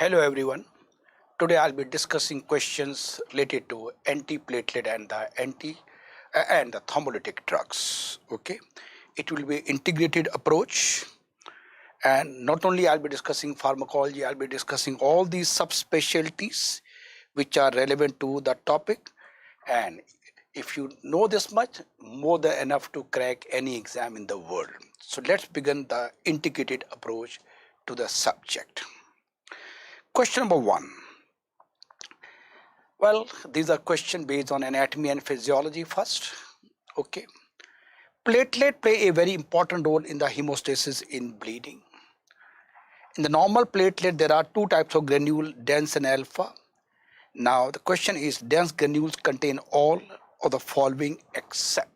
Hello everyone. Today I'll be discussing questions related to antiplatelet and the thrombolytic drugs. Okay, it will be integrated approach, and not only I'll be discussing pharmacology, I'll be discussing all these subspecialties which are relevant to the topic. And if you know this much, more than enough to crack any exam in the world. So let's begin the integrated approach to the subject. Question number one. Well, these are questions based on anatomy and physiology first. Okay. Platelet play a very important role in the hemostasis in bleeding. In the normal platelet, there are two types of granule, dense and alpha. Now, the question is, dense granules contain all of the following except.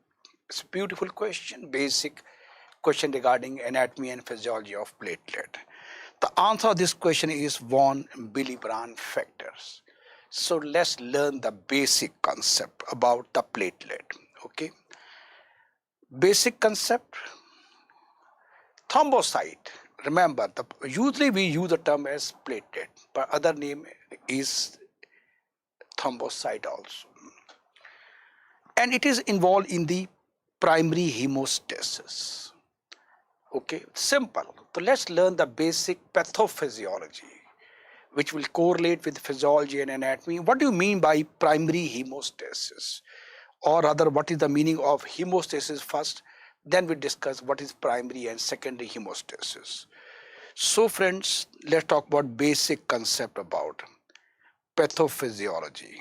It's a beautiful question, basic question regarding anatomy and physiology of platelet. The answer of this question is von Willebrand factors. So let's learn the basic concept about the platelet. Okay. Basic concept. Thrombocyte. Remember, usually we use the term as platelet, but other name is thrombocyte also. And it is involved in the primary hemostasis. Okay, simple. So let's learn the basic pathophysiology, which will correlate with physiology and anatomy. What do you mean by primary hemostasis? Or rather, what is the meaning of hemostasis first? Then we discuss what is primary and secondary hemostasis. So friends, let's talk about basic concept about pathophysiology.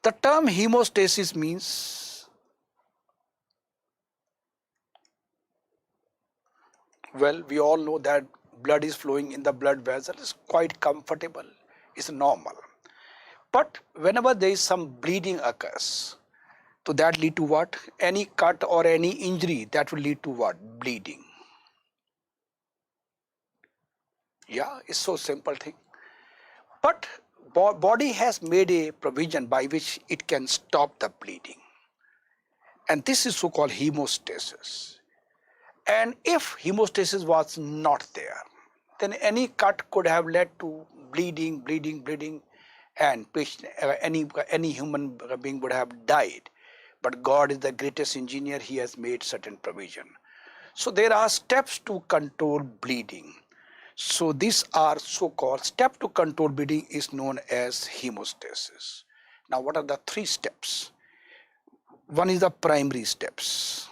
The term hemostasis means, well, we all know that blood is flowing in the blood vessel. It's quite comfortable. It's normal. But whenever there is some bleeding occurs, so that lead to what? Any cut or any injury, that will lead to what? Bleeding. Yeah, it's so simple thing. But body has made a provision by which it can stop the bleeding. And this is so-called hemostasis. And if hemostasis was not there, then any cut could have led to bleeding, and any human being would have died. But God is the greatest engineer. He has made certain provision. So there are steps to control bleeding. So these are so-called step to control bleeding is known as hemostasis. Now what are the three steps? One is the primary steps,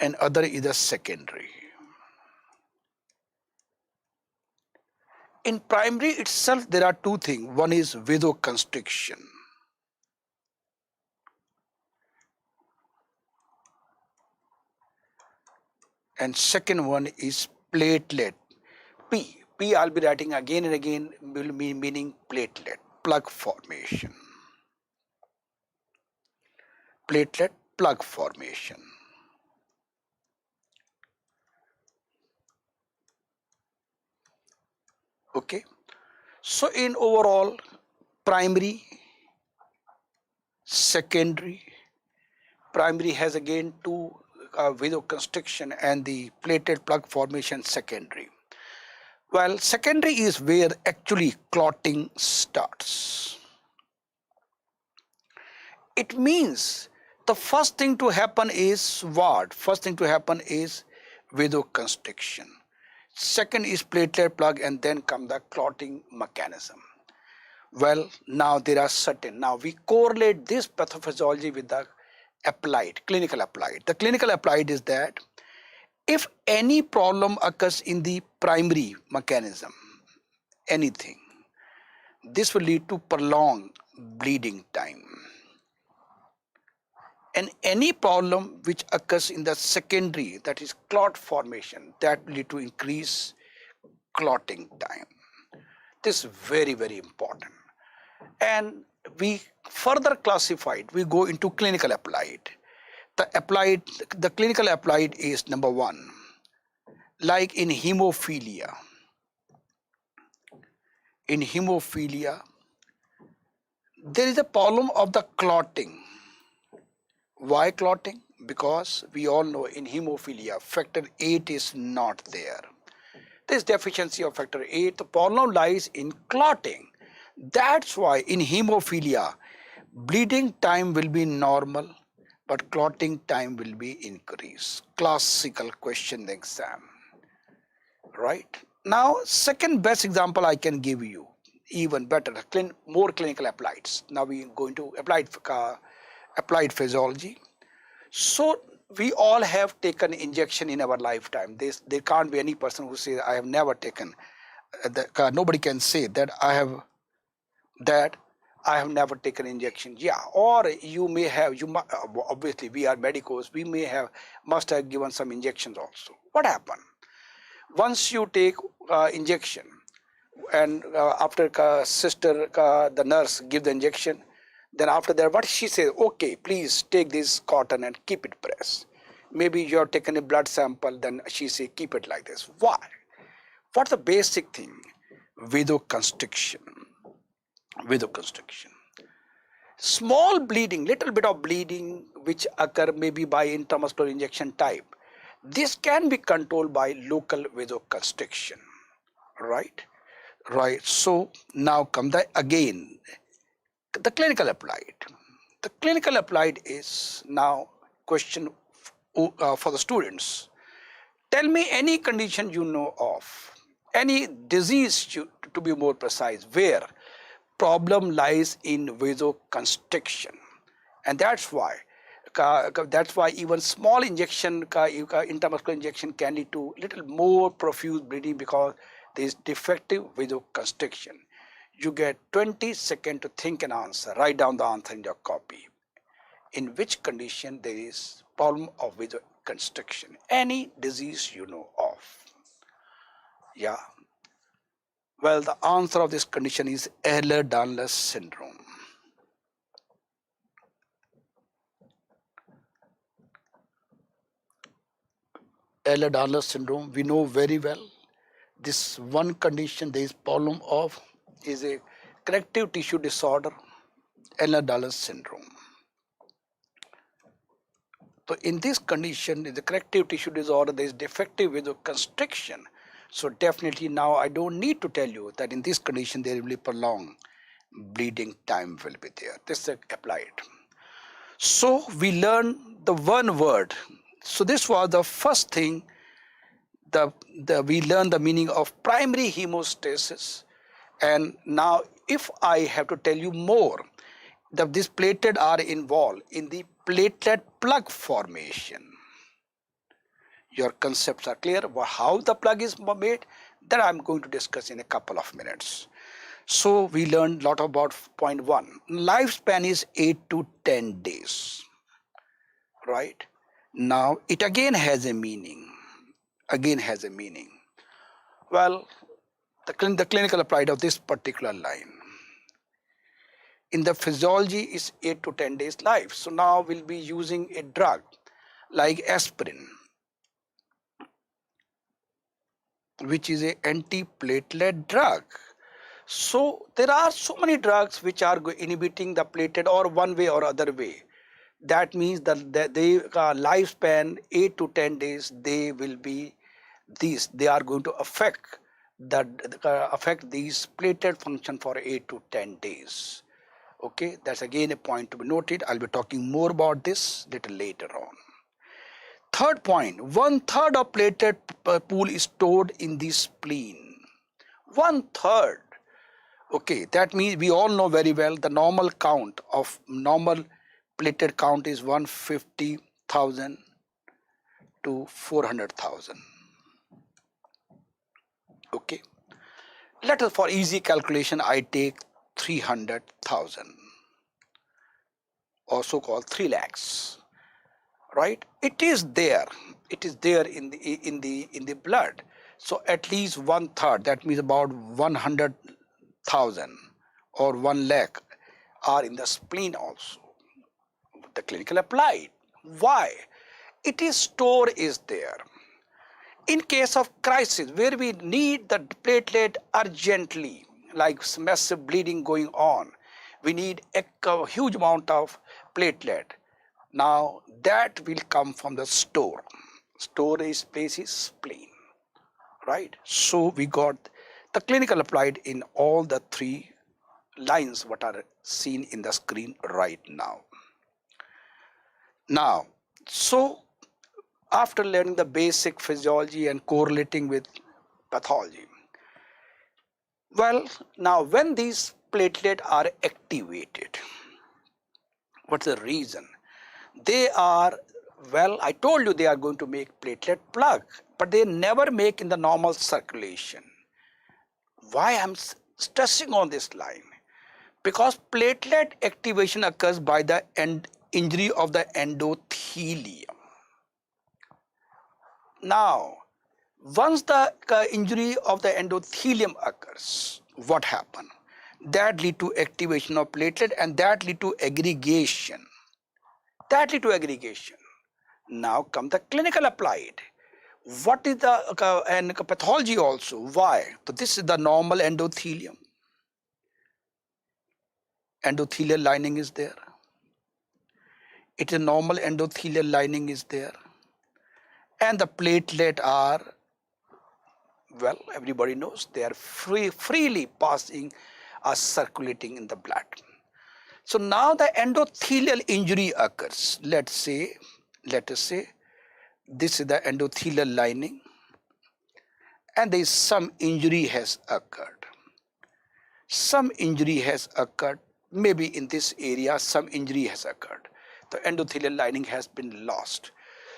and other is the secondary. In primary itself, there are two things. One is vasoconstriction. And second one is platelet. P I'll be writing again and again, will be meaning platelet, plug formation. Platelet plug formation. Okay. So in overall, primary, secondary, primary has again two vasoconstriction and the platelet plug formation secondary. Well, secondary is where actually clotting starts. It means the first thing to happen is what? First thing to happen is vasoconstriction. Second is platelet plug, and then come the clotting mechanism. Well, now there are certain, now we correlate this pathophysiology with the applied, clinical applied. The clinical applied is that if any problem occurs in the primary mechanism, anything, this will lead to prolonged bleeding time. And any problem which occurs in the secondary, that is clot formation, that will lead to increase clotting time. This is very, very important. And we further classified, we go into clinical applied. The clinical applied is number one, like in hemophilia. In hemophilia, there is a problem of the clotting. Why clotting? because we all know in hemophilia factor 8 is not there. This deficiency of factor 8, the problem lies in clotting. That's why in hemophilia bleeding time will be normal but clotting time will be increased. Classical question in the exam, right? Now second best example I can give you, even better, more clinical applieds. Now we are going to applied physiology. So we all have taken injection in our lifetime. There can't be any person who says I have never taken. Nobody can say that I have never taken injection. Yeah, or you may have. Obviously we are medicos. We must have given some injections also. What happened? Once you take injection, and after the nurse give the injection, then after that what she says, okay, please take this cotton and keep it pressed. Maybe you have taken a blood sample, then she say keep it like this. Why? What's the basic thing? Vasoconstriction. Small bleeding, little bit of bleeding which occur maybe by intramuscular injection type, this can be controlled by local vasoconstriction, right? So now come the clinical applied. The clinical applied is now question for the students. Tell me any condition you know of, any disease to be more precise, where problem lies in vasoconstriction, and that's why even small injection, intramuscular injection can lead to little more profuse bleeding because there is defective vasoconstriction. You get 20 seconds to think and answer. Write down the answer in your copy. In which condition there is problem of vasoconstriction? Any disease you know of? Yeah. Well, the answer of this condition is Ehlers-Danlos syndrome. Ehlers-Danlos syndrome, we know very well. This one condition there is problem of is a connective tissue disorder, Ehlers-Danlos syndrome. So in this condition, in the connective tissue disorder, there is defective vasoconstriction. So definitely now I don't need to tell you that in this condition there will be prolonged bleeding time will be there. This is applied. So we learn the one word. So this was the first thing. We learned the meaning of primary hemostasis. And now if I have to tell you more, these platelets are involved in the platelet plug formation. Your concepts are clear. How the plug is made, that I'm going to discuss in a couple of minutes. So we learned a lot about point 1. Lifespan is 8 to 10 days. Right? Now it again has a meaning. Well, the clinical applied of this particular line. In the physiology is 8 to 10 days life. So now we'll be using a drug like aspirin, which is a anti-platelet drug. So there are so many drugs which are inhibiting the platelet or one way or other way. That means that they lifespan 8 to 10 days. They will be these. They are going to affect these platelet function for 8 to 10 days. Okay, that's again a point to be noted. I'll be talking more about this little later on. Third point, 1/3 of platelet pool is stored in the spleen. 1/3. Okay, that means we all know very well the normal platelet count is 150,000 to 400,000. Okay, let us, for easy calculation, I take 300,000, also called 3 lakhs. Right? It is there in the blood. So at least 1/3, that means about 100,000 or 1 lakh are in the spleen also. The clinical applied. Why? It is stored is there. In case of crisis where we need the platelet urgently, like massive bleeding going on, we need a huge amount of platelet. Now that will come from the store. Storage place is spleen, right? So we got the clinical applied in all the three lines what are seen in the screen right now. Now, so after learning the basic physiology and correlating with pathology, well, now when these platelets are activated, what's the reason? They are, well, I told you they are going to make platelet plug, but they never make in the normal circulation. Why I'm stressing on this line? Because platelet activation occurs by the injury of the endothelium. Now, once the injury of the endothelium occurs, what happens? That lead to activation of platelet and that lead to aggregation. Now come the clinical applied. What is the and pathology also? Why? So this is the normal endothelium. Endothelial lining is there. It is normal endothelial lining is there. And the platelet are, well, everybody knows they are freely passing or circulating in the blood. So now the endothelial injury occurs. Let us say this is the endothelial lining and there is some injury has occurred. Some injury has occurred, maybe in this area some injury has occurred. The endothelial lining has been lost.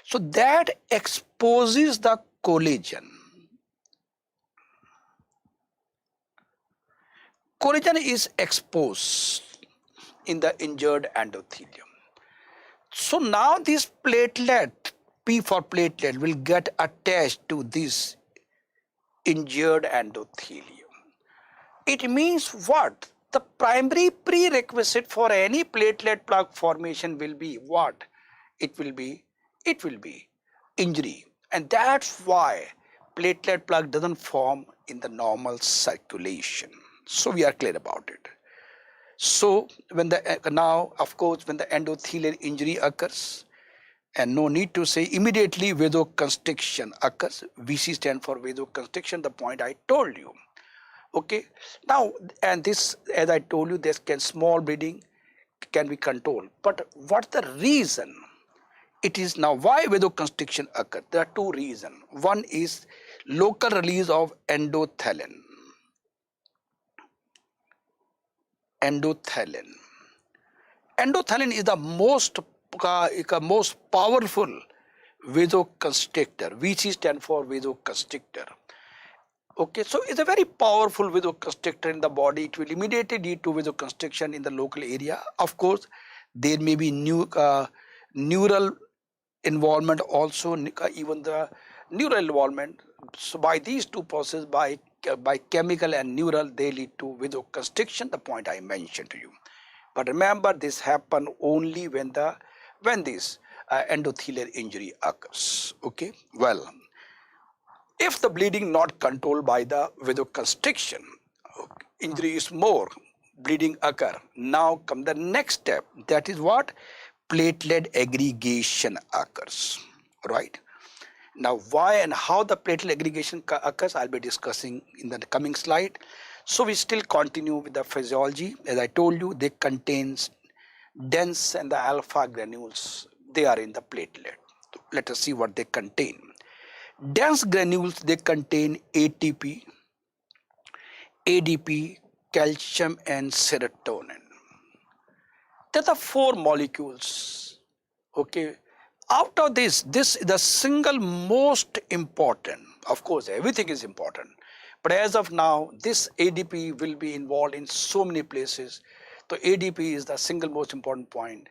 So that exposes the collagen. Collagen is exposed in the injured endothelium. So now this platelet, P for platelet, will get attached to this injured endothelium. It means what? The primary prerequisite for any platelet plug formation will be what? It will be injury. And that's why platelet plug doesn't form in the normal circulation. So we are clear about it. So when now of course when the endothelial injury occurs, and no need to say immediately vasoconstriction occurs. VC stand for vasoconstriction, the point I told you. Okay, now and this, as I told you, this small bleeding can be controlled. But what's the reason? It is now why vasoconstriction occurs. There are two reasons. One is local release of endothelin. Endothelin is the most powerful vasoconstrictor. VC stand for vasoconstrictor. Okay, so it's a very powerful vasoconstrictor in the body. It will immediately lead to vasoconstriction in the local area. Of course, there may be neural involvement also, even the neural involvement. So by these two processes, by chemical and neural, they lead to vasoconstriction, the point I mentioned to you. But remember, this happens only when this endothelial injury occurs. Okay, well, if the bleeding not controlled by the vasoconstriction, injury is more, bleeding occur. Now come the next step. That is what? Platelet aggregation occurs, right? Now why and how the platelet aggregation occurs, I'll be discussing in the coming slide. So we still continue with the physiology. As I told you, they contains dense and the alpha granules. They are in the platelet. So let us see what they contain. Dense granules, they contain ATP, ADP, calcium and serotonin. There are 4 molecules. Okay, out of this is the single most important. Of course, everything is important. But as of now, this ADP will be involved in so many places. So ADP is the single most important point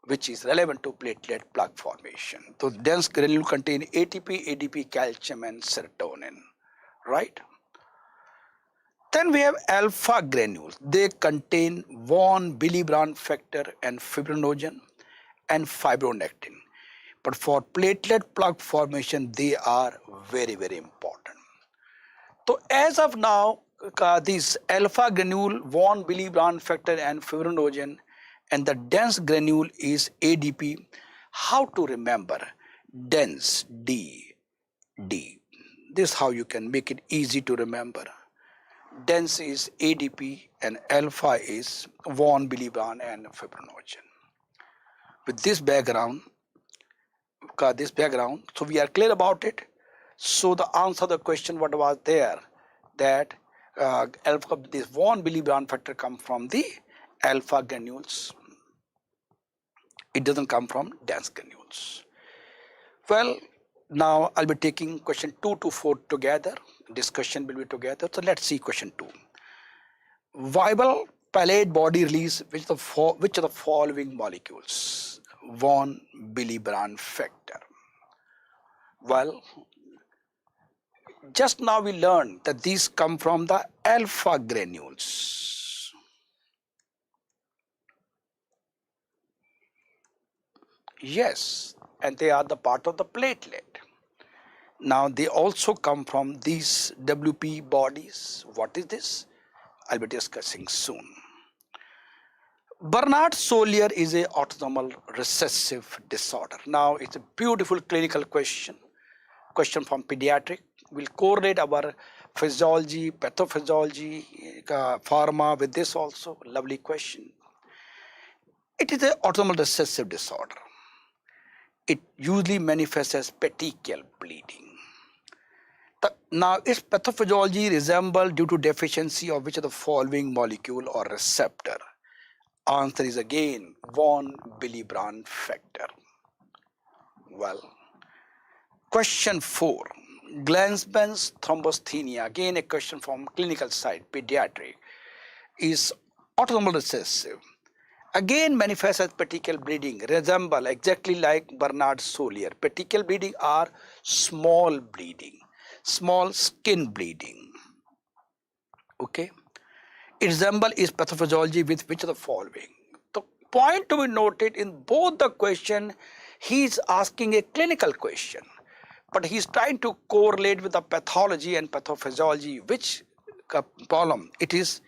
which is relevant to platelet plug formation. So dense granule contain ATP, ADP, calcium and serotonin, right? Then we have alpha granules. They contain von Willebrand factor and fibrinogen and fibronectin. But for platelet plug formation, they are very, very important. So as of now, these alpha granule, von Willebrand factor and fibrinogen, and the dense granule is ADP. How to remember dense D. This is how you can make it easy to remember. Dense is ADP and alpha is von Willebrand and fibrinogen. With this background, so we are clear about it. So the answer to the question what was there, that alpha, this von Willebrand factor comes from the alpha granules. It doesn't come from dense granules. Well, now I'll be taking question 2 to 4 together. Discussion will be together. So let's see question 2. Viable palate body release which of the following molecules? Von Willebrand factor. Well, just now we learned that these come from the alpha granules. Yes, and they are the part of the platelet. Now they also come from these WP bodies. What is this? I'll be discussing soon. Bernard-Soulier is a autosomal recessive disorder. Now it's a beautiful clinical question from pediatric. We'll correlate our physiology, pathophysiology, pharma with this also. Lovely question. It is an autosomal recessive disorder. It usually manifests as petechial bleeding. Now, its pathophysiology resembles due to deficiency of which of the following molecule or receptor? Answer is again von Willebrand factor. Well, question 4. Glanzmann's thrombocythemia, again a question from clinical side, pediatric, is autosomal recessive. Again manifests as petechial bleeding, resemble exactly like Bernard-Soulier. Petechial bleeding are small bleeding, small skin bleeding. Okay. It resembles its pathophysiology with which of the following? The point to be noted in both the question, he is asking a clinical question, but he is trying to correlate with the pathology and pathophysiology. Which problem? It is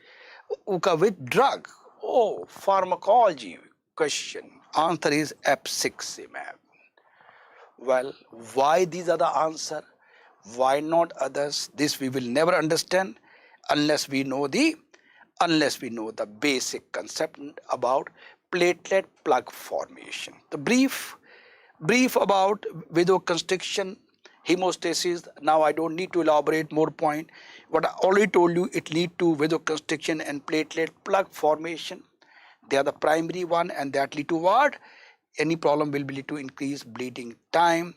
with drug. Oh, pharmacology question. Answer is apixaban. Well, why these are the answer? Why not others? This we will never understand unless we know the basic concept about platelet plug formation. The brief about vasoconstriction, hemostasis. Now I don't need to elaborate more point. What I already told you, it leads to vasoconstriction and platelet plug formation. They are the primary one, and that lead to what? Any problem will lead to increased bleeding time.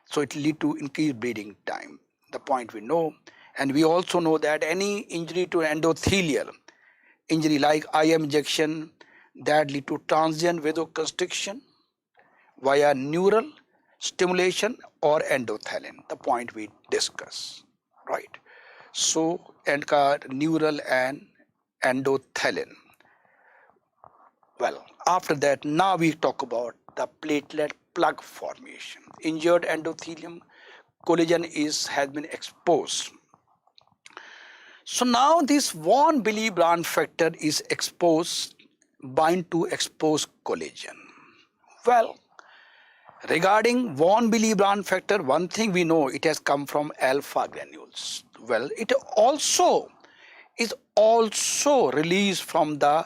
So it will lead to increased bleeding time. The point we know. And we also know that any injury to endothelial, injury like IM injection, that lead to transient vasoconstriction via neural stimulation or endothelin, the point we discuss, right? So, neural and endothelin. Well, after that, now we talk about the platelet plug formation. Injured endothelium, collagen has been exposed. So now this von Willebrand factor is bind to exposed collagen. Well, regarding von Willebrand factor, one thing we know, it has come from alpha granules. Well, it is also released from the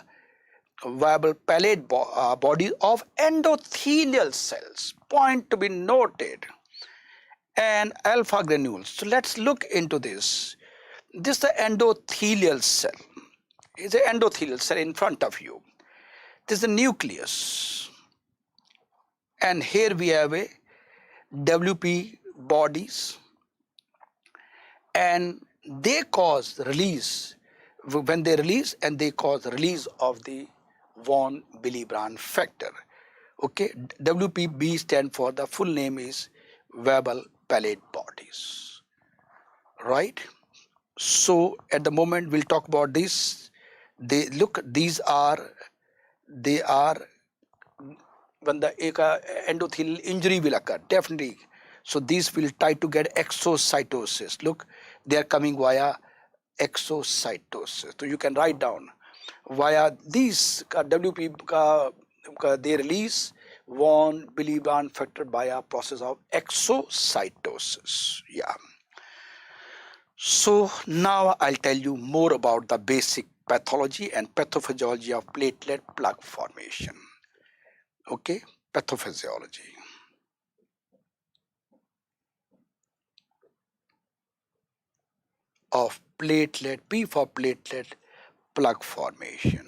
viable palate body of endothelial cells. Point to be noted. And alpha granules. So let's look into this. This is the endothelial cell. It's an endothelial cell in front of you. This is the nucleus. And here we have a WP bodies, and they cause release, when they release, and they cause release of the von Willebrand factor. Okay, WPB stand for, the full name is viable palate bodies, right? So at the moment we'll talk about this. They are when the endothelial injury will occur, definitely. So these will try to get exocytosis. Look, they are coming via exocytosis. So you can write down via these WP, they release von Willebrand factor by a process of exocytosis. Yeah. So now I'll tell you more about the basic pathology and pathophysiology of platelet plug formation. Okay, pathophysiology of platelet, P for platelet plug formation.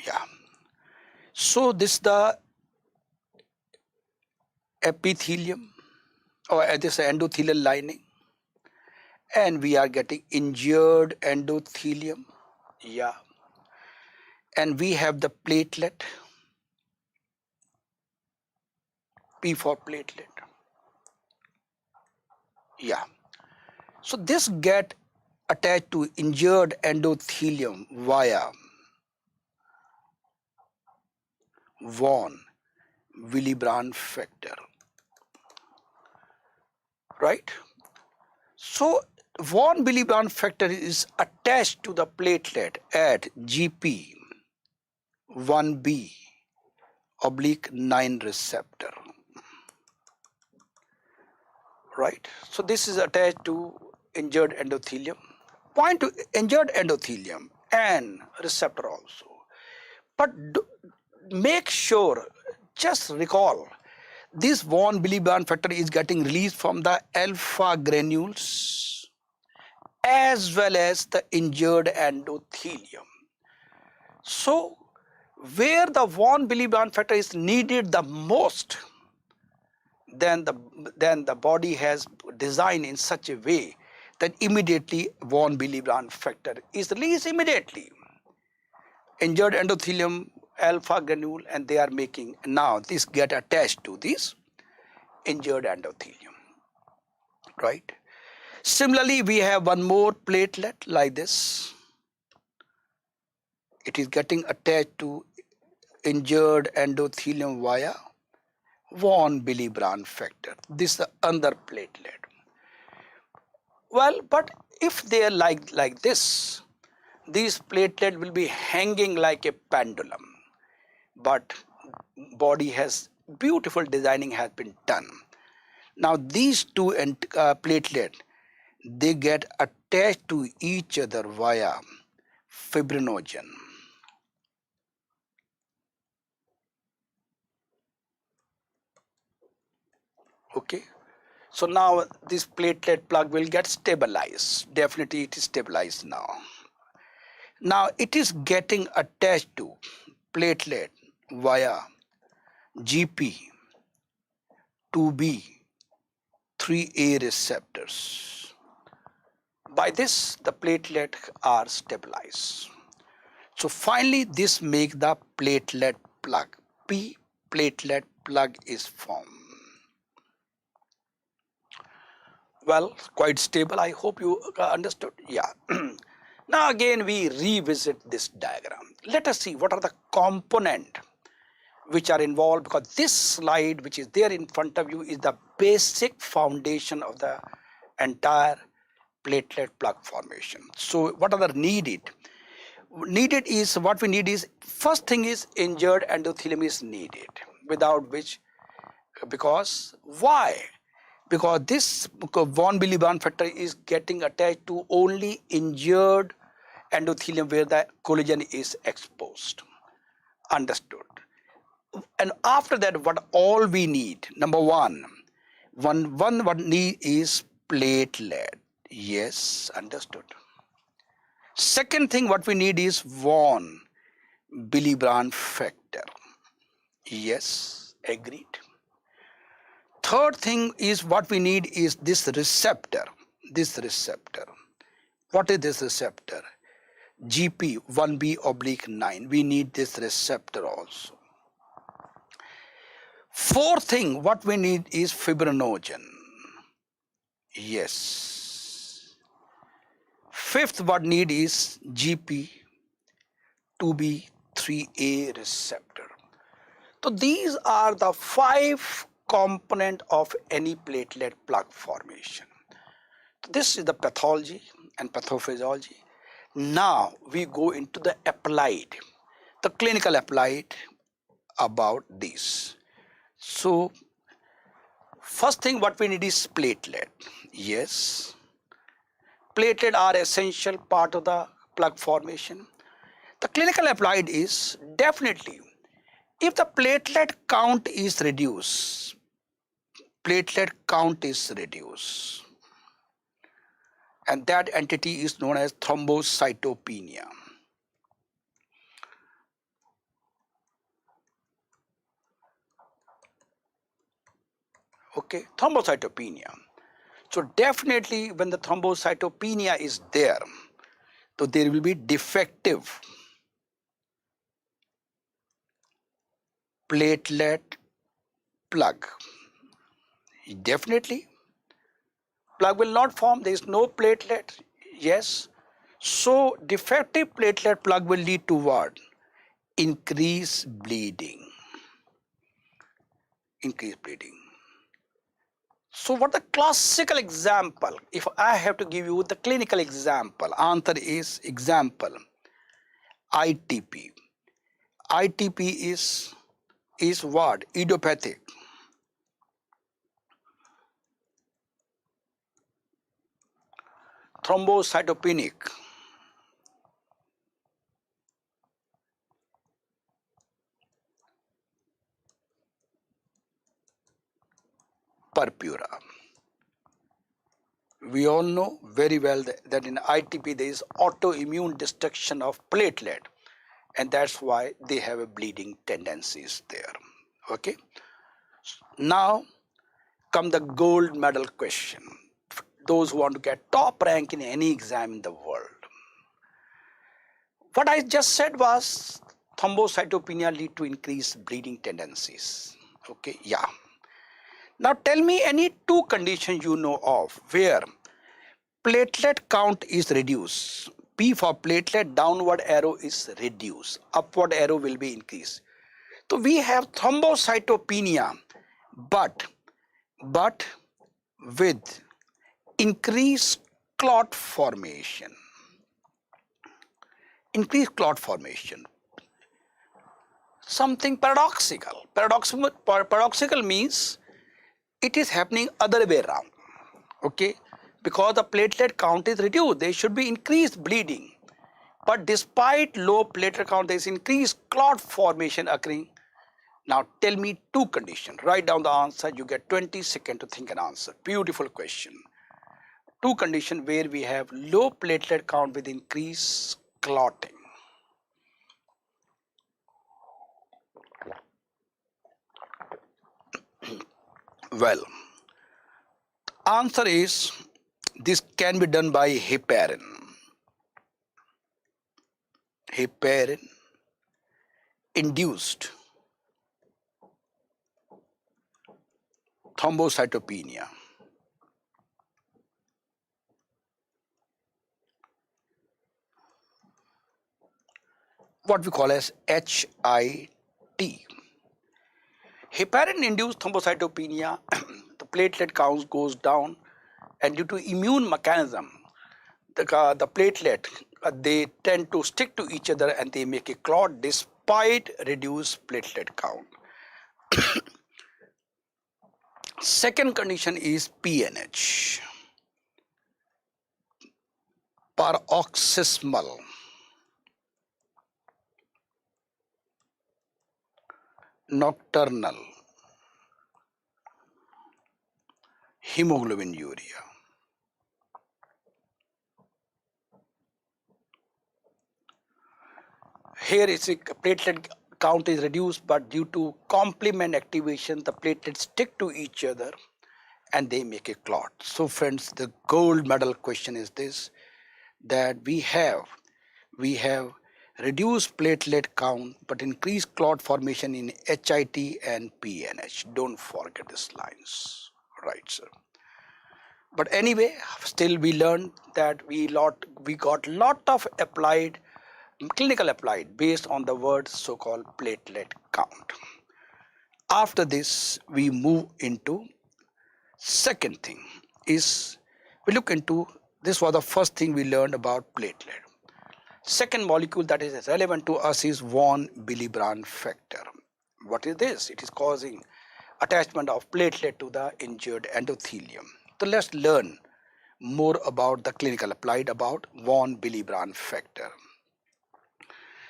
Yeah. So this is the epithelium or this endothelial lining, and we are getting injured endothelium. Yeah. And we have the platelet, P for platelet. Yeah. So this get attached to injured endothelium via von Willebrand factor, right? So von Willebrand factor is attached to the platelet at GP 1B oblique 9 receptor, right? So this is attached to injured endothelium, point to injured endothelium and receptor also. But make sure, just recall, this von Willebrand factor is getting released from the alpha granules as well as the injured endothelium. So where the von Willebrand factor is needed the most, then the body has designed in such a way that immediately von Willebrand factor is released immediately. Injured endothelium, alpha granule, and they are making, now this get attached to this injured endothelium, right? Similarly, we have one more platelet like this. It is getting attached to injured endothelium via von Willebrand factor. This is the other platelet. Well, but if they are like this, these platelet will be hanging like a pendulum. But body has beautiful designing has been done. Now these two platelet, they get attached to each other via fibrinogen. Okay, so now this platelet plug will get stabilized. Definitely it is stabilized now. Now it is getting attached to platelet via GP 2B 3A receptors. By this the platelet are stabilized. So finally this make the platelet plug. P platelet plug is formed. Well, quite stable. I hope you understood. Yeah. Now again we revisit this diagram. Let us see what are the components which are involved, because this slide which is there in front of you is the basic foundation of the entire platelet plug formation. So what are the needed? Needed is, what we need is, first thing is injured endothelium is needed, without which, because why? Because this von Willebrand factor is getting attached to only injured endothelium where the collagen is exposed. Understood. And after that, what all we need, number one, what need is platelet. Yes, understood. Second thing what we need is von Willebrand factor. Yes, agreed. Third thing is what we need is this receptor. This receptor. What is this receptor? GP 1B oblique 9. We need this receptor also. Fourth thing what we need is fibrinogen. Yes. Fifth what need is GP 2B 3A receptor. So these are the 5 components of any platelet plug formation. This is the pathology and pathophysiology. Now we go into the applied, the clinical applied about this. So first thing what we need is platelet. Yes, platelet are essential part of the plug formation. The clinical applied is definitely if the platelet count is reduced, and that entity is known as thrombocytopenia. Okay, thrombocytopenia. So definitely when the thrombocytopenia is there, so there will be defective platelet plug. Definitely plug will not form, there is no platelet. Yes, so defective platelet plug will lead to what? Increased bleeding. So what the classical example, if I have to give you the clinical example, answer is example ITP. ITP is what? Idiopathic. Thrombocytopenic. Purpura. We all know very well that in ITP there is autoimmune destruction of platelet, and that's why they have a bleeding tendencies there. Okay. Now come the gold medal question. Those who want to get top rank in any exam in the world. What I just said was thrombocytopenia lead to increased bleeding tendencies. Okay, yeah. Now tell me any two conditions you know of where platelet count is reduced. P for platelet, downward arrow is reduced, upward arrow will be increased. So we have thrombocytopenia, but with increased clot formation. Something paradoxical. Paradoxical means it is happening other way around. Okay, because the platelet count is reduced, there should be increased bleeding. But despite low platelet count, there is increased clot formation occurring. Now tell me two conditions. Write down the answer. You get 20 seconds to think an answer. Beautiful question. Two conditions where we have low platelet count with increased clotting. Well, answer is this can be done by heparin. Heparin induced thrombocytopenia. What we call as HIT. Heparin-induced thrombocytopenia, the platelet count goes down, and due to immune mechanism, the platelet, they tend to stick to each other and they make a clot despite reduced platelet count. Second condition is PNH, paroxysmal nocturnal hemoglobinuria. Here is a platelet count is reduced, but due to complement activation, the platelets stick to each other and they make a clot. So friends, the gold medal question is this, that we have reduced platelet count but increased clot formation in HIT and PNH. Don't forget these lines. Right, sir. But anyway, still we learned that we got lot of applied, clinical applied based on the word so-called platelet count. After this, we move into second thing is we look into, this was the first thing we learned about platelet. Second molecule that is relevant to us is von Willebrand factor. What is this? It is causing attachment of platelet to the injured endothelium. So let's learn more about the clinical applied about von Willebrand factor.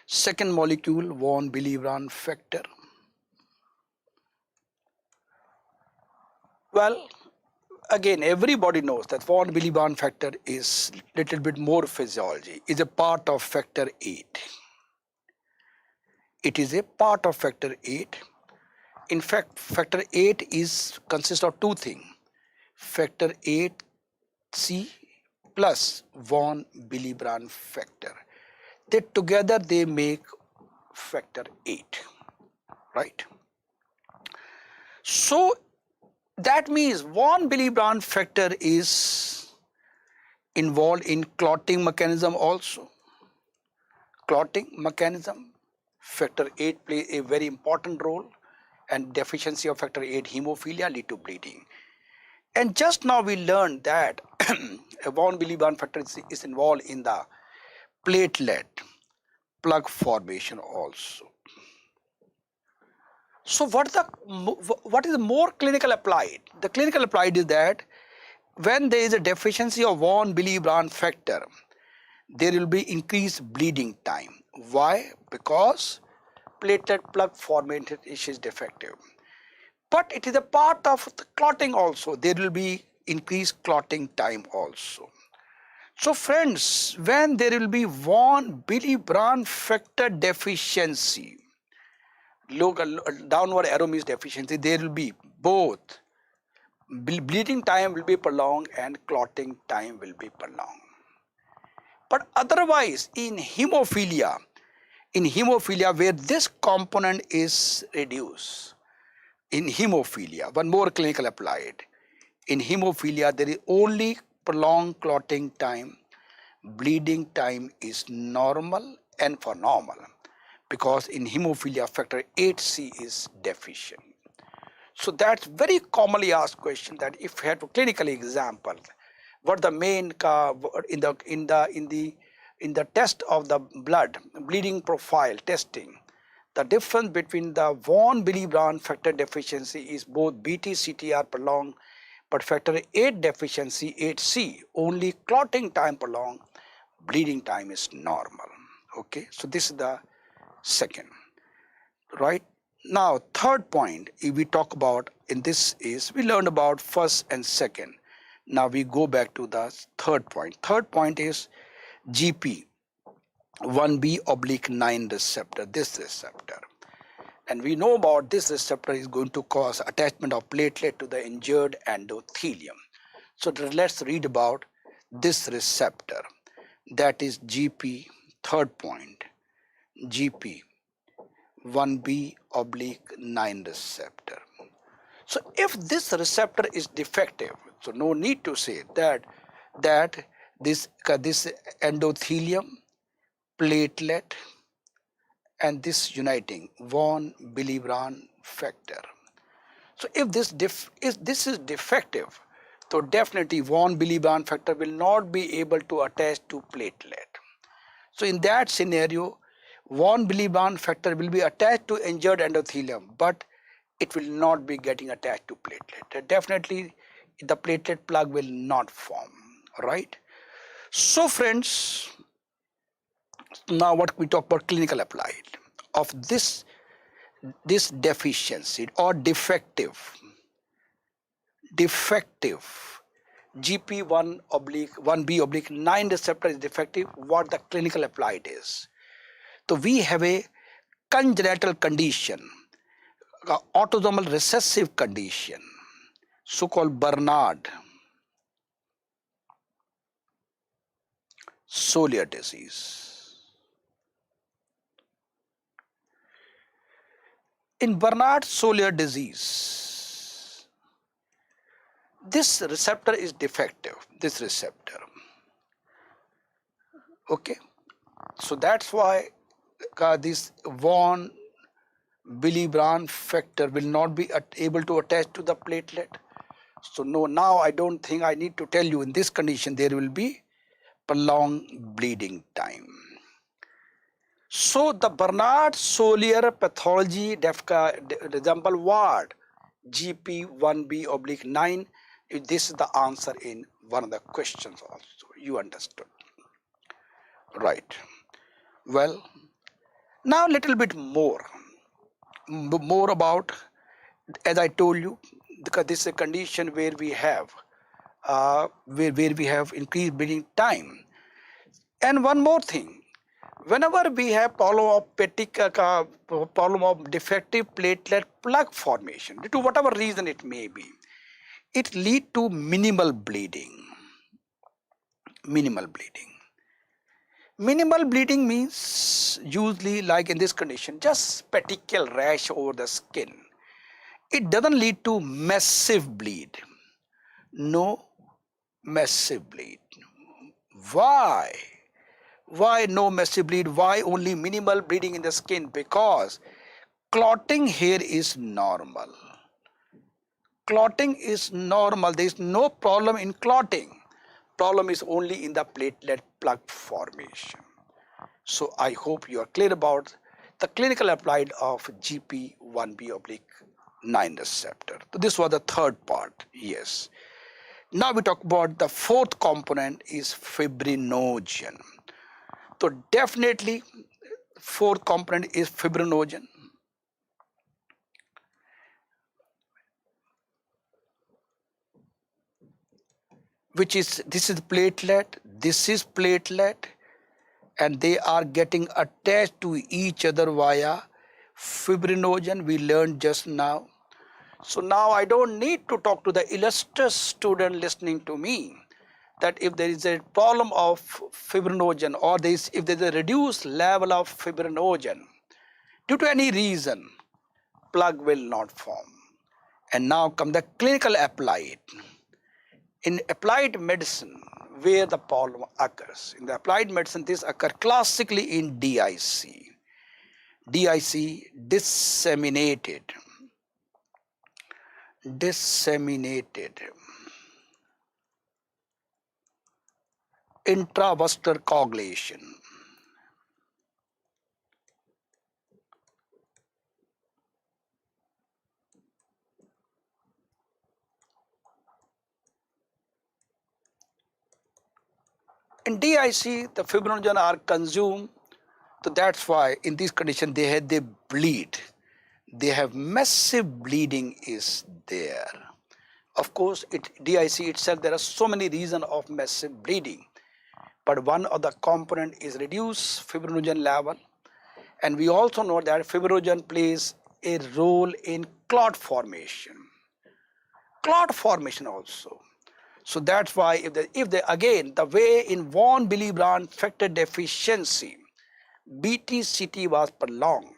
Second molecule, von Willebrand factor. Well, again, everybody knows that von Willebrand factor is little bit more physiology, is a part of factor 8. It is a part of factor 8. In fact, factor 8 consists of two things. Factor 8C plus von Willebrand factor. They together they make factor 8, right? So that means von Willebrand factor is involved in clotting mechanism also. Clotting mechanism, factor 8 plays a very important role, and deficiency of factor 8 hemophilia lead to bleeding. And just now we learned that von Willebrand factor is involved in the platelet plug formation also. So what is the more clinical applied? The clinical applied is that when there is a deficiency of von Willebrand factor, there will be increased bleeding time. Why? Because platelet plug formation is defective. But it is a part of the clotting also. There will be increased clotting time also. So friends, when there will be von Willebrand factor deficiency, downward arrow means deficiency, there will be both bleeding time will be prolonged and clotting time will be prolonged. But otherwise in hemophilia where this component is reduced, in hemophilia, one more clinical applied, in hemophilia there is only prolonged clotting time, bleeding time is normal and for normal, because in hemophilia factor 8C is deficient. So that's very commonly asked question, that if you had to clinically example what the main in the test of the blood bleeding profile testing, the difference between the von Willebrand factor deficiency is both BT CTR prolonged, but factor 8 deficiency 8C only clotting time prolonged, bleeding time is normal. Okay, so this is the second, right? Now third point if we talk about in this is, we learned about first and second. Now we go back to the third point. Third point is GP 1B/9 receptor, this receptor. And we know about this receptor is going to cause attachment of platelet to the injured endothelium. So let's read about this receptor, that is GP, third point, GP 1B/9 receptor. So if this receptor is defective, so no need to say that this endothelium, platelet and this uniting von Willebrand factor. So if this is defective, so definitely von Willebrand factor will not be able to attach to platelet. So in that scenario, von Willebrand factor will be attached to injured endothelium, but it will not be getting attached to platelet. Definitely the platelet plug will not form, right? So friends, now what we talk about clinical applied of this deficiency or defective GP1B/9 receptor is defective, what the clinical applied is. So we have a congenital condition, autosomal recessive condition, so-called Bernard-Solier disease. In Bernard-Solier disease, this receptor is defective, this receptor. Okay, so that's why this von Willebrand factor will not be able to attach to the platelet. So no, now I don't think I need to tell you, in this condition there will be prolonged bleeding time. So the Bernard-Solier pathology resemble what? GP1B/9. This is the answer in one of the questions also. You understood. Right. Well, now a little bit more about, as I told you, because this is a condition where we have increased bleeding time. And one more thing, whenever we have problem of defective platelet plug formation, due to whatever reason it may be, it lead to minimal bleeding. Minimal bleeding. Minimal bleeding means usually, like in this condition, just petechial rash over the skin. It doesn't lead to massive bleed. No massive bleed. Why? Why no massive bleed? Why only minimal bleeding in the skin? Because clotting here is normal. Clotting is normal. There is no problem in clotting. Problem is only in the platelet plug formation. So I hope you are clear about the clinical applied of GP1B/9 receptor. So this was the third part. Yes. Now we talk about the fourth component is fibrinogen. So definitely fourth component is fibrinogen. Which is, this is platelet, and they are getting attached to each other via fibrinogen, we learned just now. So now I don't need to talk to the illustrious student listening to me that if there is a problem of fibrinogen, or if there is a reduced level of fibrinogen due to any reason, plug will not form. And now come the clinical applied. In applied medicine, where the problem occurs. In the applied medicine, this occurs classically in DIC. DIC, disseminated intravascular coagulation. In DIC, the fibrinogen are consumed, so that's why in this condition they bleed. They have massive bleeding is there. Of course, DIC itself, there are so many reasons of massive bleeding, but one of the component is reduced fibrinogen level, and we also know that fibrinogen plays a role in clot formation. Clot formation also. So that's why if they again the way in von Willebrand factor deficiency, BTCT was prolonged.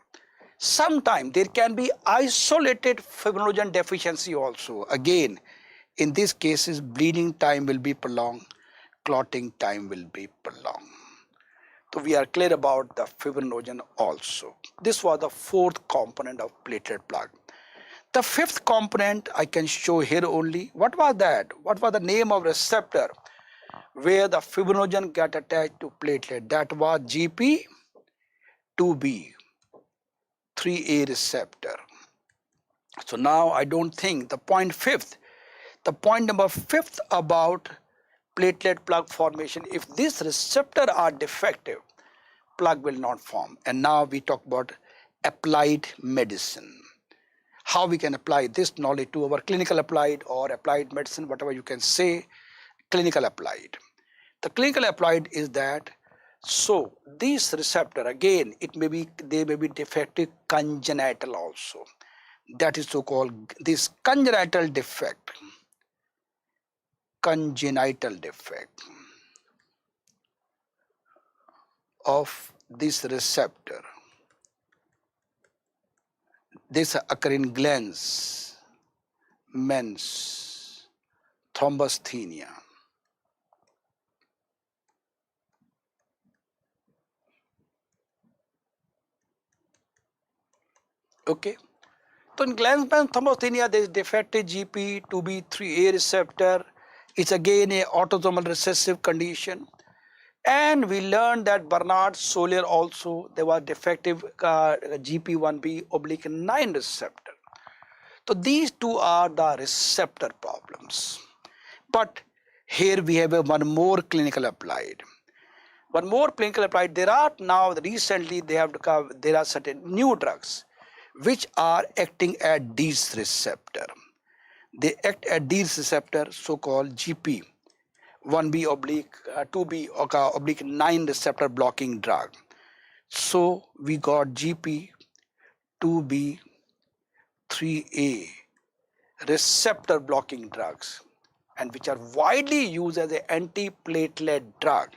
Sometimes there can be isolated fibrinogen deficiency also. Again, in these cases, bleeding time will be prolonged, clotting time will be prolonged. So we are clear about the fibrinogen also. This was the fourth component of platelet plug. The fifth component I can show here only. What was that? What was the name of receptor where the fibrinogen get attached to platelet? That was GP2B, 3A receptor. So now I don't think the point number fifth about platelet plug formation, if this receptor are defective, plug will not form. And now we talk about applied medicine. How we can apply this knowledge to our clinical applied or applied medicine, whatever you can say, clinical applied. The clinical applied is that, so this receptor again, they may be defective congenital also. That is so called this congenital defect of this receptor. This occur in glands, mens, thrombasthenia. Okay. So in glands, mens, thrombasthenia, there is defective GP2B3A receptor. It's again a autosomal recessive condition. And we learned that Bernard Solier also, there was defective GP1B oblique 9 receptor. So these two are the receptor problems. But here we have one more clinical applied. One more clinical applied. There are now recently there are certain new drugs which are acting at these receptor. They act at these receptor, so-called GP 1B oblique 2B oblique 9 receptor blocking drug. So we got GP 2B 3A receptor blocking drugs, and which are widely used as an anti-platelet drug.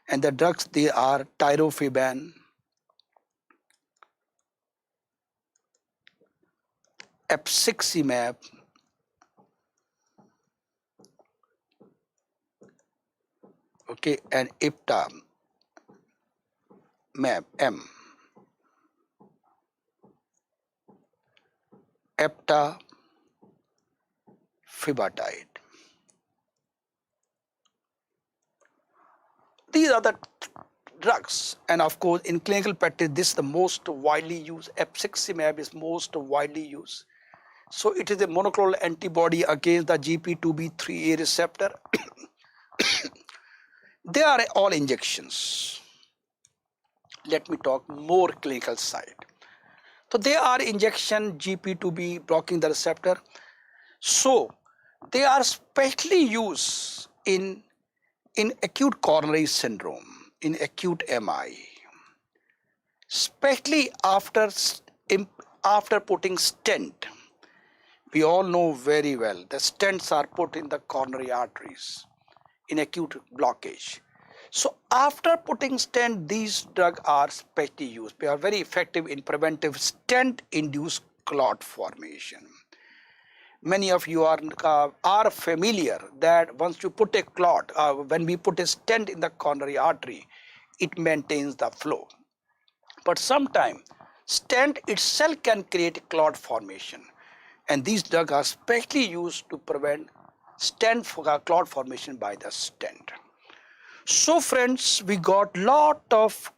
And the drugs, they are tirofiban, epsiximab, okay, and iptamab M, eptafibatide. These are the drugs, and of course in clinical practice this is the most widely used. Epsiximab is most widely used. So it is a monoclonal antibody against the GP2B3A receptor. They are all injections. Let me talk more clinical side. So they are injection GP2B blocking the receptor. So they are specially used in acute coronary syndrome, in acute MI, especially after putting stent. We all know very well the stents are put in the coronary arteries in acute blockage. So after putting stent, these drugs are specially used. They are very effective in preventive stent-induced clot formation. Many of you are familiar that once you put a clot, when we put a stent in the coronary artery, it maintains the flow. But sometimes stent itself can create clot formation, and these drugs are specially used to prevent stent clot formation by the stent. So friends, we got lot of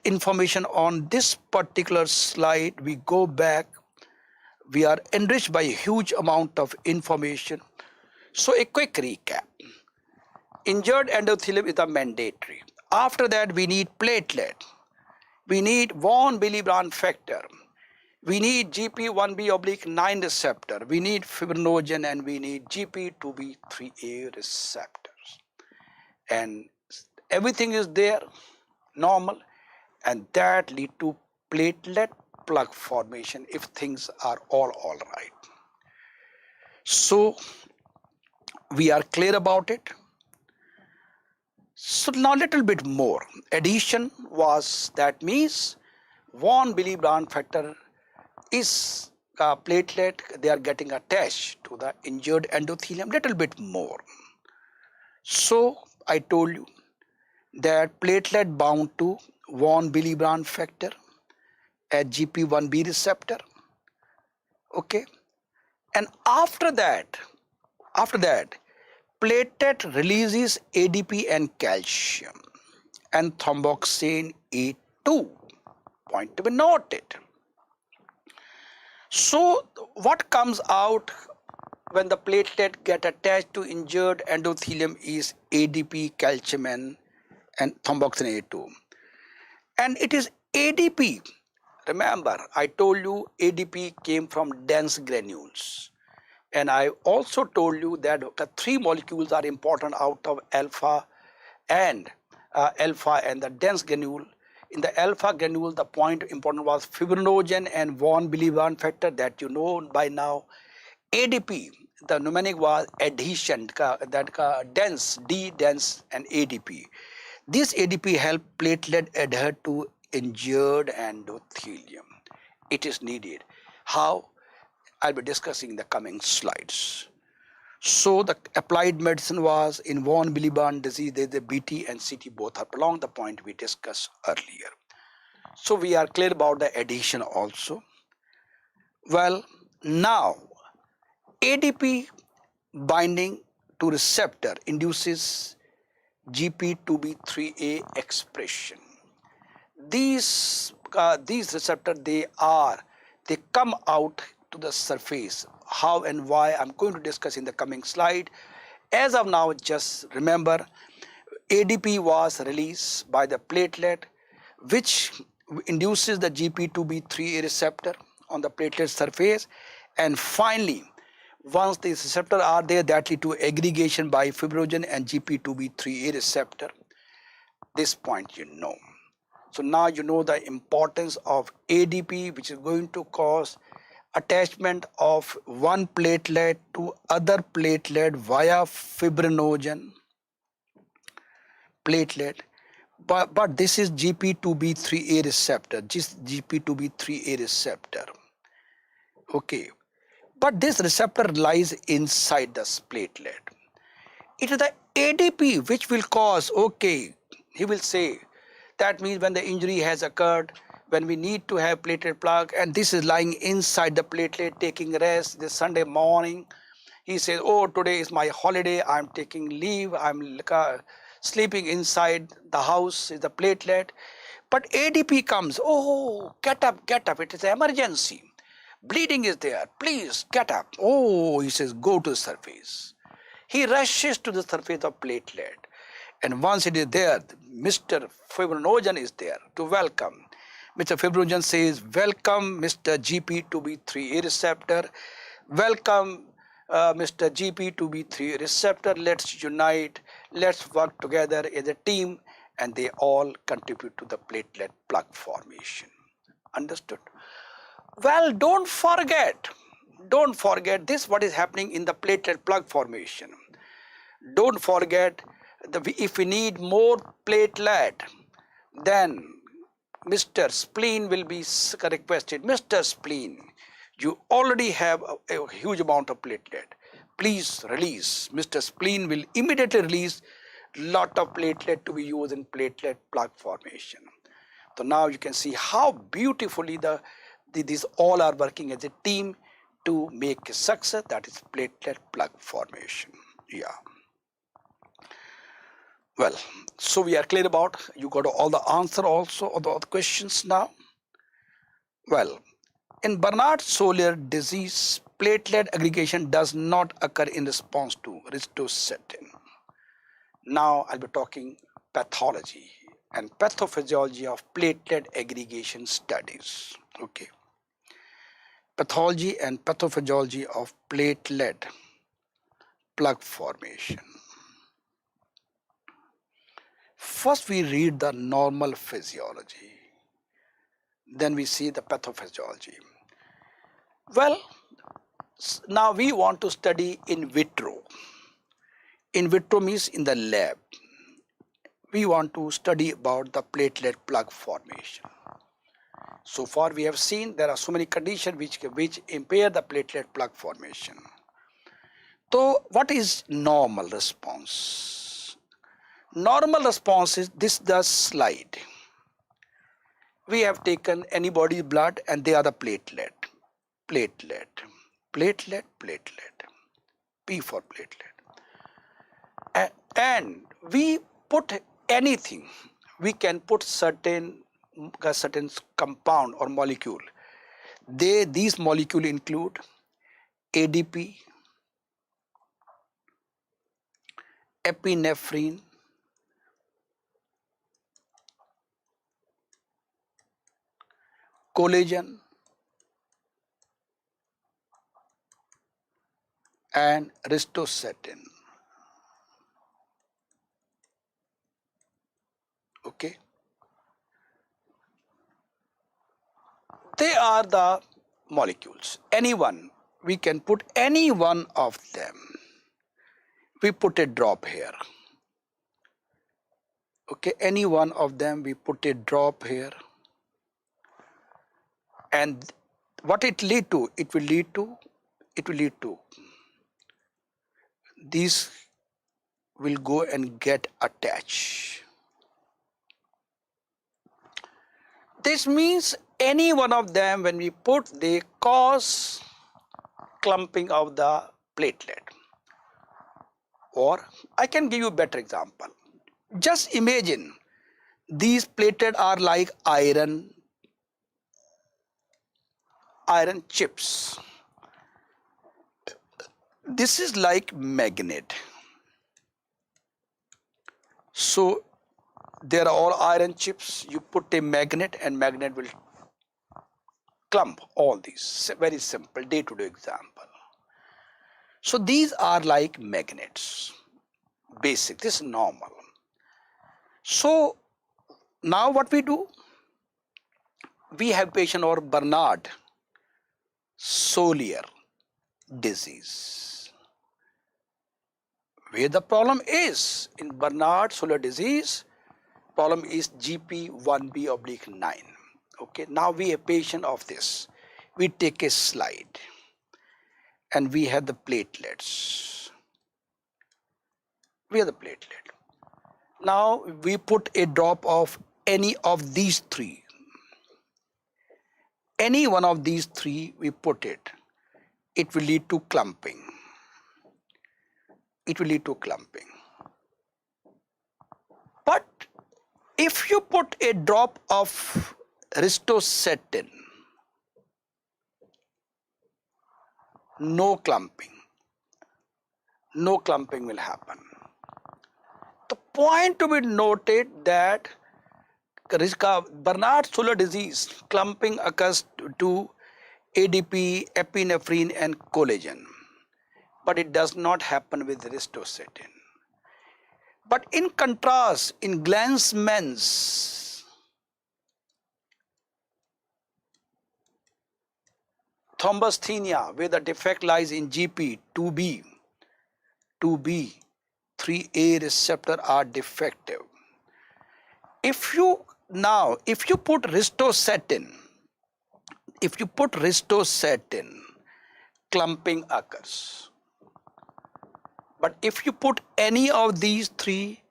information on this particular slide. We go back. We are enriched by a huge amount of information. So a quick recap. Injured endothelium is a mandatory. After that, we need platelet. We need von Willebrand factor. We need GP1B oblique 9 receptor. We need fibrinogen, and we need GP2B3A receptors. And everything is there, normal, and that lead to platelet plug formation if things are all right. So we are clear about it. So now a little bit more. Addition was, that means von Willebrand factor is platelet, they are getting attached to the injured endothelium, little bit more. So I told you that platelet bound to von Willebrand factor at GP1B receptor, okay, and after that platelet releases ADP and calcium and thromboxane A2, point to be noted. So what comes out when the platelet get attached to injured endothelium is ADP, calcium and thromboxane A2, and it is ADP. Remember, I told you ADP came from dense granules, and I also told you that the three molecules are important out of alpha and the dense granule. In the alpha granule, the point important was fibrinogen and von Willebrand factor, that you know by now. ADP, the mnemonic was adhesion, dense, D dense and ADP. This ADP help platelet adhere to injured endothelium. It is needed. How? I'll be discussing in the coming slides. So the applied medicine was in von Willebrand disease, there is a BT and CT, both are along the point we discussed earlier. So we are clear about the adhesion also. Well, now ADP binding to receptor induces GP2B3A expression. These receptors, they come out to the surface. How and why I'm going to discuss in the coming slide. As of now, just remember, ADP was released by the platelet, which induces the GP2B3A receptor on the platelet surface, and finally, once these receptors are there, that lead to aggregation by fibrogen and GP2B3A receptor. This point you know. So now you know the importance of ADP, which is going to cause attachment of one platelet to other platelet via fibrinogen platelet. But this is GP2B3A receptor, just GP2B3A receptor. Okay. But this receptor lies inside the platelet. It is the ADP which will cause, okay, he will say, that means when the injury has occurred, when we need to have platelet plug, and this is lying inside the platelet taking rest this Sunday morning, he says, oh, today is my holiday, I'm taking leave, I'm sleeping inside the house, is the platelet. But ADP comes, oh, get up, it is an emergency. Bleeding is there, please get up. Oh, he says, go to the surface. He rushes to the surface of platelet. And once it is there, Mr. Fibrinogen is there to welcome. Mr. Fibrinogen says, welcome Mr. GP2B3A receptor. Welcome Mr. GP2B3A receptor. Let's unite. Let's work together as a team. And they all contribute to the platelet plug formation. Understood? Well, don't forget this, what is happening in the platelet plug formation. Don't forget, if we need more platelet, then Mr. Spleen will be requested. Mr. Spleen, you already have a huge amount of platelet. Please release. Mr. Spleen will immediately release lot of platelet to be used in platelet plug formation. So now you can see how beautifully these all are working as a team to make a success, that is platelet plug formation. Yeah. Well, so we are clear about, you got all the answer also, all the questions now. Well, in Bernard-Soulier disease, platelet aggregation does not occur in response to ristocetin. Now I'll be talking pathology and pathophysiology of platelet aggregation studies. Okay. Pathology and pathophysiology of platelet plug formation. First we read the normal physiology, then we see the pathophysiology. Well, now we want to study in vitro. In vitro means in the lab. We want to study about the platelet plug formation. So far we have seen there are so many conditions which impair the platelet plug formation. So what is normal response? Normal response is this, the slide. We have taken anybody's blood and they are the platelet. Platelet, platelet, platelet. P for platelet. And we put anything. We can put certain compound or molecule. These molecules include ADP, epinephrine, collagen, and ristocetin. Okay. They are the molecules. Anyone, we can put any one of them. We put a drop here. Okay, any one of them, we put a drop here. And what it lead to? It will lead to these will go and get attached. This means any one of them, when we put, they cause clumping of the platelet. Or I can give you a better example. Just imagine these platelets are like iron chips. This is like magnet. So there are all iron chips. You put a magnet and magnet will clump all these. Very simple day-to-day example. So these are like magnets. Basic. This is normal. So now what we do? We have patient or Bernard Solier disease. Where the problem is in Bernard Solier disease, problem is GP1B/9. Okay, now we have patient of this. We take a slide and we have the platelets. We have the platelet. Now we put a drop of any of these three. Any one of these three we put it. It will lead to clumping. It will lead to clumping. But if you put a drop of ristocetin, no clumping. No clumping will happen. The point to be noted that Bernard Solier disease clumping occurs to ADP, epinephrine and collagen, but it does not happen with ristocetin. But in contrast, in Glanzmann's thrombasthenia, where the defect lies in GP, 2B, 3A receptor are defective. If you put ristocetin, clumping occurs. But if you put any of these three,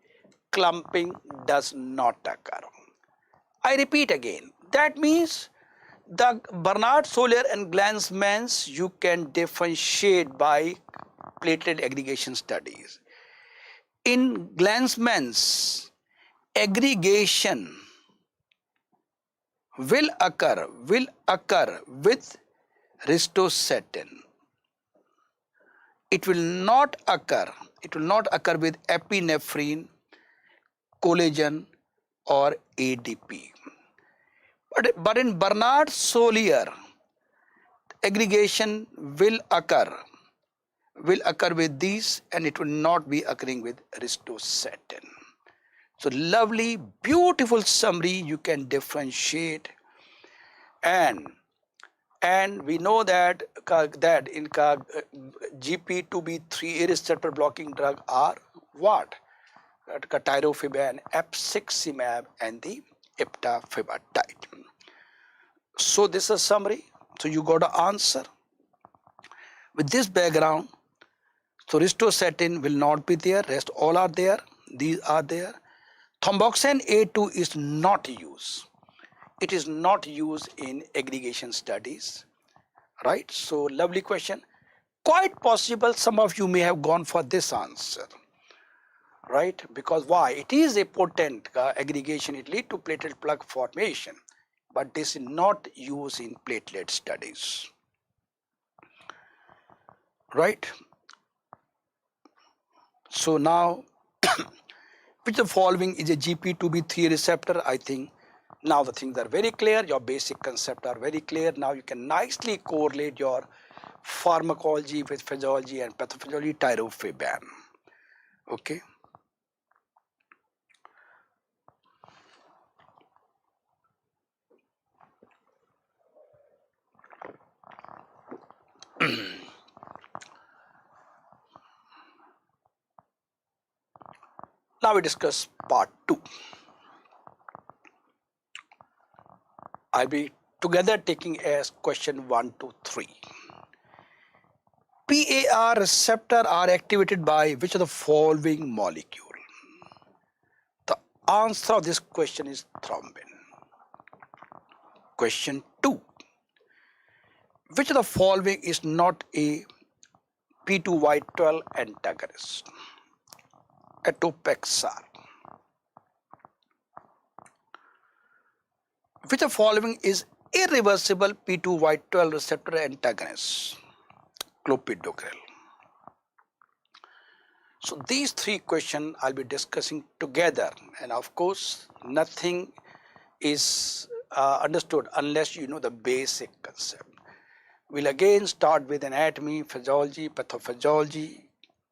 clumping does not occur. I repeat again, that means the Bernard Solier and Glanzmann's you can differentiate by platelet aggregation studies. In Glanzmann's, aggregation will occur with ristocetin. It will not occur with epinephrine, collagen or ADP. But in Bernard Solier, aggregation will occur with these and it will not be occurring with ristocetin. So lovely, beautiful summary you can differentiate, and we know that in GP2B3A receptor blocking drug are what? Tirofiban, epsiximab and the iptafibatide. So this is a summary. So you got an answer. With this background, so ristocetin will not be there, rest all are there, these are there. Thromboxane A2 is not used. It is not used in aggregation studies, right? So lovely question. Quite possible some of you may have gone for this answer, right? Because why? It is a potent aggregation, it leads to platelet plug formation, but this is not used in platelet studies, right? So now, which of the following is a GP2B3 receptor? I think now the things are very clear, your basic concepts are very clear. Now you can nicely correlate your pharmacology with physiology and pathophysiology, tirofiban. Okay. Now we discuss part 2. I'll be together taking as question 1 to 3. PAR receptor are activated by which of the following molecule? The answer of this question is thrombin. Question 2. Which of the following is not a P2Y12 antagonist? Etopexa. Which of following is irreversible P2Y12 receptor antagonist? Clopidogrel. So these three questions I'll be discussing together, and of course nothing is understood unless you know the basic concept. We'll again start with anatomy, physiology, pathophysiology.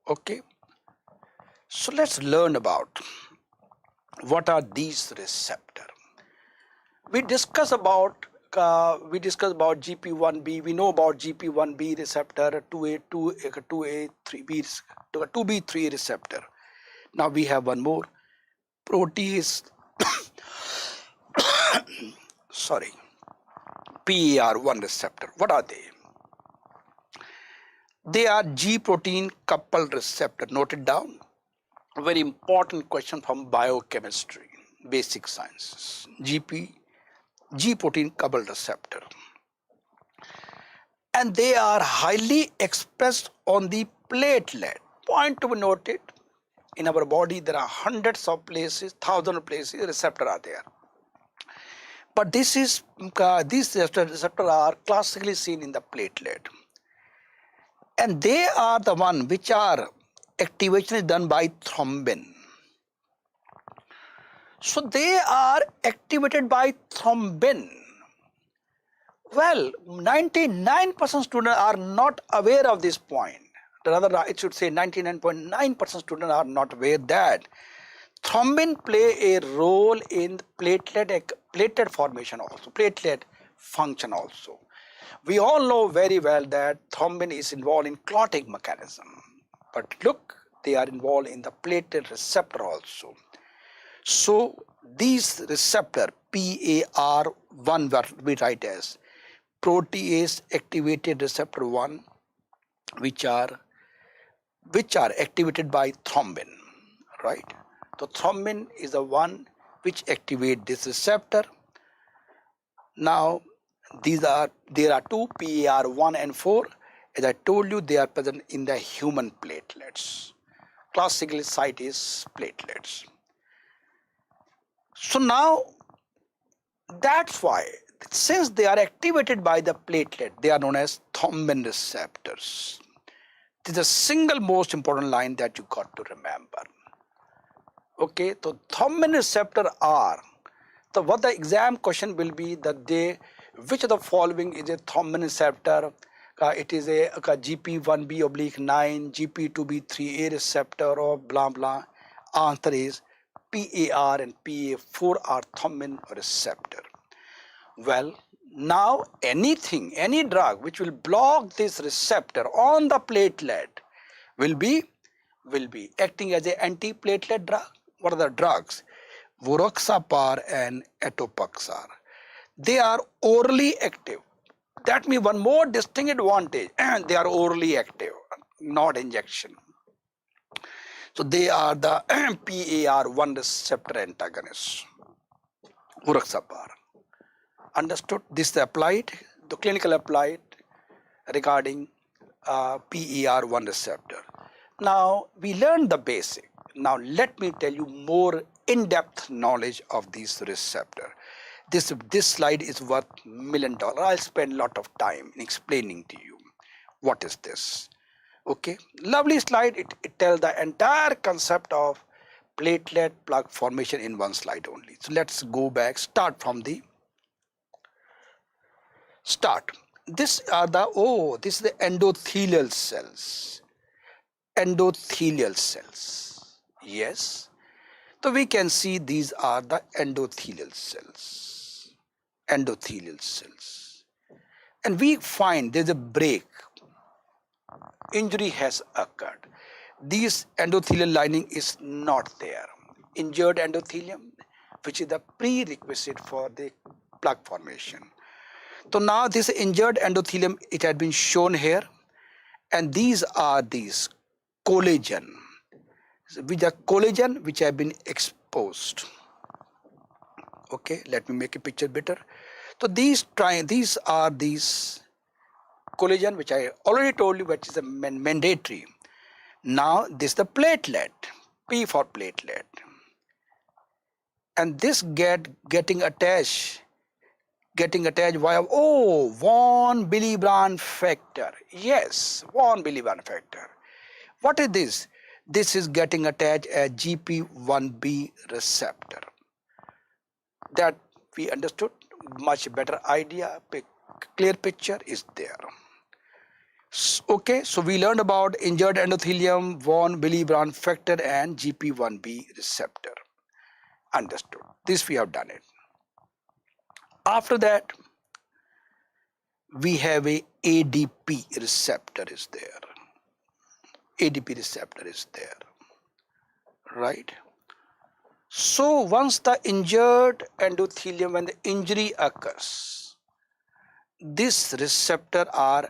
Okay, so let's learn about what are these receptors. We discuss about GP1B. We know about GP1B receptor, 2B3 receptor. Now we have one more, protease. Sorry, PAR1 receptor. What are they? They are G protein coupled receptor. Note it down. A very important question from biochemistry, basic sciences. G protein coupled receptor. And they are highly expressed on the platelet. Point to be noted, in our body there are hundreds of places, thousands of places receptors are there. But these receptors are classically seen in the platelet. And they are the one which are activation is done by thrombin. So they are activated by thrombin. Well, 99% students are not aware of this point. Rather, it should say 99.9% students are not aware that thrombin play a role in platelet formation also, platelet function also. We all know very well that thrombin is involved in clotting mechanism. But look, they are involved in the platelet receptor also. So these receptor PAR1, what we write as protease activated receptor 1, which are activated by thrombin, right? So thrombin is the one which activate this receptor. Now there are two, PAR1 and 4. As I told you, they are present in the human platelets. Classical site is platelets. So now that's why, since they are activated by the platelet, they are known as thrombin receptors. This is the single most important line that you got to remember. Okay, so thrombin receptor are, so what the exam question will be that which of the following is a thrombin receptor? It is a GP1B/9, GP2B3A receptor or blah blah. Answer is PAR and PA4 are thrombin receptor. Well, now any drug which will block this receptor on the platelet will be acting as an anti-platelet drug. What are the drugs? Voruxapar and etoposide. They are orally active. That means one more distinct advantage, and they are orally active, not injection. So they are the PAR1 receptor antagonists. Voruxapar. Understood? This is applied, the clinical applied regarding PAR1 receptor. Now we learned the basic. Now let me tell you more in-depth knowledge of these receptor. This slide is worth $1 million. I'll spend a lot of time in explaining to you what is this. Okay, lovely slide. It tells the entire concept of platelet plug formation in one slide only. So let's go back, start from the start. This is the endothelial cells. Endothelial cells. Yes. So we can see these are the endothelial cells. Endothelial cells. And we find there's a break. Injury has occurred. This endothelial lining is not there. Injured endothelium, which is the prerequisite for the plug formation. So now this injured endothelium, it had been shown here, and these are collagen, which have been exposed. Okay, let me make a picture better. So these are collagen, which I already told you, which is a mandatory. Now this is the platelet, P for platelet, and this getting attached getting attached via, oh, von Willebrand factor. Yes, von Willebrand factor. What is this? This is getting attached as GP1B receptor. That we understood, much better idea, clear picture is there. Okay, so we learned about injured endothelium, von Willebrand factor and GP1B receptor. Understood. This we have done it. After that, we have a ADP receptor is there. ADP receptor is there, right? So once the injured endothelium, when the injury occurs, this receptor are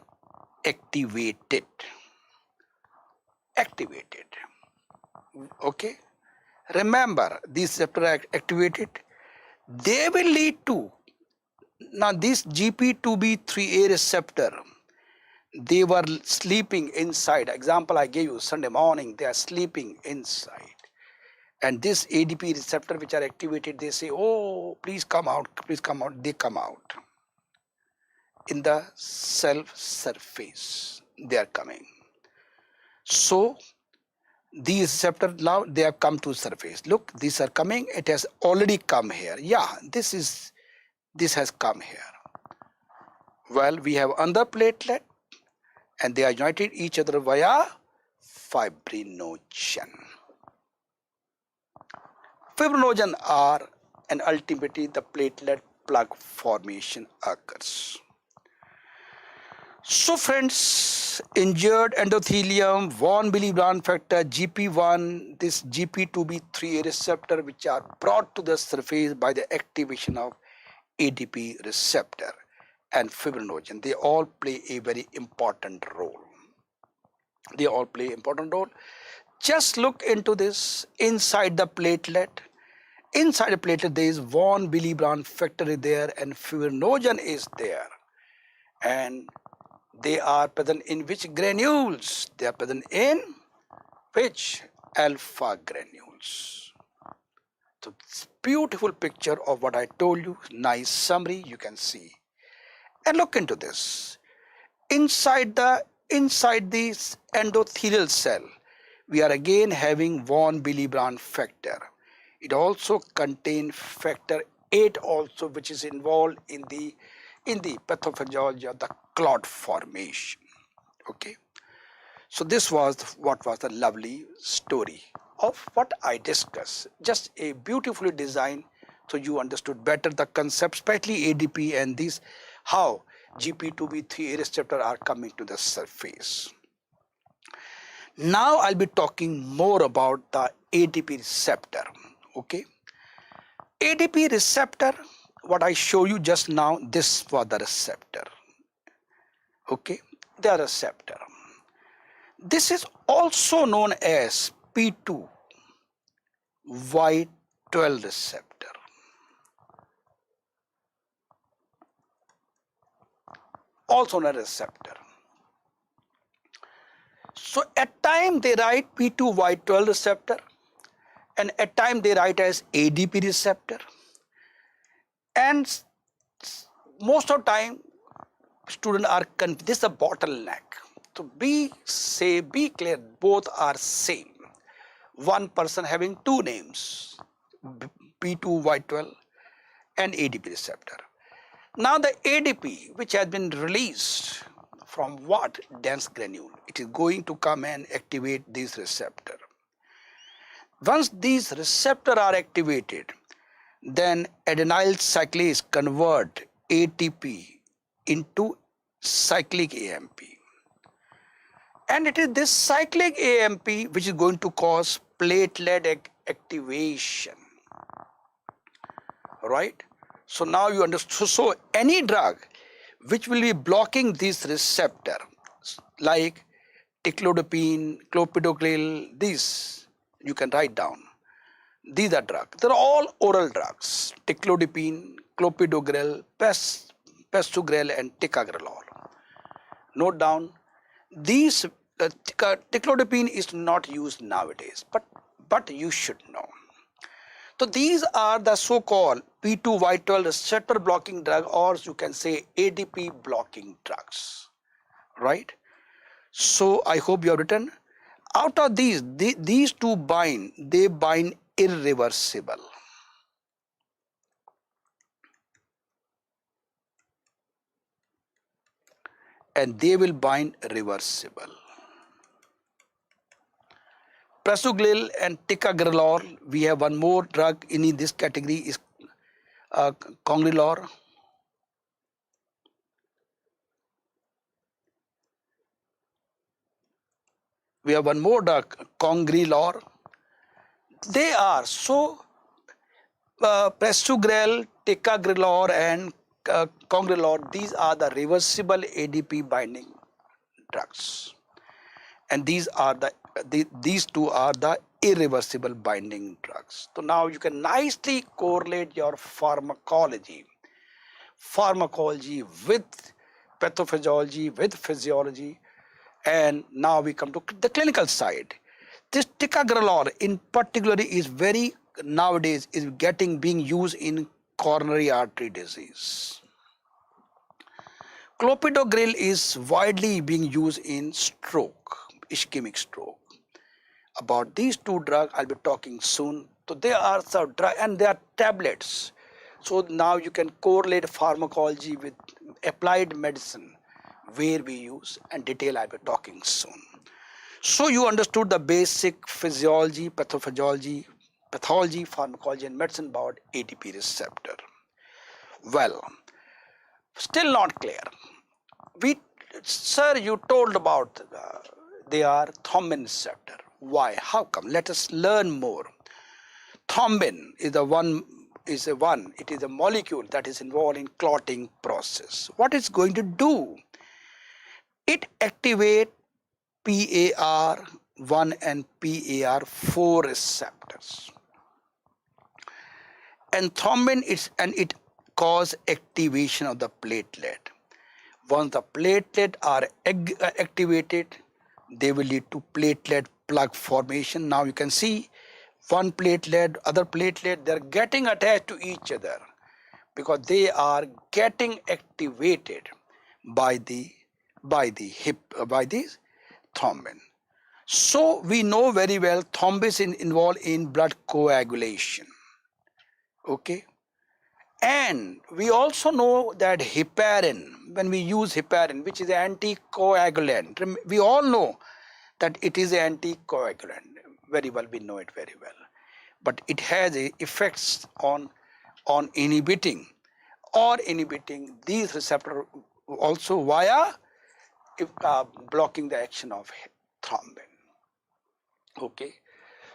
activated. Okay, remember these receptors are activated, they will lead to, now this GP2B3A receptor, they were sleeping inside. Example I gave you Sunday morning, they are sleeping inside. And this ADP receptor which are activated, they say, oh, please come out, please come out. They come out. In the cell surface, they are coming. So these receptors now they have come to surface. Look, these are coming. It has already come here. Yeah, this has come here. Well, we have antiplatelet, and they are united each other via fibrinogen. Fibrinogen are, and ultimately the platelet plug formation occurs. So friends, injured endothelium, von Willebrand factor, GP1, this GP2B3A receptor, which are brought to the surface by the activation of ADP receptor and fibrinogen, they all play a very important role. They all play an important role. Just look into this. Inside the platelet, there is von Willebrand factor there and fibrinogen is there. And they are present in which granules? They are present in which? Alpha granules. So it's beautiful picture of what I told you. Nice summary you can see. And look into this. Inside this endothelial cell, we are again having von Willebrand factor. It also contains factor 8 also, which is involved in the pathophysiology of the clot formation. Okay, so this was what was the lovely story of what I discussed. Just a beautifully designed, so you understood better the concept, especially ADP and this, how GP2B3A receptor are coming to the surface. Now I'll be talking more about the ADP receptor. Okay, ADP receptor, what I show you just now, this was the receptor. Okay, the receptor. This is also known as P2 Y12 receptor. Also known as receptor. So at time they write P2 Y12 receptor, and at time they write as ADP receptor. And most of the time students are confused. This is a bottleneck. So be clear, both are same. One person having two names, P2 Y12 and ADP receptor. Now the ADP, which has been released from what? Dense granule. It is going to come and activate this receptor. Once these receptors are activated, then adenyl cyclase convert ATP into cyclic AMP. And it is this cyclic AMP which is going to cause platelet activation. Right? So now you understand. So any drug which will be blocking this receptor, like ticlodipine, clopidogrel, these you can write down. These are drugs. They are all oral drugs. Ticlodipine, clopidogrel, pesugrel and ticagrelol. Note down. These ticlodipine is not used nowadays, but you should know. So these are the so-called P2 vital receptor blocking drug, or you can say ADP blocking drugs, right? So I hope you have written. Out of these, these two bind, they bind irreversible. And they will bind reversible. Prasugrel and ticagrelor, we have one more drug in this category is congrelor. We have one more drug, congrelor. They are so prasugrel, ticagrelor and congrelor, these are the reversible ADP binding drugs. And these two are the irreversible binding drugs. So now you can nicely correlate your pharmacology with pathophysiology, with physiology, and now we come to the clinical side. This ticagrelor in particular is very nowadays is being used in coronary artery disease. Clopidogrel is widely being used in stroke, ischemic stroke. About these two drugs I'll be talking soon. So they are some drug and they are tablets. So now you can correlate pharmacology with applied medicine, where we use, and detail I'll be talking soon. So you understood the basic physiology, pathophysiology, pathology, pharmacology and medicine about ATP receptor. Well, still not clear. Sir, you told about they are thrombin receptor. Why? How come? Let us learn more. Thrombin is it is a molecule that is involved in clotting process. What it's going to do? It activates PAR1 and PAR4 receptors. And thrombin it cause activation of the platelet. Once the platelet are activated, they will lead to platelet plug formation. Now you can see one platelet, other platelet, they're getting attached to each other because they are getting activated by the thrombin. So we know very well thrombin is involved in blood coagulation. Okay. And we also know that heparin, when we use heparin, which is an anticoagulant, we all know that it is an anticoagulant. Very well, we know it very well. But it has effects on inhibiting these receptors also via blocking the action of thrombin. Okay.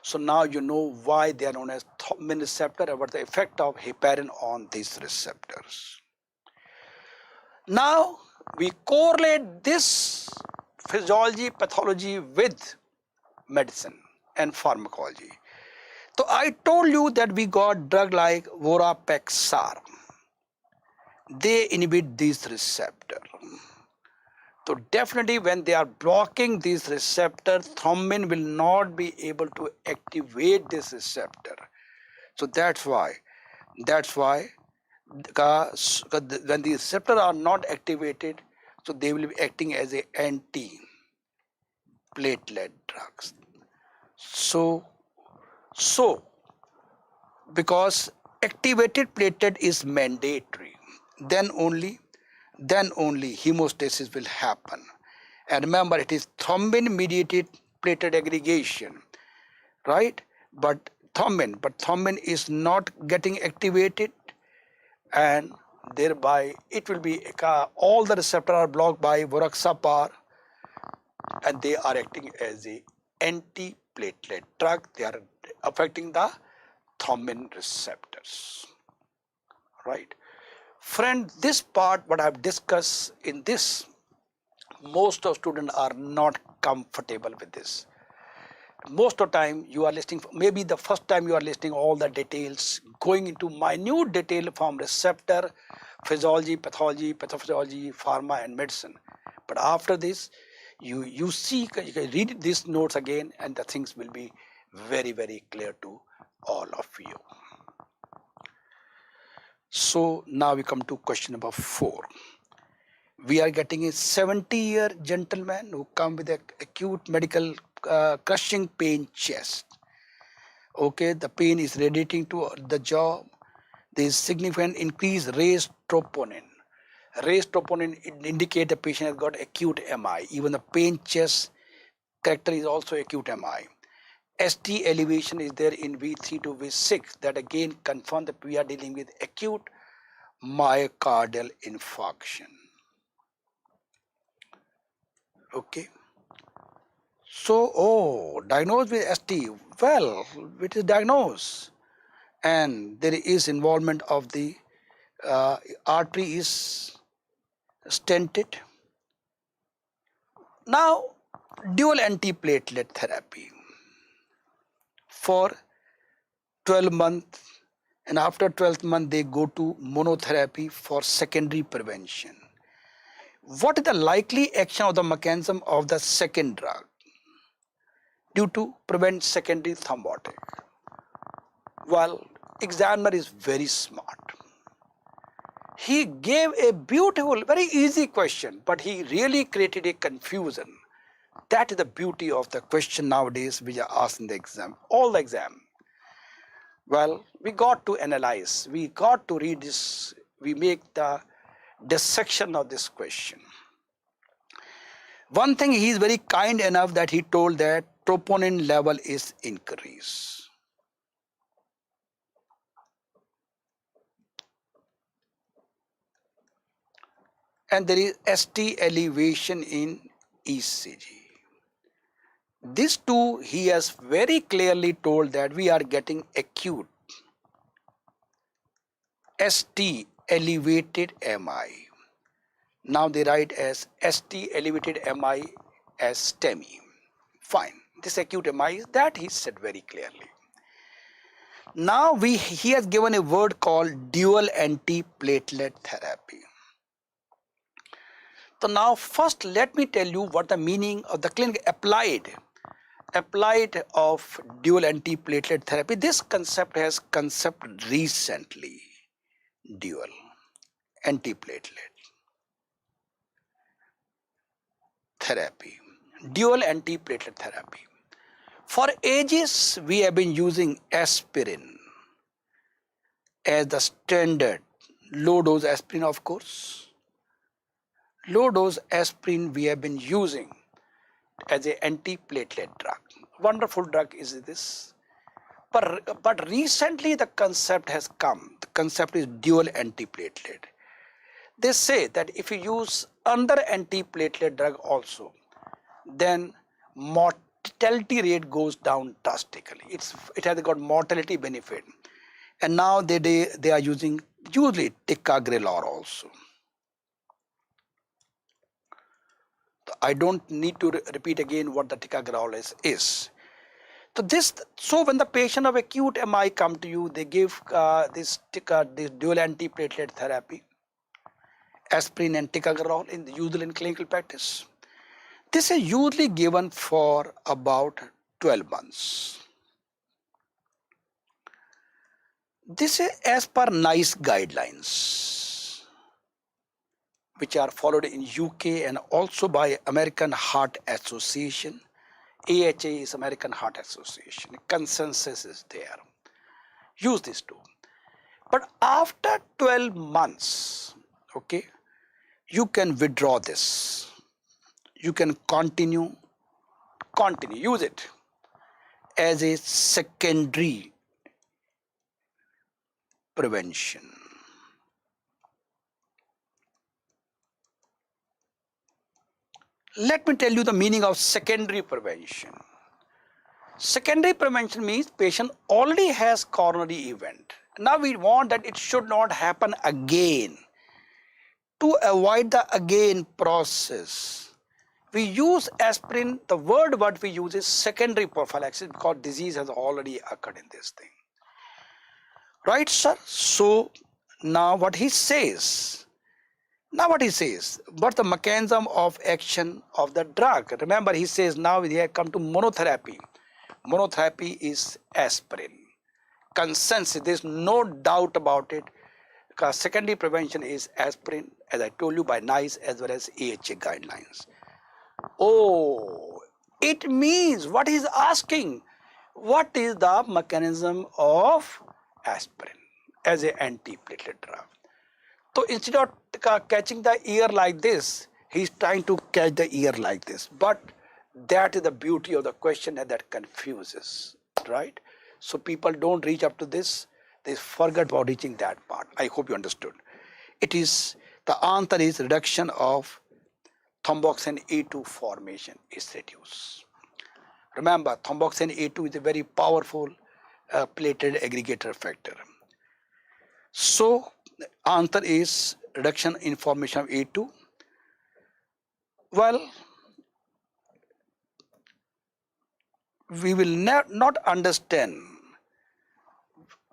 So now you know why they are known as thrombin receptor and what the effect of heparin on these receptors. Now we correlate this physiology, pathology with medicine and pharmacology. So I told you that we got drug like vorapexar. They inhibit these receptors. So definitely when they are blocking this receptor, thrombin will not be able to activate this receptor. So that's why when the receptors are not activated, so they will be acting as a anti-platelet drugs. So because activated platelet is mandatory, then only hemostasis will happen. And remember, it is thrombin mediated platelet aggregation, right? But thrombin is not getting activated, and thereby it will be all the receptors are blocked by vorapexar, and they are acting as a anti-platelet drug. They are affecting the thrombin receptors, right? Friend, this part what I have discussed in this, most of students are not comfortable with this. Most of the time you are listening, maybe the first time you are listening all the details, going into minute detail from receptor, physiology, pathology, pathophysiology, pharma and medicine. But after this, you can read these notes again and the things will be very, very clear to all of you. So now we come to question number 4. We are getting a 70-year gentleman who come with a acute medical crushing pain chest. Okay, the pain is radiating to the jaw. There is significant increase raised troponin. Raised troponin indicate the patient has got acute MI. Even the pain chest character is also acute MI. ST elevation is there in V3 to V6. That again confirm that we are dealing with acute myocardial infarction. Okay. So, diagnosed with ST. Well, it is diagnosed, and there is involvement of the artery is stented. Now, dual antiplatelet therapy for 12 months, and after 12th month they go to monotherapy for secondary prevention. What is the likely action of the mechanism of the second drug due to prevent secondary thrombotic? Well, examiner is very smart. He gave a beautiful, very easy question, but he really created a confusion. That is the beauty of the question nowadays which are asked in the exam, all the exam. Well, we got to analyze, we got to read this, we make the dissection of this question. One thing, he is very kind enough that he told that troponin level is increased. And there is ST elevation in ECG. These two, he has very clearly told that we are getting acute ST elevated MI. Now they write as ST elevated MI as STEMI. Fine. This acute MI is that, he said very clearly. Now he has given a word called dual antiplatelet therapy. So now first let me tell you what the meaning of the clinical applied of dual antiplatelet therapy. This concept has concept recently. Dual antiplatelet therapy. Dual antiplatelet therapy. For ages we have been using aspirin as the standard, low dose aspirin of course. Low dose aspirin we have been using as an antiplatelet drug. Wonderful drug is this. But recently the concept has come. The concept is dual antiplatelet. They say that if you use another antiplatelet drug also, then mortality rate goes down drastically. It has got mortality benefit. And now they are using usually ticagrelor also. I don't need to repeat again what the ticagrelor is. So when the patient of acute MI come to you, they give this dual antiplatelet therapy, aspirin and ticagrelor usually in clinical practice. This is usually given for about 12 months. This is as per NICE guidelines, which are followed in UK and also by American Heart Association. AHA is American Heart Association. Consensus is there. Use these two. But after 12 months, okay, you can withdraw this. You can continue, use it as a secondary prevention. Let me tell you the meaning of secondary prevention. Secondary prevention means patient already has coronary event. Now we want that it should not happen again. To avoid the again process, we use aspirin. The word what we use is secondary prophylaxis because disease has already occurred in this thing. Right, sir? So now what he says, but the mechanism of action of the drug. Remember, he says now we have come to monotherapy. Monotherapy is aspirin. Consensus, there is no doubt about it. secondary prevention is aspirin, as I told you, by NICE as well as AHA guidelines. Oh, it means what he's asking, what is the mechanism of aspirin as an anti-platelet drug? So instead of catching the ear like this, he's trying to catch the ear like this. But that is the beauty of the question, and that confuses, right? So people don't reach up to this. They forget about reaching that part. I hope you understood. It is, the answer is reduction of thromboxane A2 formation is reduced. Remember, thromboxane A2 is a very powerful platelet aggregator factor. So answer is reduction in formation of A2. Well, we will not understand,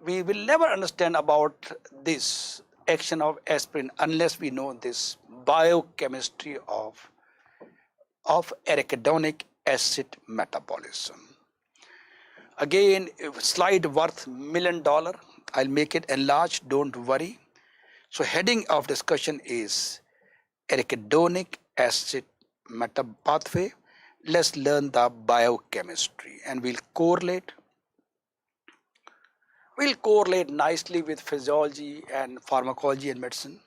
we will never understand about this action of aspirin unless we know this biochemistry of arachidonic acid metabolism. Again, slide worth $1 million. I'll make it enlarged, don't worry. So heading of discussion is arachidonic acid pathway. Let's learn the biochemistry, and we'll correlate nicely with physiology and pharmacology and medicine.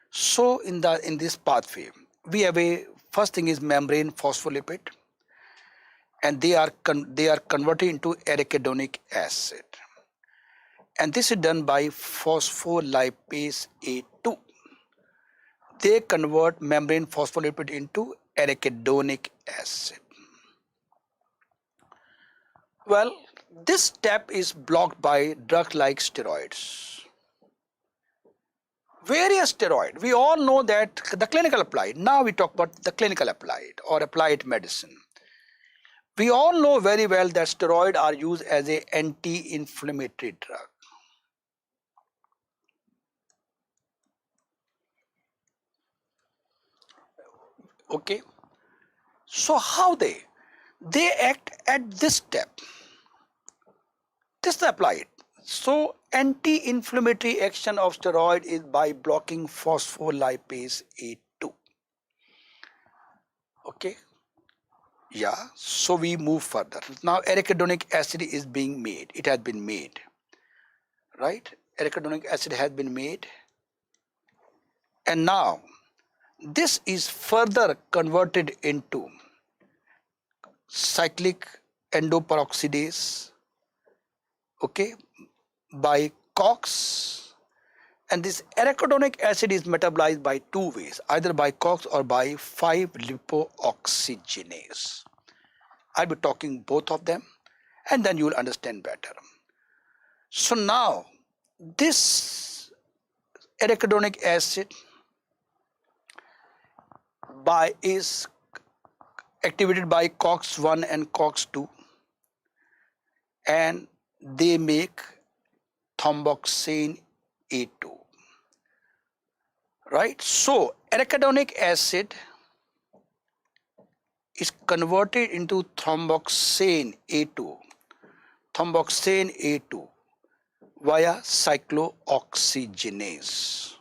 So in this pathway, we have a first thing is membrane phospholipid, and they are converted into arachidonic acid, and this is done by phospholipase A2. They convert membrane phospholipid into arachidonic acid. Well, this step is blocked by drug like steroids. Various steroids. We all know that the clinical applied. Now we talk about the clinical applied or applied medicine. We all know very well that steroids are used as an anti-inflammatory drug. Okay. So how they act at this step. This is applied. So anti-inflammatory action of steroid is by blocking phospholipase A2. Okay. Yeah. So we move further. Now arachidonic acid is being made. It has been made. Right? Arachidonic acid has been made. And now this is further converted into cyclic endoperoxidase, okay, by COX, and this arachidonic acid is metabolized by two ways, either by COX or by 5-lipoxygenase. I'll be talking both of them, and then you will understand better. So now this arachidonic acid is activated by COX-1 and COX-2, and they make thromboxane A2, right? So arachidonic acid is converted into thromboxane A2, via cyclooxygenase,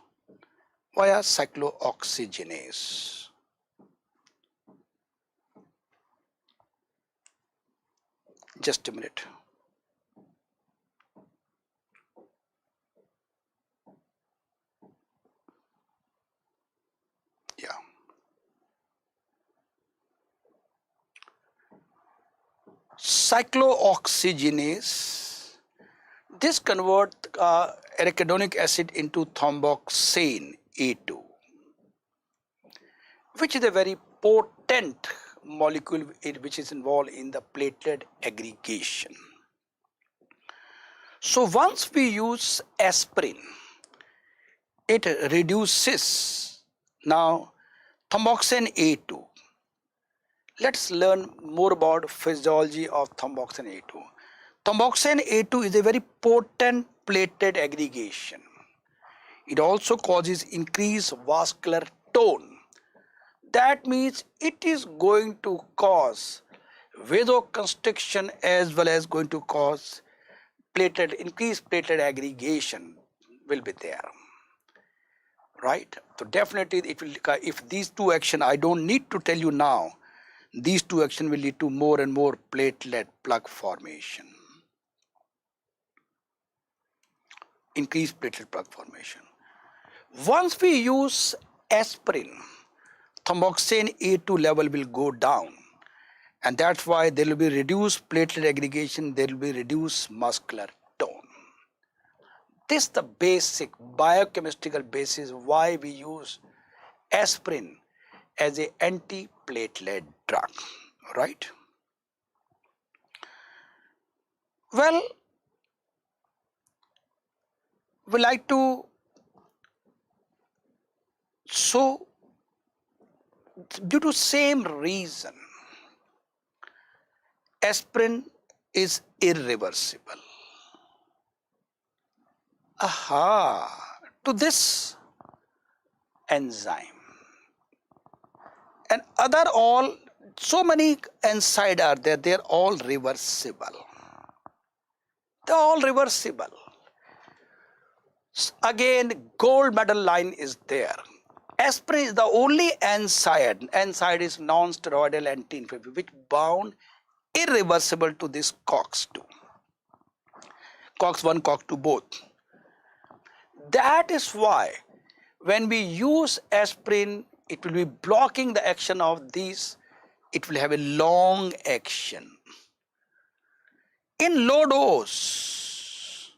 Just a minute. Yeah. Cyclooxygenase, this converts arachidonic acid into thromboxane A2, which is a very potent molecule which is involved in the platelet aggregation. So once we use aspirin, it reduces now thromboxane A2. Let's learn more about physiology of thromboxane A2. Thromboxane A2 is a very potent platelet aggregation. It also causes increased vascular tone. That means it is going to cause vasoconstriction as well as going to cause increased platelet aggregation will be there. right? So definitely it will, if these two action, I don't need to tell you now, these two action will lead to more and more platelet plug formation, increased platelet plug formation. Once we use aspirin, thromboxane A2 level will go down, and that's why there will be reduced platelet aggregation, there will be reduced muscular tone. This is the basic biochemical basis why we use aspirin as a anti-platelet drug, right? Well, we like to show, due to same reason, aspirin is irreversible. Aha, to this enzyme and other all, so many NSAID are there, they are all reversible. They are all reversible. Again, gold medal line is there. Aspirin is the only NSAID. NSAID is non-steroidal anti-inflammatory, which bound irreversible to this COX-2. COX-1, COX-2 both. That is why when we use aspirin, it will be blocking the action of these. It will have a long action. In low dose,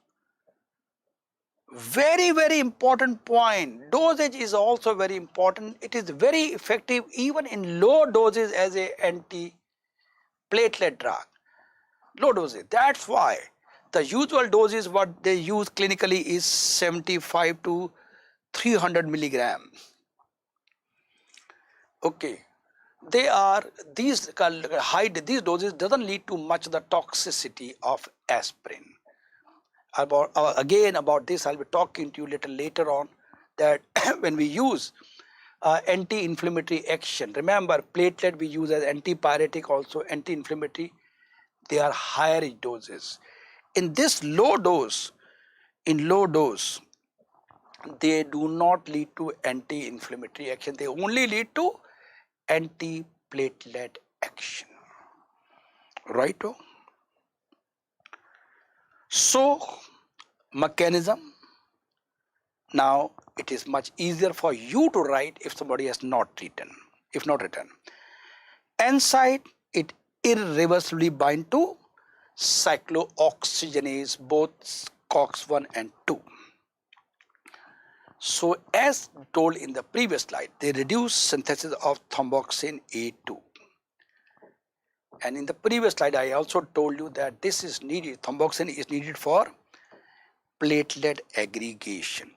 very, very important point, dosage is also very important. It is very effective even in low doses as a anti-platelet drug. Low doses. That's why the usual doses what they use clinically is 75 to 300 milligram. Okay, they are these high, these doses doesn't lead to much of the toxicity of aspirin. About again about this I'll be talking to you little later on, that when we use anti-inflammatory action, remember platelet we use as antipyretic, also anti-inflammatory, they are higher doses. In this low dose, they do not lead to anti-inflammatory action, they only lead to anti-platelet action, right? So mechanism, now it is much easier for you to write if somebody has not written. If not written, NSAID, it irreversibly bind to cyclooxygenase, both COX-1 and 2. So as told in the previous slide, they reduce synthesis of thromboxane A2. And in the previous slide, I also told you that this is needed, thromboxane is needed for platelet aggregation.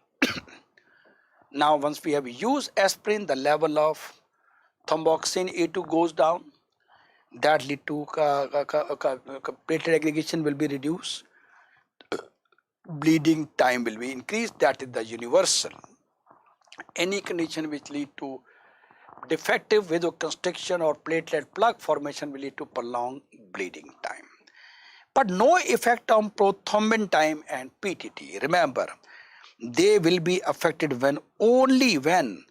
Now, once we have used aspirin, the level of thromboxane A2 goes down. That lead to platelet aggregation will be reduced. Bleeding time will be increased. That is the universal. Any condition which lead to defective vasoconstriction or platelet plug formation will lead to prolonged bleeding time, but no effect on prothrombin time and PTT. Remember, they will be affected when only when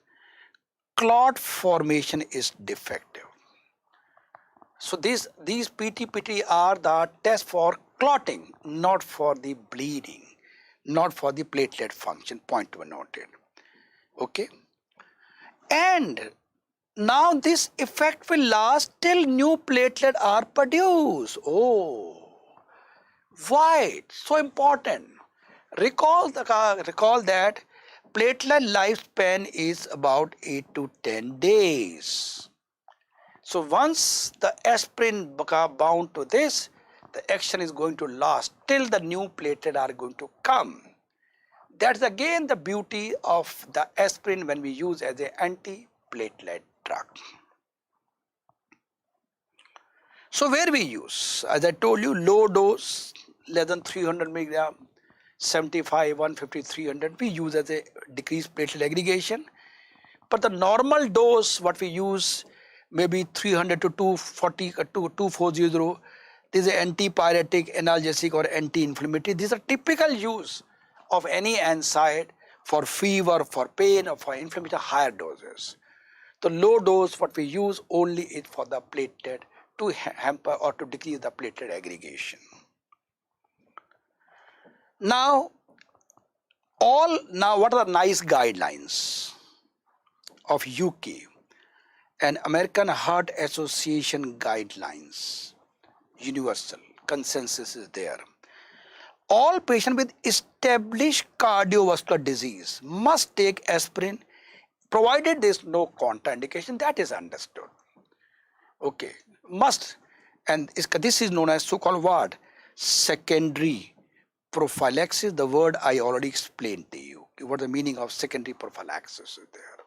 clot formation is defective. So these PT are the test for clotting, not for the bleeding, not for the platelet function. Point to be noted. Okay, and now this effect will last till new platelet are produced. Oh, why? So important. Recall that platelet lifespan is about 8 to 10 days. So once the aspirin bound to this, the action is going to last till the new platelet are going to come. That's again the beauty of the aspirin when we use as an anti-platelet drug. So where we use, as I told you, low dose, less than 300 milligram, 75, 150, 300, we use as a decreased platelet aggregation. But the normal dose, what we use, maybe 300 to 240, 2400, this is antipyretic, analgesic or anti-inflammatory. These are typical use of any NSAID For fever, for pain, or for inflammation, higher doses. The low dose, what we use only is for the platelet to hamper or to decrease the platelet aggregation. Now, what are the nice guidelines of UK and American Heart Association guidelines? Universal consensus is there. All patients with established cardiovascular disease must take aspirin provided there is no contraindication. That is understood. Okay, must. And this is known as so-called what? Secondary prophylaxis. The word I already explained to you. What the meaning of secondary prophylaxis is there.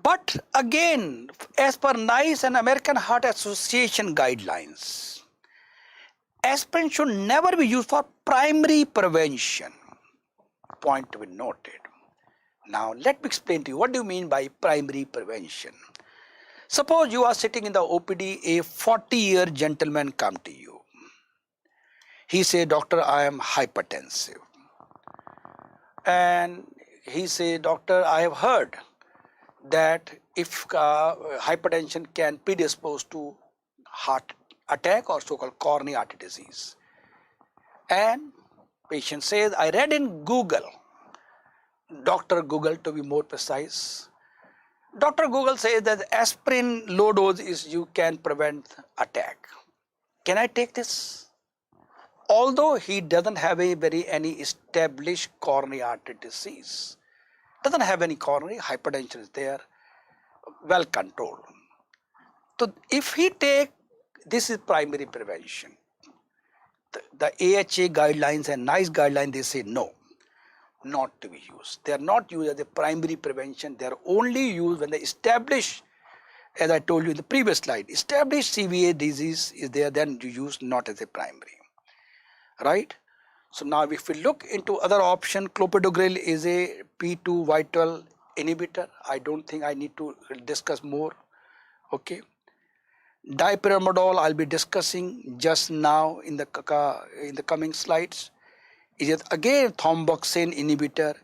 But again, as per NICE and American Heart Association guidelines, aspirin should never be used for primary prevention. Point to be noted. Now, let me explain to you what do you mean by primary prevention. Suppose you are sitting in the OPD, a 40-year gentleman come to you. He say, doctor, I am hypertensive. And he say, doctor, I have heard that if hypertension can predispose to heart attack or so-called coronary artery disease. And patient says, I read in Google, Dr. Google to be more precise. Dr. Google says that aspirin low dose is you can prevent attack. Can I take this? Although he doesn't have any established coronary artery disease, doesn't have any coronary, hypertension is there, well controlled. So if he take, this is primary prevention. The AHA guidelines and NICE guidelines, they say no, not to be used. They are not used as a primary prevention. They are only used when they establish, as I told you in the previous slide, established CVA disease is there, then you use not as a primary, right? So now if we look into other option, clopidogrel is a P2Y12 inhibitor. I don't think I need to discuss more, okay. Dipyramidol I'll be discussing just now in the coming slides. It is again thromboxane inhibitor.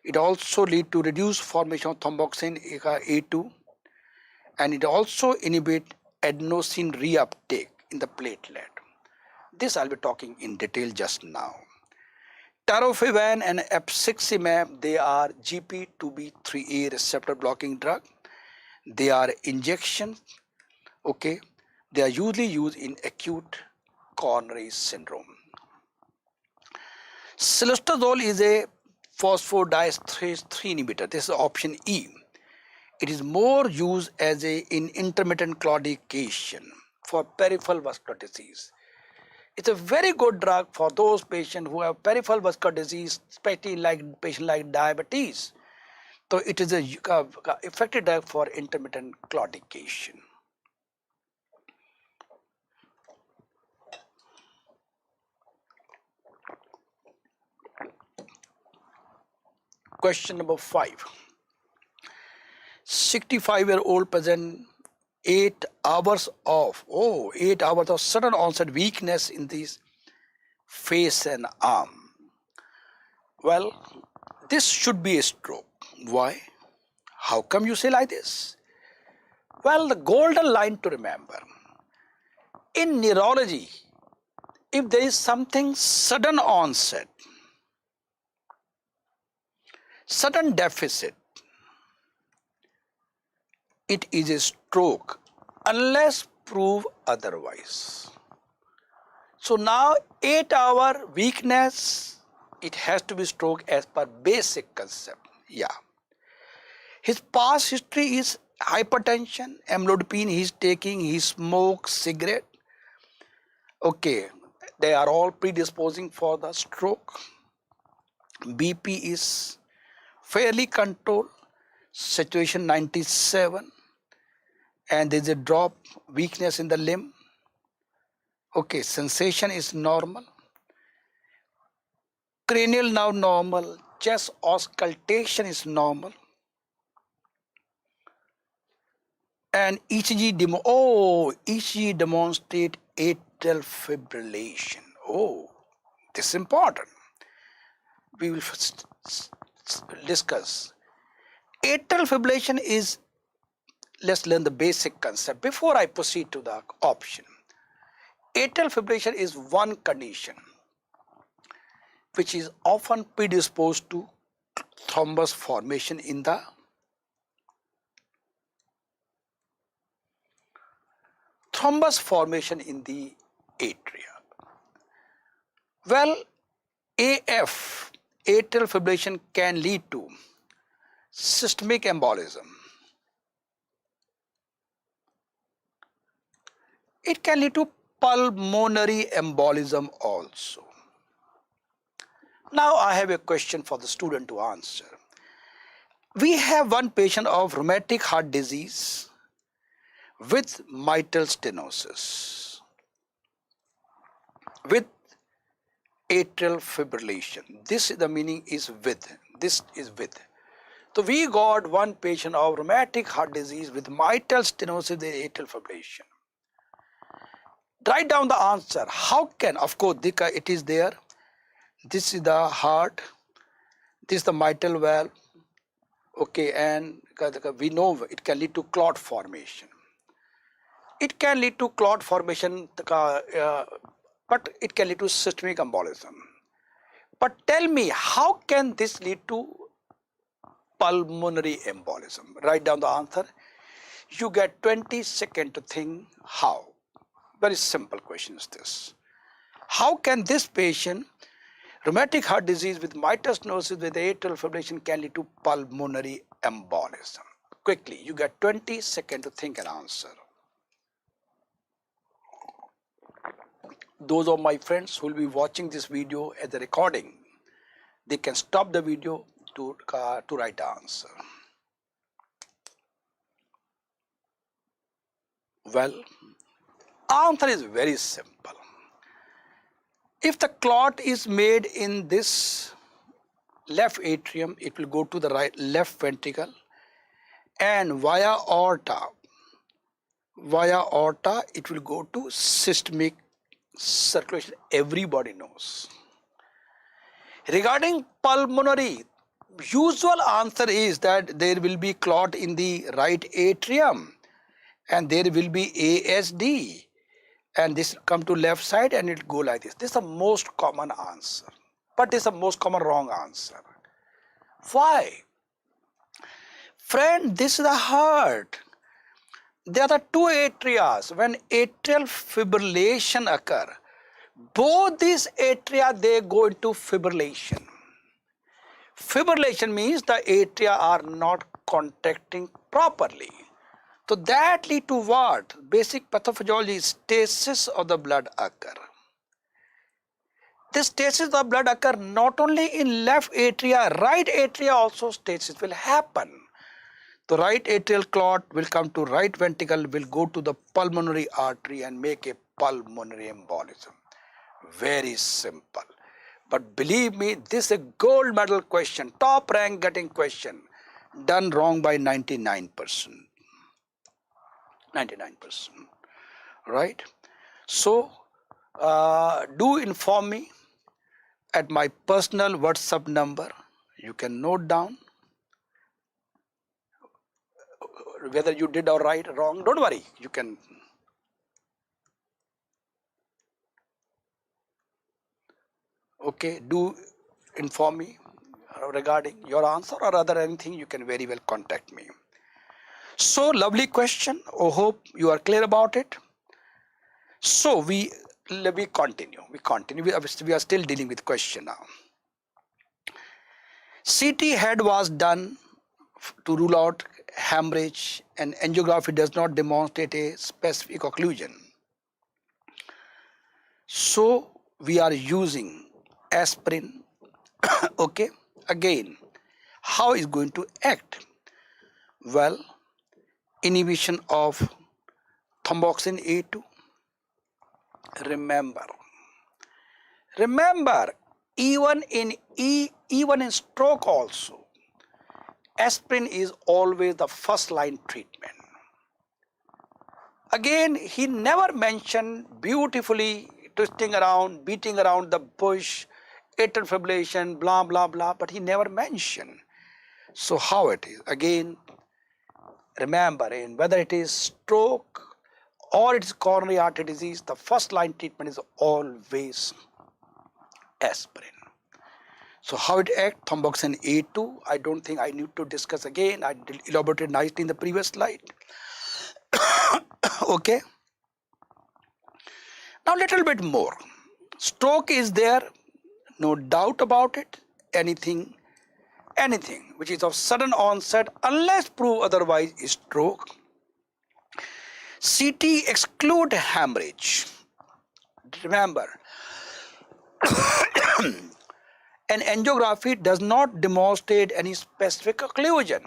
It also lead to reduced formation of thromboxane A2, and it also inhibit adenosine reuptake in the platelet. This I'll be talking in detail just now. Tirofiban and epsiximab, they are GP2B3A receptor blocking drug. They are injections. Okay, they are usually used in acute coronary syndrome. Cilostazol is a phosphodiesterase 3 inhibitor. This is option E. It is more used as in intermittent claudication for peripheral vascular disease. It's a very good drug for those patients who have peripheral vascular disease, especially like patients like diabetes. So it is a effective drug for intermittent claudication. Question number 5. 65-year-old present 8 hours of sudden onset weakness in this face and arm. Well, this should be a stroke. Why? How come you say like this? Well, the golden line to remember. In neurology, if there is something sudden onset, sudden deficit, it is a stroke unless proved otherwise. So now 8-hour weakness, it has to be stroke as per basic concept. Yeah. His past history is hypertension, amlodipine he is taking, he smokes cigarette. Okay, they are all predisposing for the stroke. BP is fairly controlled, saturation 97, and there is a drop, weakness in the limb. Okay, sensation is normal. Cranial now normal, chest auscultation is normal. And ECG demonstrate atrial fibrillation. Oh, this is important. we will discuss. Atrial fibrillation is, let's learn the basic concept before I proceed to the option. Atrial fibrillation is one condition which is often predisposed to thrombus formation in the atria. Well, AF, atrial fibrillation, can lead to systemic embolism. It can lead to pulmonary embolism also. Now I have a question for the student to answer. We have one patient of rheumatic heart disease with mitral stenosis, with atrial fibrillation. This is the meaning is with. This is with. So we got one patient of rheumatic heart disease with mitral stenosis with atrial fibrillation. Write down the answer. How can, of course, it is there. This is the heart. This is the mitral valve. Okay, and we know it can lead to clot formation. It can lead to clot formation, but it can lead to systemic embolism. But tell me, how can this lead to pulmonary embolism? Write down the answer. You get 20 seconds to think how. Very simple question is this. How can this patient, rheumatic heart disease with mitral stenosis with atrial fibrillation, can lead to pulmonary embolism? Quickly, you get 20 seconds to think and answer. Those of my friends who will be watching this video as a recording, they can stop the video to write the answer. Well, answer is very simple. If the clot is made in this left atrium, it will go to the left ventricle, and via aorta it will go to systemic circulation. Everybody knows. Regarding pulmonary, usual answer is that there will be clot in the right atrium and there will be ASD, and this come to left side and it go like this. This is the most common answer, but this is the most common wrong answer. Why? Friend, this is the heart. There are the two atria. When atrial fibrillation occur, both these atria, they go into fibrillation. Fibrillation means the atria are not contracting properly. So that lead to what? Basic pathophysiology, stasis of the blood occur. This stasis of the blood occur not only in left atria, right atria also stasis will happen. The right atrial clot will come to right ventricle, will go to the pulmonary artery and make a pulmonary embolism. Very simple. But believe me, this is a gold medal question, top rank getting question, done wrong by 99%. 99%, right? So do inform me at my personal WhatsApp number. You can note down whether you did or right or wrong. Don't worry, you can. Okay, do inform me regarding your answer or other anything. You can very well contact me. So lovely question. I hope you are clear about it. So we continue. We are still dealing with question now. CT head was done to rule out hemorrhage, and angiography does not demonstrate a specific occlusion. So we are using aspirin. Okay, again, how is going to act? Well, inhibition of thromboxane A2. Remember, even in stroke also, aspirin is always the first line treatment. Again, he never mentioned beautifully twisting around, beating around the bush, atrial fibrillation, blah, blah, blah, but he never mentioned. So how it is? Again, remember, in whether it is stroke or it is coronary artery disease, the first line treatment is always aspirin. So how it acts, thromboxane A2, I don't think I need to discuss again. I elaborated nicely in the previous slide. Okay. Now little bit more. Stroke is there, no doubt about it. Anything which is of sudden onset, unless proved otherwise, is stroke. CT exclude hemorrhage. Remember, an angiography does not demonstrate any specific occlusion.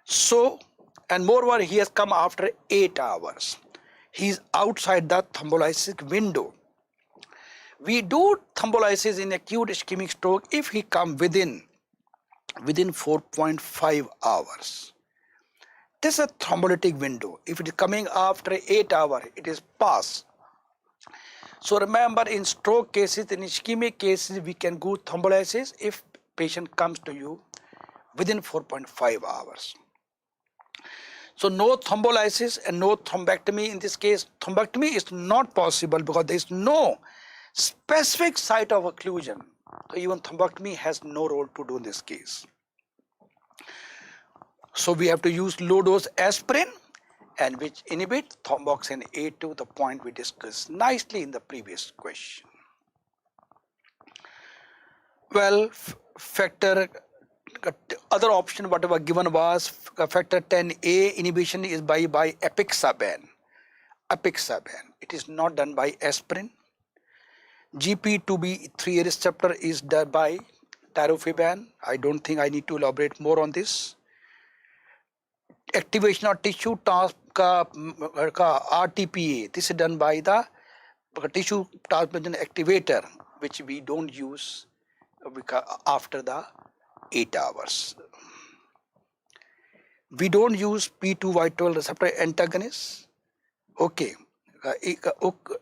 So, and moreover, he has come after 8 hours. He is outside the thrombolysis window. We do thrombolysis in acute ischemic stroke if he come within 4.5 hours. This is a thrombolytic window. If it is coming after 8 hours, it is past. So remember, in stroke cases, in ischemic cases, we can go thrombolysis if patient comes to you within 4.5 hours. So no thrombolysis and no thrombectomy in this case. Thrombectomy is not possible because there is no specific site of occlusion. So even thrombectomy has no role to do in this case. So we have to use low dose aspirin, and which inhibit thromboxane A2, the point we discussed nicely in the previous question. Well, factor, other option whatever given was factor 10A inhibition is by apixaban. It is not done by aspirin. GP2B3 receptor is done by tirofiban. I don't think I need to elaborate more on this. Activation of tissue task RTPA, this is done by the tissue transmission activator, which we don't use after the 8 hours. We don't use P2Y12 receptor antagonist. Okay.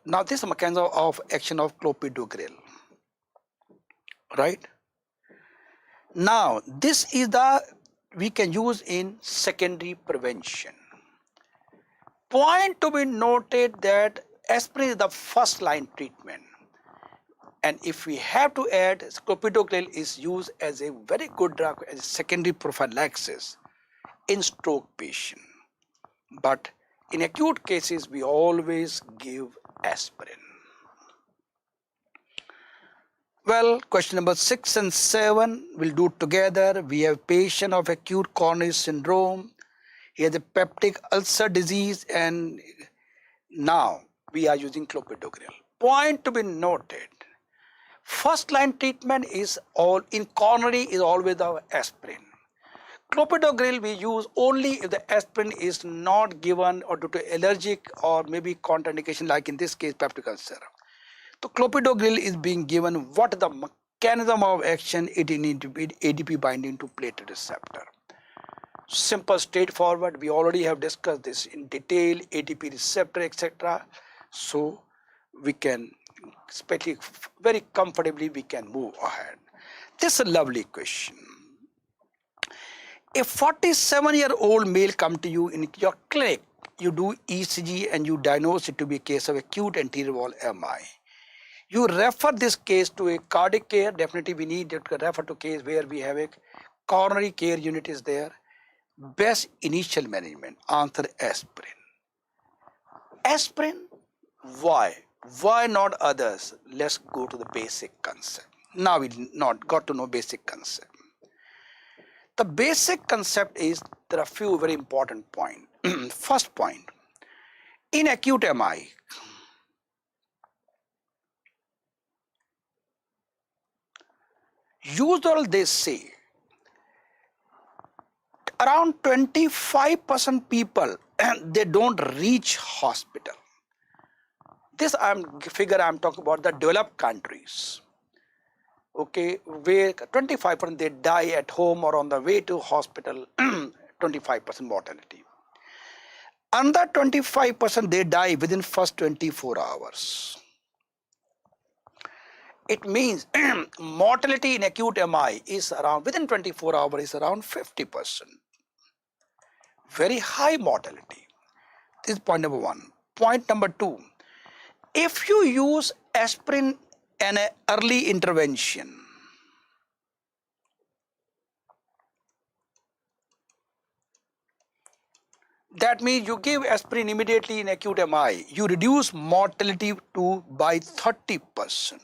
Now this is a mechanism of action of clopidogrel. Right? Now this is the we can use in secondary prevention. Point to be noted that aspirin is the first line treatment, and if we have to add, clopidogrel is used as a very good drug as a secondary prophylaxis in stroke patient. But in acute cases, we always give aspirin. Well, question number 6 and 7 we'll do together. We have patient of acute coronary syndrome. He has a peptic ulcer disease, and now we are using clopidogrel. Point to be noted, first line treatment is all in coronary is always the aspirin. Clopidogrel we use only if the aspirin is not given or due to allergic or maybe contraindication, like in this case peptic ulcer. So clopidogrel is being given what the mechanism of action, it needs to be ADP binding to platelet receptor. Simple, straightforward. We already have discussed this in detail, ADP receptor, etc. So we can, especially very comfortably, we can move ahead. This is a lovely question. A 47-year-old male come to you in your clinic. You do ECG and you diagnose it to be a case of acute anterior wall MI. You refer this case to a cardiac care. Definitely we need to refer to case where we have a coronary care unit is there. Best initial management, answer aspirin. Aspirin, why? Why not others? Let's go to the basic concept. Now we not got to know basic concept. The basic concept is there are few very important points. First point, in acute MI, usually they say around 25% people they don't reach hospital. This figure I'm talking about the developed countries. Okay, where 25% they die at home or on the way to hospital, 25% mortality. Another 25% they die within first 24 hours. It means mortality in acute MI is around, within 24 hours is around 50%. Very high mortality. This is point number one. Point number two, if you use aspirin in an early intervention, that means you give aspirin immediately in acute MI, you reduce mortality by 30%.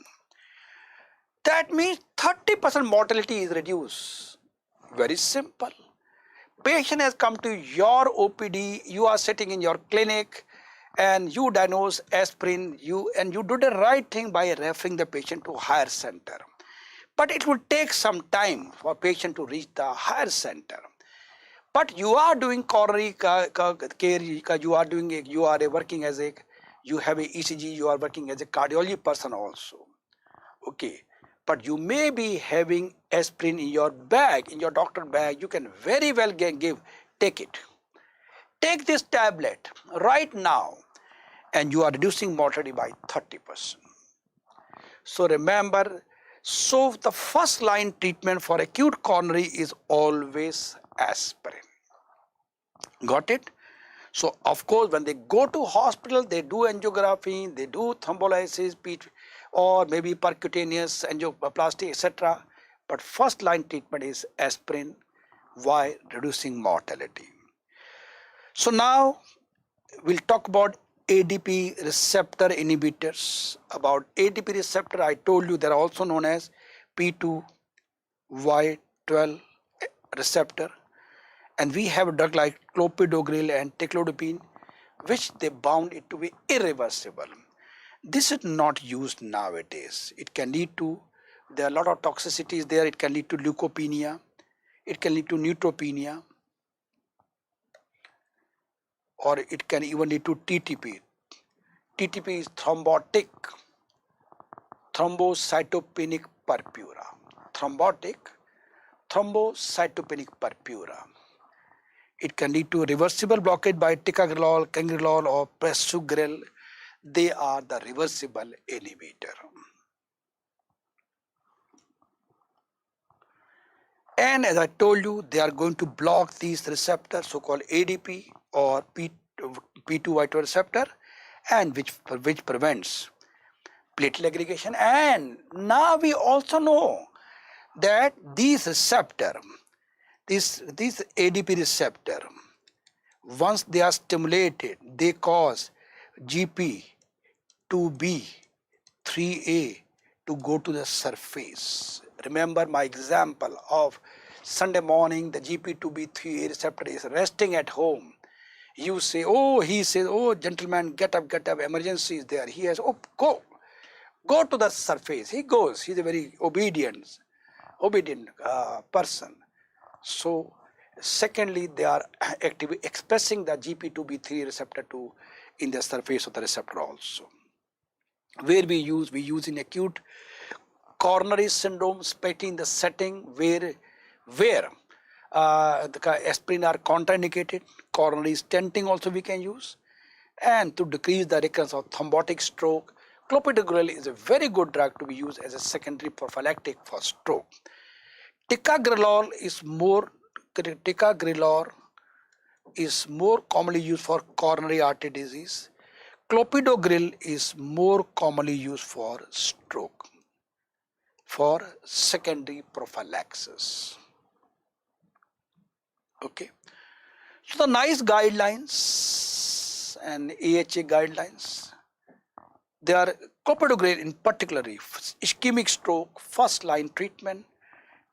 That means 30% mortality is reduced. Very simple. Patient has come to your OPD, you are sitting in your clinic and you diagnose aspirin, you do the right thing by referring the patient to higher center. But it will take some time for patient to reach the higher center. But you are doing coronary care, you are working as a, you have a ECG, you are working as a cardiology person also. Okay. But you may be having aspirin in your bag, in your doctor bag, you can very well take it. Take this tablet right now and you are reducing mortality by 30%. So remember, so the first line treatment for acute coronary is always aspirin. Got it? So of course when they go to hospital, they do angiography, they do thrombolysis, or maybe percutaneous angioplasty, etc. But first line treatment is aspirin while reducing mortality. So now we'll talk about ADP receptor inhibitors. About ADP receptor, I told you they're also known as P2Y12 receptor. And we have a drug like clopidogrel and ticlopidine, which they bound it to be irreversible. This is not used nowadays. It can lead to, there are a lot of toxicities there. It can lead to leukopenia. It can lead to neutropenia. Or it can even lead to TTP. TTP is thrombotic, thrombocytopenic purpura. Thrombotic, thrombocytopenic purpura. It can lead to reversible blockade by ticagrelol, cangrelol or prasugrel. They are the reversible inhibitor. And as I told you, they are going to block these receptors, so-called ADP or P2Y12 receptor, and which prevents platelet aggregation. And now we also know that these receptor, these ADP receptor, once they are stimulated, they cause GP 2B 3A to go to the surface. Remember my example of Sunday morning, the GP2B3A receptor is resting at home. You say, oh, he says, oh, gentleman, get up, emergency is there. He has, oh, go to the surface. He goes, he's a very obedient person. So, secondly, they are actively expressing the GP2B3 receptor in the surface of the receptor also. Where we use in acute coronary syndrome, especially in the setting where the aspirin are contraindicated. Coronary stenting also we can use, and to decrease the recurrence of thrombotic stroke, clopidogrel is a very good drug to be used as a secondary prophylactic for stroke. Ticagrelol is more commonly used for coronary artery disease. Clopidogrel is more commonly used for stroke, for secondary prophylaxis. Okay. So the NICE guidelines and AHA guidelines, they are clopidogrel in particular, ischemic stroke, first line treatment,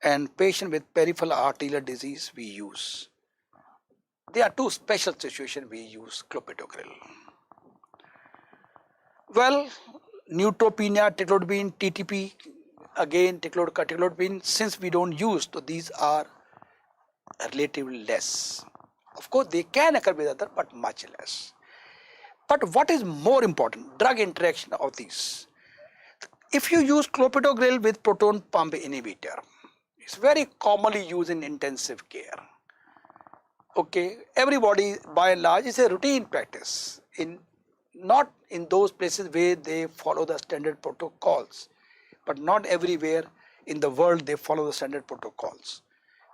and patient with peripheral arterial disease we use. There are two special situations we use clopidogrel. Well, neutropenia, ticlopidine, TTP, again ticlopidine, since we don't use, so these are relatively less. Of course, they can occur with other, but much less. But what is more important, drug interaction of these. If you use clopidogrel with proton pump inhibitor, it's very commonly used in intensive care. Okay, everybody by and large is a routine practice, not in those places where they follow the standard protocols. but not everywhere in the world they follow the standard protocols.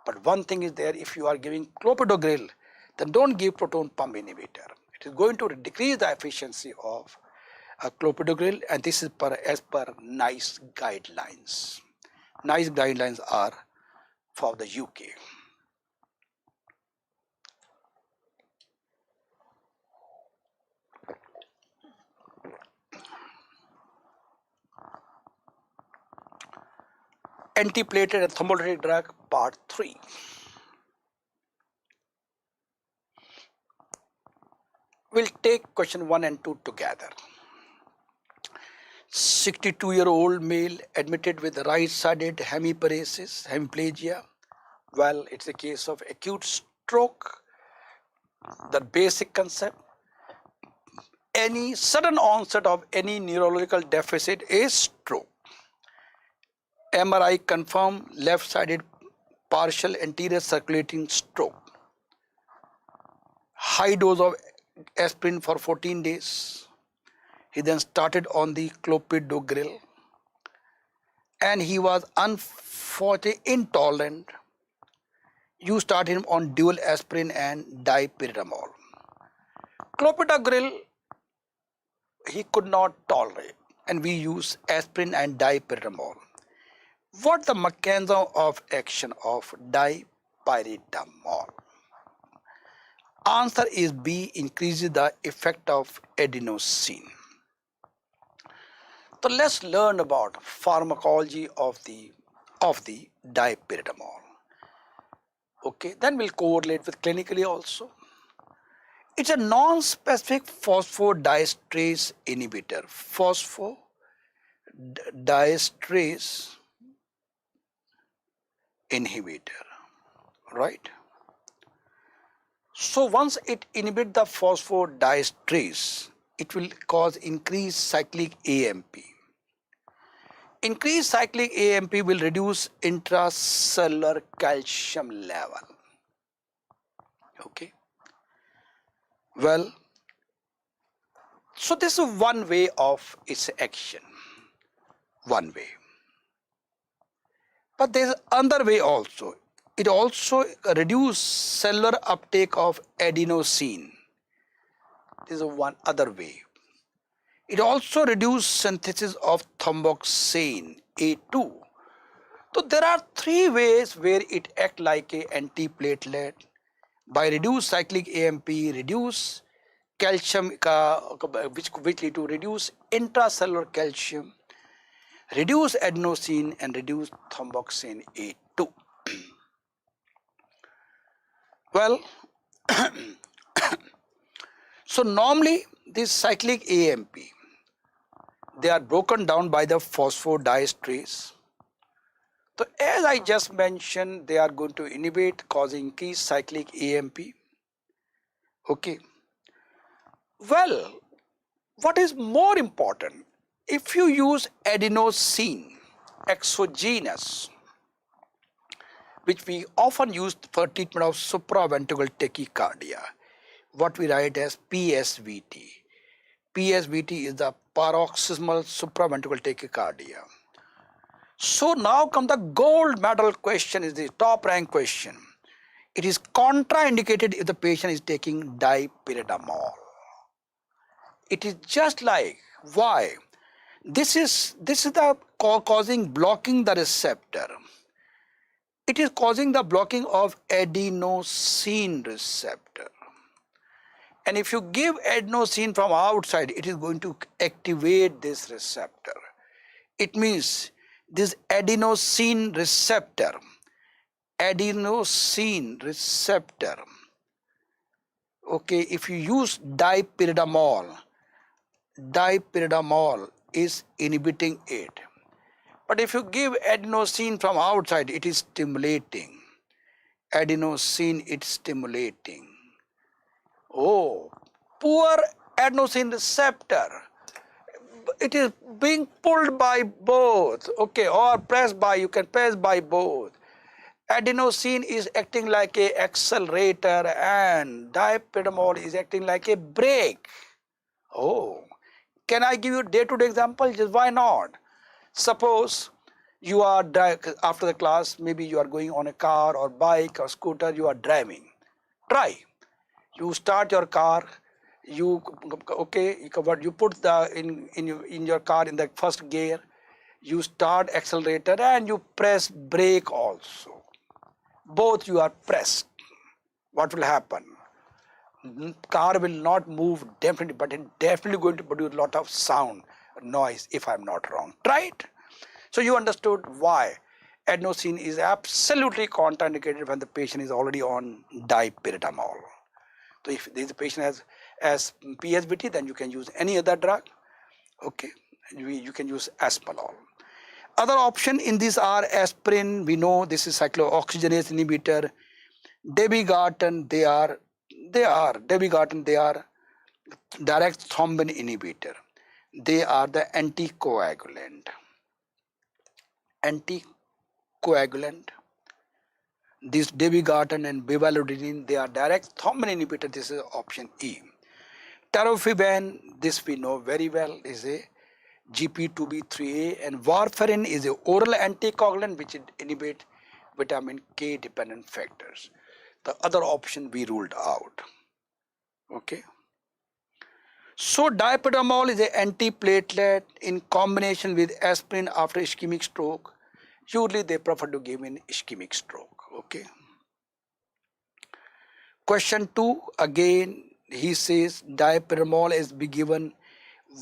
But one thing is there, if you are giving clopidogrel, then don't give proton pump inhibitor. It is going to decrease the efficiency of clopidogrel, and this is as per NICE guidelines. NICE guidelines are for the UK. Antiplatelet and thrombolytic drug, part 3. We'll take question 1 and 2 together. 62-year-old male admitted with right-sided hemiplegia. Well, it's a case of acute stroke. The basic concept, any sudden onset of any neurological deficit is stroke. MRI confirmed left-sided partial anterior circulating stroke. High dose of aspirin for 14 days. He then started on the clopidogrel, and he was unfortunately intolerant. You start him on dual aspirin and dipyridamole. Clopidogrel he could not tolerate, and we use aspirin and dipyridamole. What the mechanism of action of dipyridamole? Answer is B, increases the effect of adenosine. So let's learn about pharmacology of the dipyridamole. Okay, then we'll correlate with clinically also. It's a non-specific phosphodiesterase inhibitor. Phosphodiesterase inhibitor, right? So once it inhibits the phosphodiesterase, it will cause increased cyclic AMP. Increased cyclic AMP will reduce intracellular calcium level. Okay. Well, so this is one way of its action. One way. But there is another way also. It also reduces cellular uptake of adenosine. This is one other way. It also reduces synthesis of thromboxane A2. So there are three ways where it acts like an antiplatelet. By reduce cyclic AMP, reduce calcium, which lead to reduce intracellular calcium, reduce adenosine, and reduce thromboxane A2. Well, so normally this cyclic AMP, they are broken down by the phosphodiesterase. So as I just mentioned, they are going to inhibit, causing increased cyclic AMP. Okay. Well, what is more important, if you use adenosine exogenous, which we often use for treatment of supraventricular tachycardia, what we write as PSVT. PSVT is the paroxysmal supraventricular tachycardia. So now comes the gold medal question, is the top rank question. It is contraindicated if the patient is taking dipyridamole. It is just like, why? This is the blocking the receptor. It is causing the blocking of adenosine receptor. And if you give adenosine from outside, it is going to activate this receptor. It means this adenosine receptor, okay, if you use dipyridamole is inhibiting it. But if you give adenosine from outside, it is stimulating. Adenosine, it's stimulating. Oh, poor adenosine receptor. It is being pulled by both, okay, or pressed by, you can press by both. Adenosine is acting like an accelerator and dipyridamole is acting like a brake. Oh, can I give you day-to-day example? Just why not? Suppose you are after the class, maybe you are going on a car or bike or scooter, you are driving. Try. You start your car, you put the in your car in the first gear, you start accelerator and you press brake also. Both you are pressed. What will happen? Car will not move definitely, but it definitely going to produce a lot of sound, noise, if I'm not wrong. Try it. So you understood why adenosine is absolutely contraindicated when the patient is already on dipyridamole. So if the patient has PSBT, then you can use any other drug. Okay, you can use Aspalol. Other option in these are aspirin. We know this is cyclooxygenase inhibitor. Dabigatran, they are direct thrombin inhibitor. They are the anticoagulant. This dabigatran and bivalirudin, they are direct thrombin inhibitor. This is option E. Teriflunomide, this we know very well, is a GP2B3A, and warfarin is an oral anticoagulant which inhibit vitamin K dependent factors. The other option we ruled out. Okay. So dipyridamole is an antiplatelet in combination with aspirin after ischemic stroke. Usually they prefer to give in ischemic stroke. Okay. Question 2, again he says dipyridamole is be given.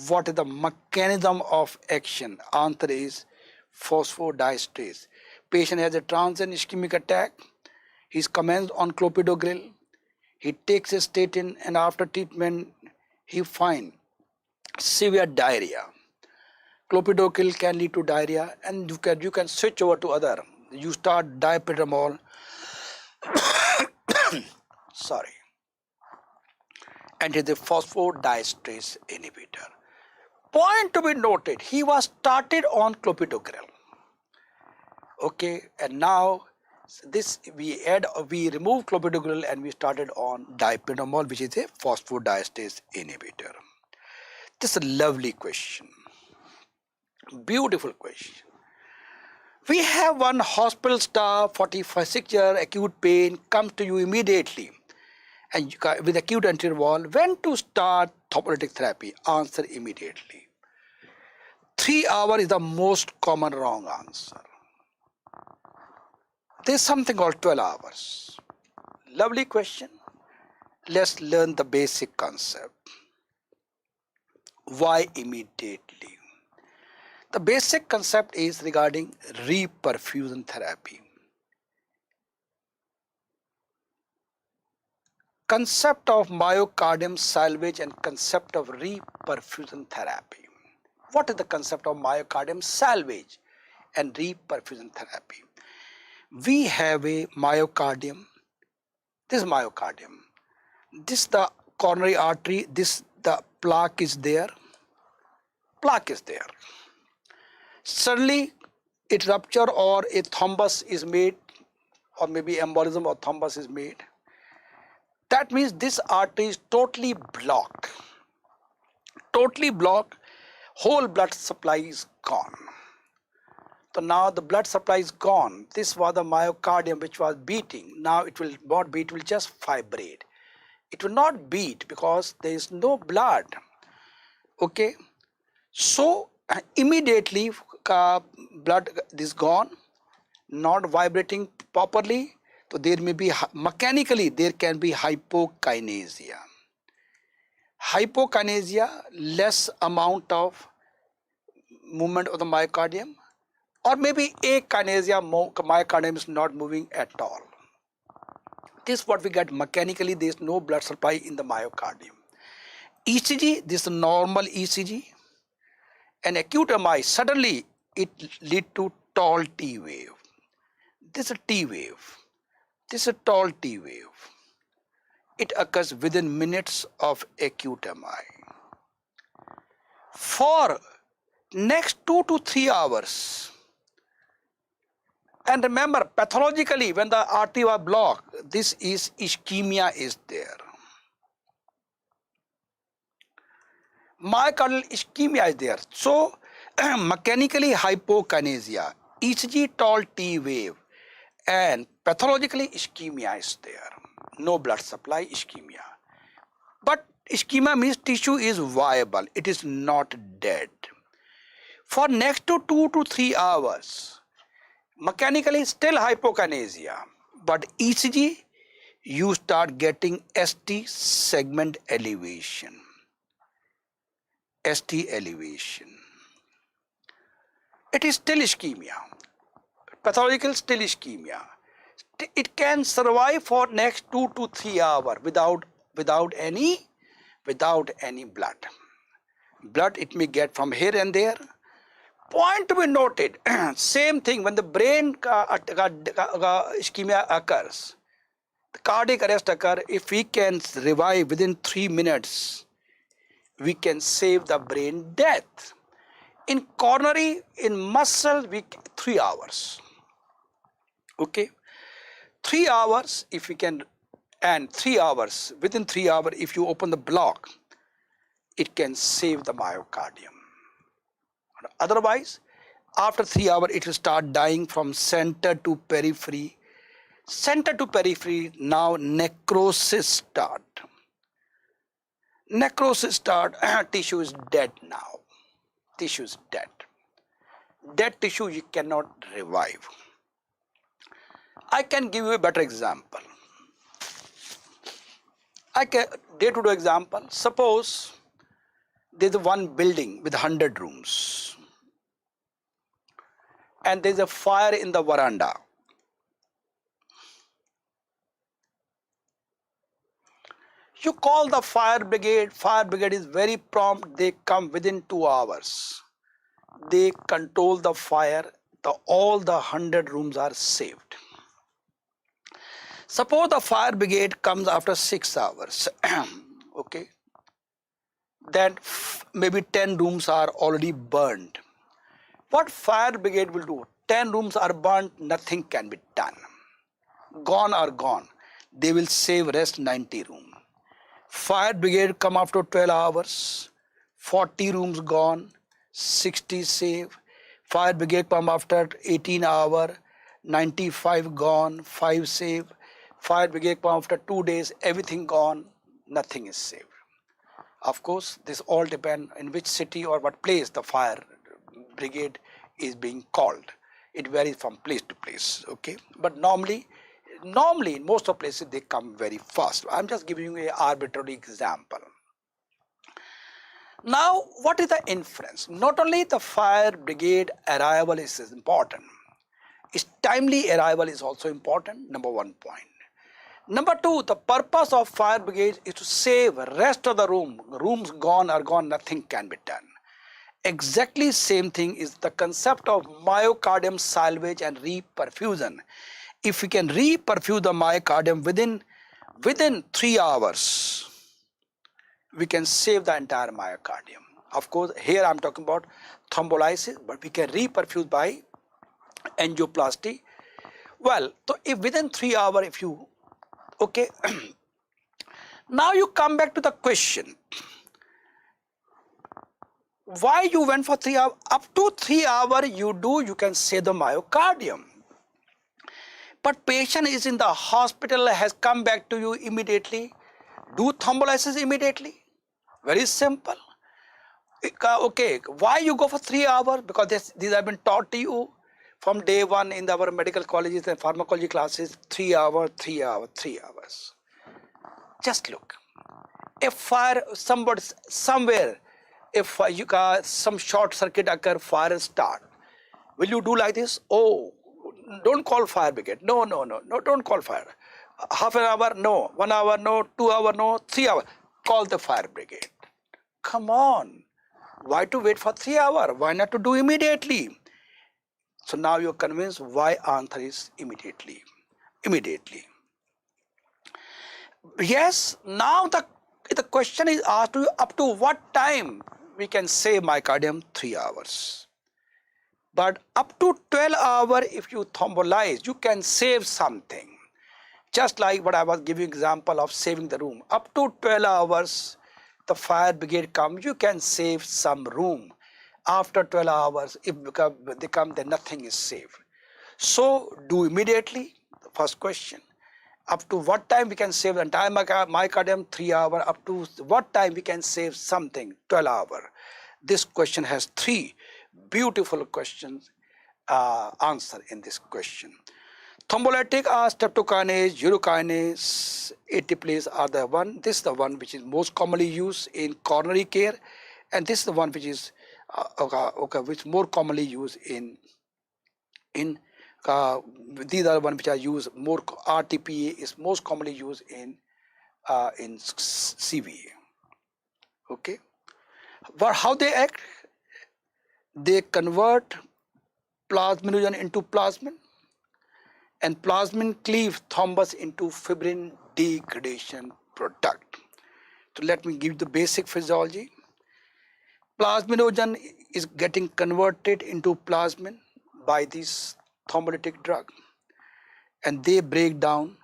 What is the mechanism of action? Answer is phosphodiesterase. Patient has a transient ischemic attack. He's commenced on clopidogrel. He takes a statin, and after treatment he finds severe diarrhea. Clopidogrel can lead to diarrhea, and you can switch over to other. You start dipyridamole. Sorry. And it is a phosphodiesterase inhibitor. Point to be noted, he was started on clopidogrel. Okay, and now this we remove clopidogrel and we started on dipyridamole, which is a phosphodiesterase inhibitor. This is a lovely question. Beautiful question. We have one hospital staff, 46-year acute pain, comes to you immediately and with acute interval. When to start thrombolytic therapy? Answer immediately. 3 hours is the most common wrong answer. There's something called 12 hours. Lovely question. Let's learn the basic concept. Why immediately? The basic concept is regarding reperfusion therapy. Concept of myocardium salvage and concept of reperfusion therapy. What is the concept of myocardium salvage and reperfusion therapy? We have a myocardium. This is myocardium. This is the coronary artery. This the plaque is there. Plaque is there. Suddenly it rupture or a thrombus is made, or maybe embolism or thrombus is made. That means this artery is totally blocked. Totally blocked. Whole blood supply is gone. So now the blood supply is gone. This was the myocardium which was beating. Now it will not beat, it will just vibrate. It will not beat because there is no blood. Okay. So immediately blood is gone, not vibrating properly. So there may be mechanically there can be hypokinesia. Hypokinesia, less amount of movement of the myocardium, or maybe akinesia, myocardium is not moving at all. This is what we get mechanically. There is no blood supply in the myocardium. ECG, this is normal ECG. An acute MI, suddenly it lead to tall T wave. This is a T wave. This is a tall T wave. It occurs within minutes of acute MI. For next 2 to 3 hours, and remember pathologically when the artery was blocked, this is ischemia is there. Myocardial ischemia is there. So mechanically hypokinesia, ECG tall T wave, and pathologically ischemia is there. No blood supply, ischemia. But ischemia means tissue is viable, it is not dead. For next to 2 to 3 hours, mechanically still hypokinesia, but ECG, you start getting ST segment elevation. ST elevation. It is still ischemia. Pathological still ischemia. It can survive for next 2 to 3 hours without any blood. Blood it may get from here and there. Point to be noted, same thing when the brain ischemia occurs, the cardiac arrest occurs, if we can revive within 3 minutes, we can save the brain death. In coronary, in muscle, 3 hours. Okay, 3 hours if we can, and 3 hours, within 3 hours, if you open the block, it can save the myocardium. Otherwise, after 3 hours, it will start dying from center to periphery. Center to periphery, now necrosis start. Necrosis start, tissue is dead now. Tissue is dead. Dead tissue you cannot revive. I can give you a better example. Day-to-day example. Suppose there's one building with 100 rooms and there's a fire in the veranda. You call the fire brigade is very prompt, they come within 2 hours. They control the fire, all the 100 rooms are saved. Suppose the fire brigade comes after 6 hours, okay, then maybe 10 rooms are already burned. What fire brigade will do? 10 rooms are burnt, nothing can be done. Gone are gone. They will save rest 90 rooms. Fire brigade come after 12 hours, 40 rooms gone, 60 save. Fire brigade come after 18 hours, 95 gone, 5 save. Fire brigade come after 2 days, everything gone, nothing is saved. Of course, this all depends in which city or what place the fire brigade is being called. It varies from place to place, okay? But normally in most of places they come very fast. I'm just giving you an arbitrary example. Now, what is the inference? Not only the fire brigade arrival is important, its timely arrival is also important, number 1 point. Number 2, the purpose of fire brigade is to save rest of the room. Rooms gone are gone, nothing can be done. Exactly same thing is the concept of myocardium salvage and reperfusion. If we can reperfuse the myocardium within 3 hours, we can save the entire myocardium. Of course, here I'm talking about thrombolysis, but we can reperfuse by angioplasty. Well, so if within 3 hours, if you, okay, now you come back to the question. Why you went for 3 hours? Up to 3 hours you can save the myocardium. But patient is in the hospital, has come back to you immediately. Do thrombolysis immediately. Very simple. Okay, why you go for 3 hours? Because these have been taught to you from day one in our medical colleges and pharmacology classes. 3 hours, 3 hours, 3 hours. Just look. If fire somewhere, if you got some short circuit occur, fire start. Will you do like this? Oh, don't call fire brigade. No, don't call fire. Half an hour, no. 1 hour, no. 2 hours, no. 3 hours. Call the fire brigade. Come on. Why to wait for 3 hours? Why not to do immediately? So now you're convinced why answer is immediately. Immediately. Yes, now the question is asked to you, up to what time we can save myocardium? 3 hours. But up to 12 hours, if you thrombolyze, you can save something. Just like what I was giving example of saving the room. Up to 12 hours, the fire brigade comes, you can save some room. After 12 hours, if they come, then nothing is safe. So do immediately. The first question. Up to what time we can save the entire myocardium? 3 hours. Up to what time we can save something? 12 hours. This question has 3 beautiful questions answer in this question. Thrombolytic are streptokinase, urokinase, ATPase are the one. This is the one which is most commonly used in coronary care, and this is the one which is which more commonly used in these are the one which are used more. RTPA is most commonly used in CVA. Okay, but how they act? They convert plasminogen into plasmin, and plasmin cleaves thrombus into fibrin degradation product. So let me give the basic physiology. Plasminogen is getting converted into plasmin by this thrombolytic drug, and they break down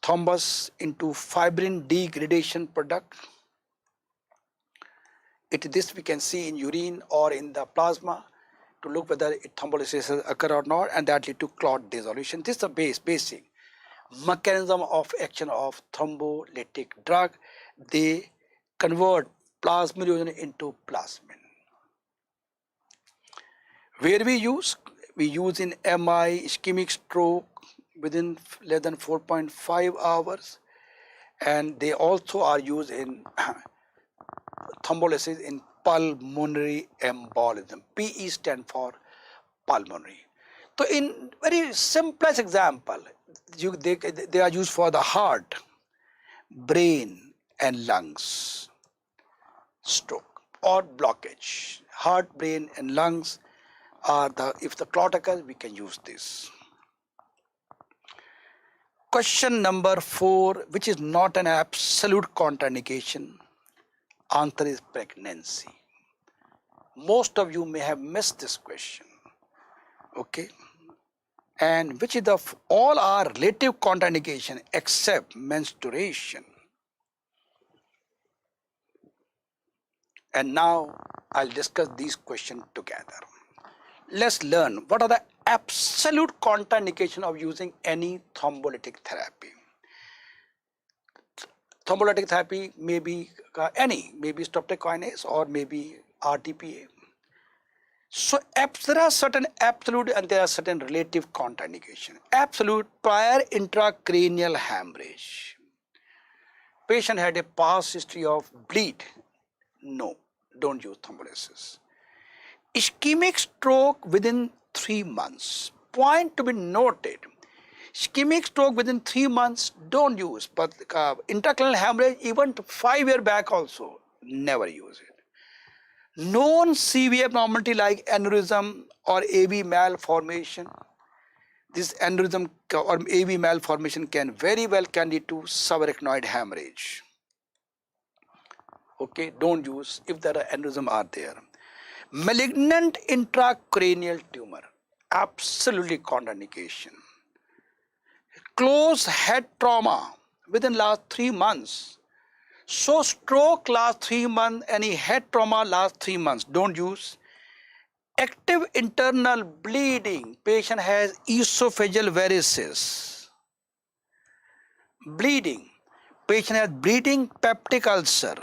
thrombus into fibrin degradation product. This we can see in urine or in the plasma to look whether thrombolysis occur or not, and that lead to clot dissolution. This is the basic mechanism of action of thrombolytic drug. They convert plasminogen into plasmin. Where we use? We use in MI, ischemic stroke within less than 4.5 hours, and they also are used in thrombolysis in pulmonary embolism. PE stand for pulmonary. So in very simplest example, they are used for the heart, brain and lungs stroke or blockage. Heart, brain and lungs are if the clot occurs, we can use this. Question number 4, which is not an absolute contraindication. Answer is pregnancy. Most of you may have missed this question. Okay, and which is all are relative contraindication except menstruation. And now I'll discuss these questions together. Let's learn what are the absolute contraindication of using any thrombolytic therapy. Thrombolytic therapy may be maybe streptokinase or maybe RTPA. So there are certain absolute and there are certain relative contraindication. Absolute: prior intracranial hemorrhage. Patient had a past history of bleed. No, don't use thrombolysis. Ischemic stroke within 3 months. Point to be noted. Ischemic stroke within 3 months, don't use. But intracranial hemorrhage, even 5 years back also, never use it. Known CV abnormality like aneurysm or AV malformation. This aneurysm or AV malformation can very well lead to subarachnoid hemorrhage. Okay, don't use if there are aneurysm are there. Malignant intracranial tumor, absolutely contraindication. Close head trauma within last 3 months. So stroke last 3 months, any head trauma last 3 months, don't use. Active internal bleeding, patient has esophageal varices. Bleeding, patient has bleeding peptic ulcer.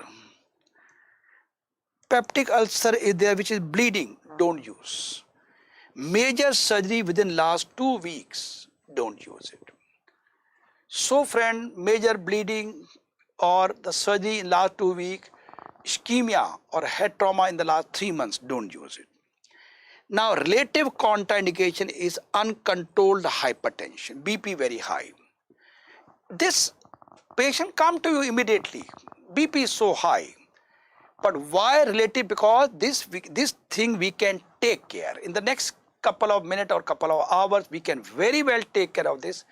Peptic ulcer is there which is bleeding, don't use. Major surgery within last 2 weeks, don't use it. So friend, major bleeding or the surgery in last 2 weeks, ischemia or head trauma in the last 3 months, don't use it. Now relative contraindication is uncontrolled hypertension, BP very high. This patient come to you immediately, BP is so high. But why relative? Because this thing we can take care. In the next couple of minutes or couple of hours, we can very well take care of this.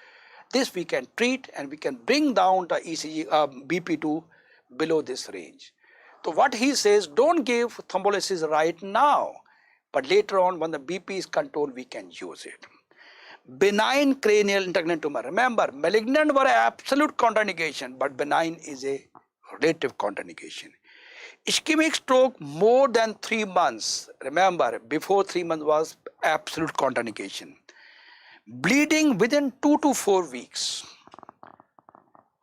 This we can treat and we can bring down the ECG BP to below this range. So what he says, don't give thrombolysis right now, but later on when the BP is controlled, we can use it. Benign cranial intracranial tumor. Remember, malignant were absolute contraindication, but benign is a relative contraindication. Ischemic stroke more than 3 months. Remember, before 3 months was absolute contraindication. Bleeding within 2 to 4 weeks.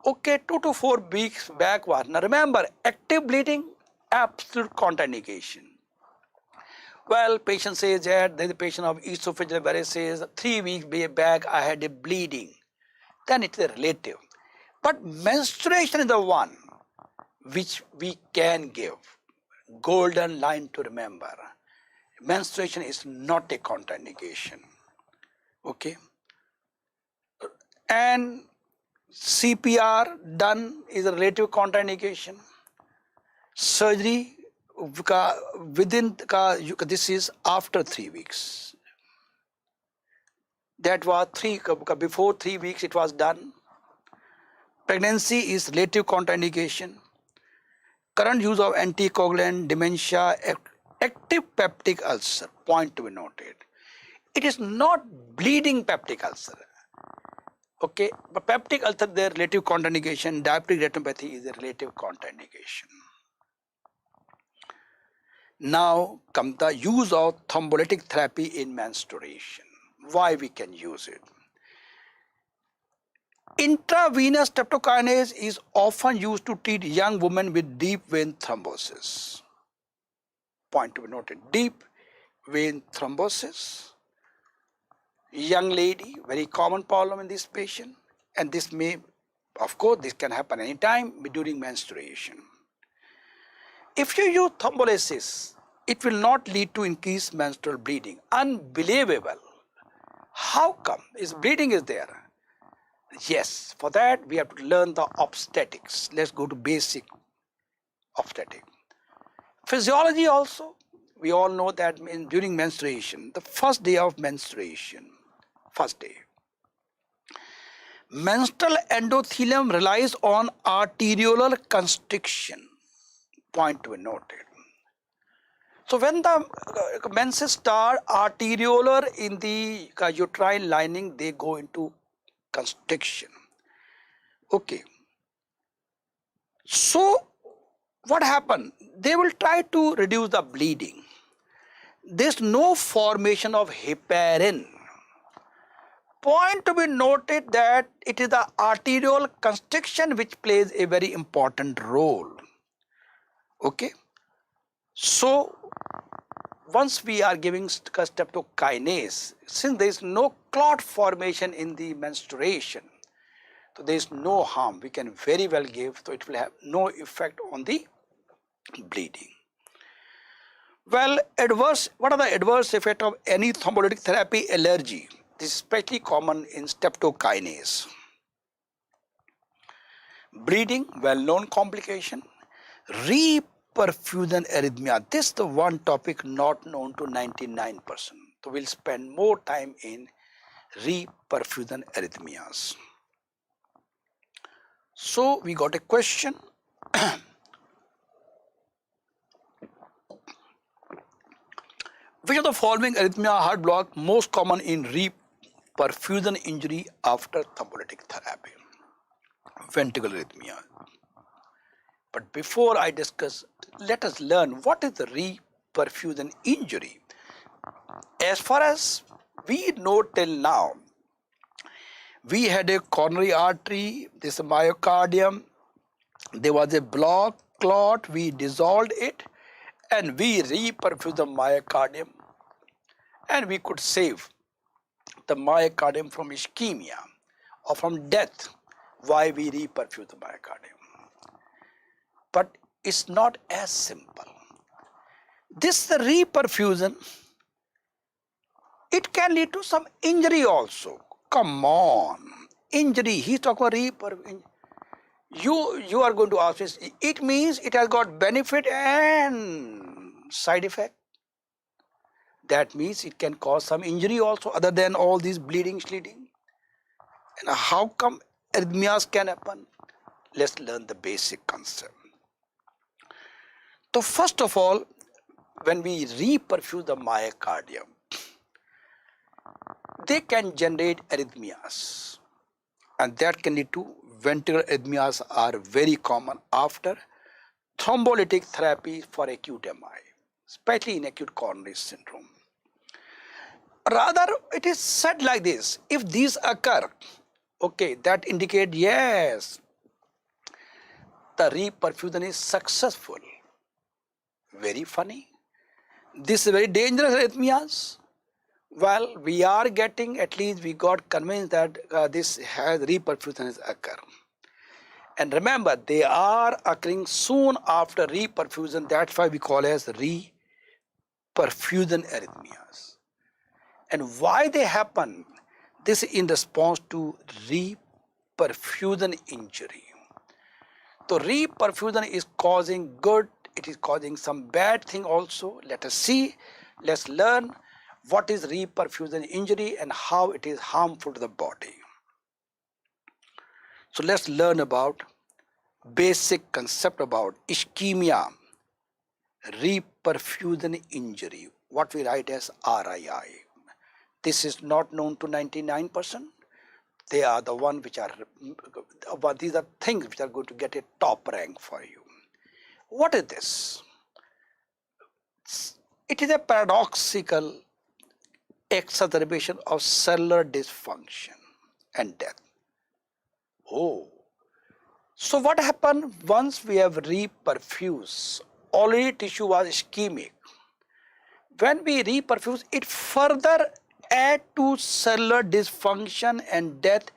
Okay, 2 to 4 weeks backward. Now remember, active bleeding, absolute contraindication. Well, patient says that there is a patient of esophageal varices, 3 weeks back I had a bleeding. Then it's a relative. But menstruation is the one which we can give. Golden line to remember. Menstruation is not a contraindication. Okay. And CPR done is a relative contraindication. Surgery within this is after 3 weeks. That was before 3 weeks it was done. Pregnancy is relative contraindication. Current use of anticoagulant, dementia, active peptic ulcer, point to be noted. It is not bleeding peptic ulcer. Okay, but peptic ulcer, their relative contraindication, diabetic retinopathy is a relative contraindication. Now comes the use of thrombolytic therapy in menstruation. Why we can use it? Intravenous streptokinase is often used to treat young women with deep vein thrombosis. Point to be noted, deep vein thrombosis. Young lady, very common problem in this patient, and this may, of course, this can happen anytime during menstruation. If you use thrombolysis, it will not lead to increased menstrual bleeding. Unbelievable. How come? Bleeding is there. Yes, for that we have to learn the obstetrics. Let's go to basic obstetrics. Physiology also, we all know that during menstruation, the first day of menstruation, menstrual endothelium relies on arteriolar constriction. Point to be noted. So when the menses start arteriolar in the uterine lining, they go into constriction. Okay. So what happened? They will try to reduce the bleeding. There's no formation of heparin. Point to be noted that it is the arterial constriction which plays a very important role. Okay. So once we are giving streptokinase, since there is no clot formation in the menstruation, so there is no harm. We can very well give, so it will have no effect on the bleeding. Well, what are the adverse effects of any thrombolytic therapy? Allergy. This is especially common in streptokinase. Bleeding, well-known complication. Reperfusion arrhythmia. This is the one topic not known to 99%. So we'll spend more time in reperfusion arrhythmias. So we got a question. Which of the following arrhythmia heart block most common in reperfusion injury after thrombolytic therapy? Ventricular arrhythmia. But before I discuss, let us learn what is the reperfusion injury. As far as we know till now, we had a coronary artery, this myocardium, there was a block, clot, we dissolved it and we reperfused the myocardium and we could save the myocardium from ischemia or from death. Why we reperfuse the myocardium? But it's not as simple. This reperfusion, it can lead to some injury also. Come on, injury. He's talking about reperfusion. You are going to ask this. It means it has got benefit and side effect. That means it can cause some injury also, other than all these bleeding, sleeding. And how come arrhythmias can happen? Let's learn the basic concept. So first of all, when we reperfuse the myocardium, they can generate arrhythmias, and that can lead to ventricular arrhythmias are very common after thrombolytic therapy for acute MI, especially in acute coronary syndrome. Rather, it is said like this: if these occur, okay, that indicate yes, the reperfusion is successful. Very funny. This is very dangerous arrhythmias. Well, we are getting, at least we got convinced that this has reperfusion is occur. And remember, they are occurring soon after reperfusion. That's why we call as reperfusion arrhythmias. And why they happen? This is in response to reperfusion injury. So reperfusion is causing good, it is causing some bad thing also. Let us see, let's learn what is reperfusion injury and how it is harmful to the body. So let's learn about basic concept about ischemia, reperfusion injury, what we write as RII. This is not known to 99%. They are the one which are, but these are things which are going to get a top rank for you. What is this? It is a paradoxical exacerbation of cellular dysfunction and death. Oh, so what happened once we have reperfused? Already tissue was ischemic. When we reperfuse, it further add to cellular dysfunction and death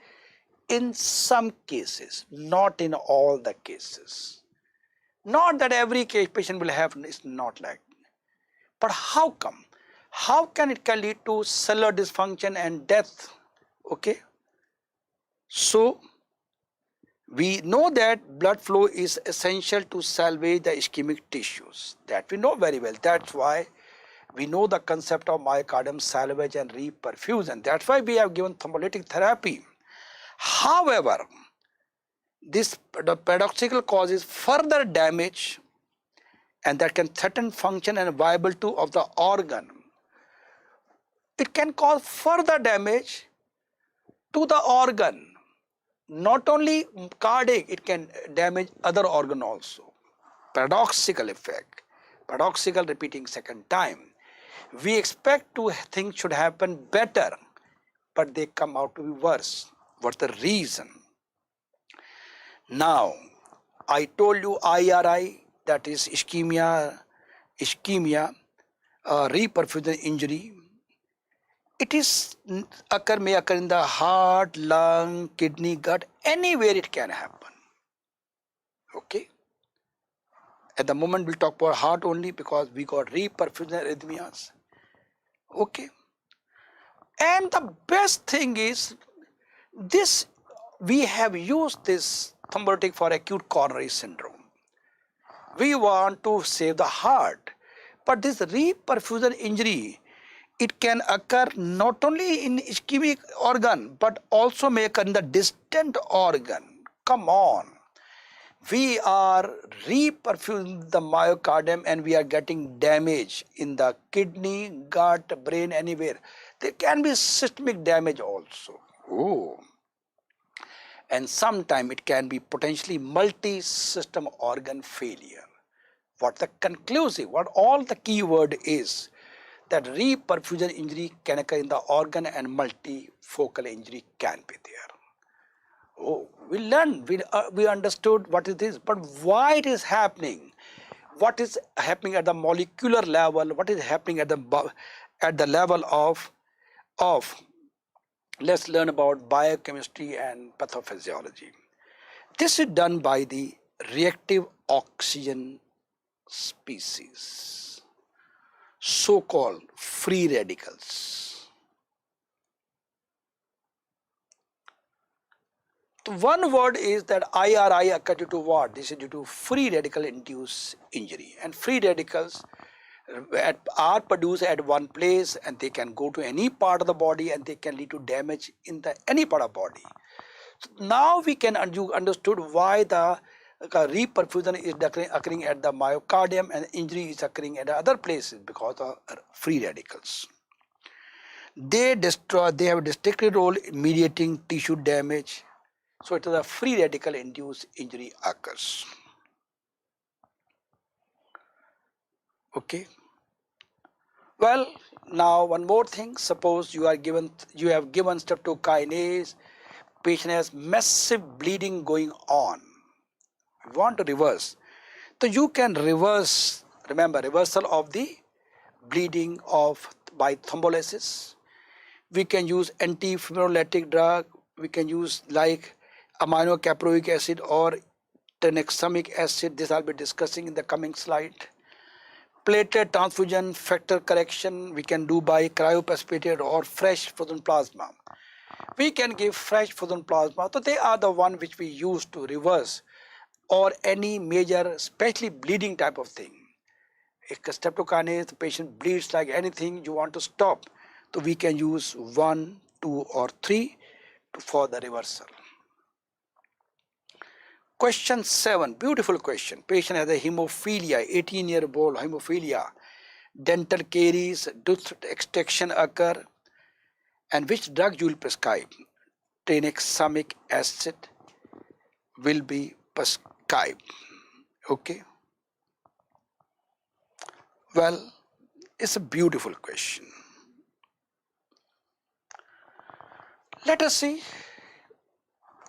in some cases, not in all the cases. Not that every case patient will have, it's not like. But how come? How can it can lead to cellular dysfunction and death? Okay. So we know that blood flow is essential to salvage the ischemic tissues. That we know very well. That's why we know the concept of myocardium salvage and reperfusion. That's why we have given thrombolytic therapy. However, this paradoxical causes further damage, and that can threaten function and viability of the organ. It can cause further damage to the organ. Not only cardiac, it can damage other organ also. Paradoxical effect. Paradoxical repeating second time. We expect things should happen better, but they come out to be worse. What's the reason? Now, I told you IRI, that is ischemia, reperfusion injury. It is may occur in the heart, lung, kidney, gut, anywhere it can happen. Okay. At the moment we'll talk about heart only because we got reperfusion arrhythmias. Okay. And the best thing is this, we have used this thrombolytic for acute coronary syndrome. We want to save the heart, but this reperfusion injury, it can occur not only in ischemic organ, but also may occur in the distant organ. Come on. We are reperfusing the myocardium and we are getting damage in the kidney, gut, brain, anywhere. There can be systemic damage also. Oh. And sometimes it can be potentially multi-system organ failure. What the conclusive, what all the keyword is, that reperfusion injury can occur in the organ and multifocal injury can be there. Oh, we learned, we understood what it is, but why it is happening? What is happening at the molecular level? What is happening at the level of let's learn about biochemistry and pathophysiology. This is done by the reactive oxygen species, so-called free radicals. The one word is that IRI occur due to what? This is due to free radical induced injury, and free radicals are produced at one place and they can go to any part of the body and they can lead to damage in any part of the body. So now we can understood why the reperfusion is occurring at the myocardium and injury is occurring at other places because of free radicals. They have a distinctive role in mediating tissue damage. So it is a free radical induced injury occurs. Okay. Well, now one more thing. Suppose you have given streptokinase. Patient has massive bleeding going on. We want to reverse. So you can reverse. Remember, reversal of the bleeding by thrombolysis. We can use anti-fibrinolytic drug. We can use like aminocaproic acid or tranexamic acid. This I'll be discussing in the coming slide. Platelet transfusion factor correction we can do by cryoprecipitated or fresh frozen plasma. We can give fresh frozen plasma. So they are the one which we use to reverse or any major, especially bleeding type of thing. If streptokinase, the patient bleeds like anything, you want to stop. So we can use 1, 2 or 3 for the reversal. Question 7, beautiful question. Patient has a hemophilia, 18-year-old hemophilia. Dental caries, tooth extraction occur. And which drug you will prescribe? Tranexamic acid will be prescribed. Okay. Well, it's a beautiful question. Let us see.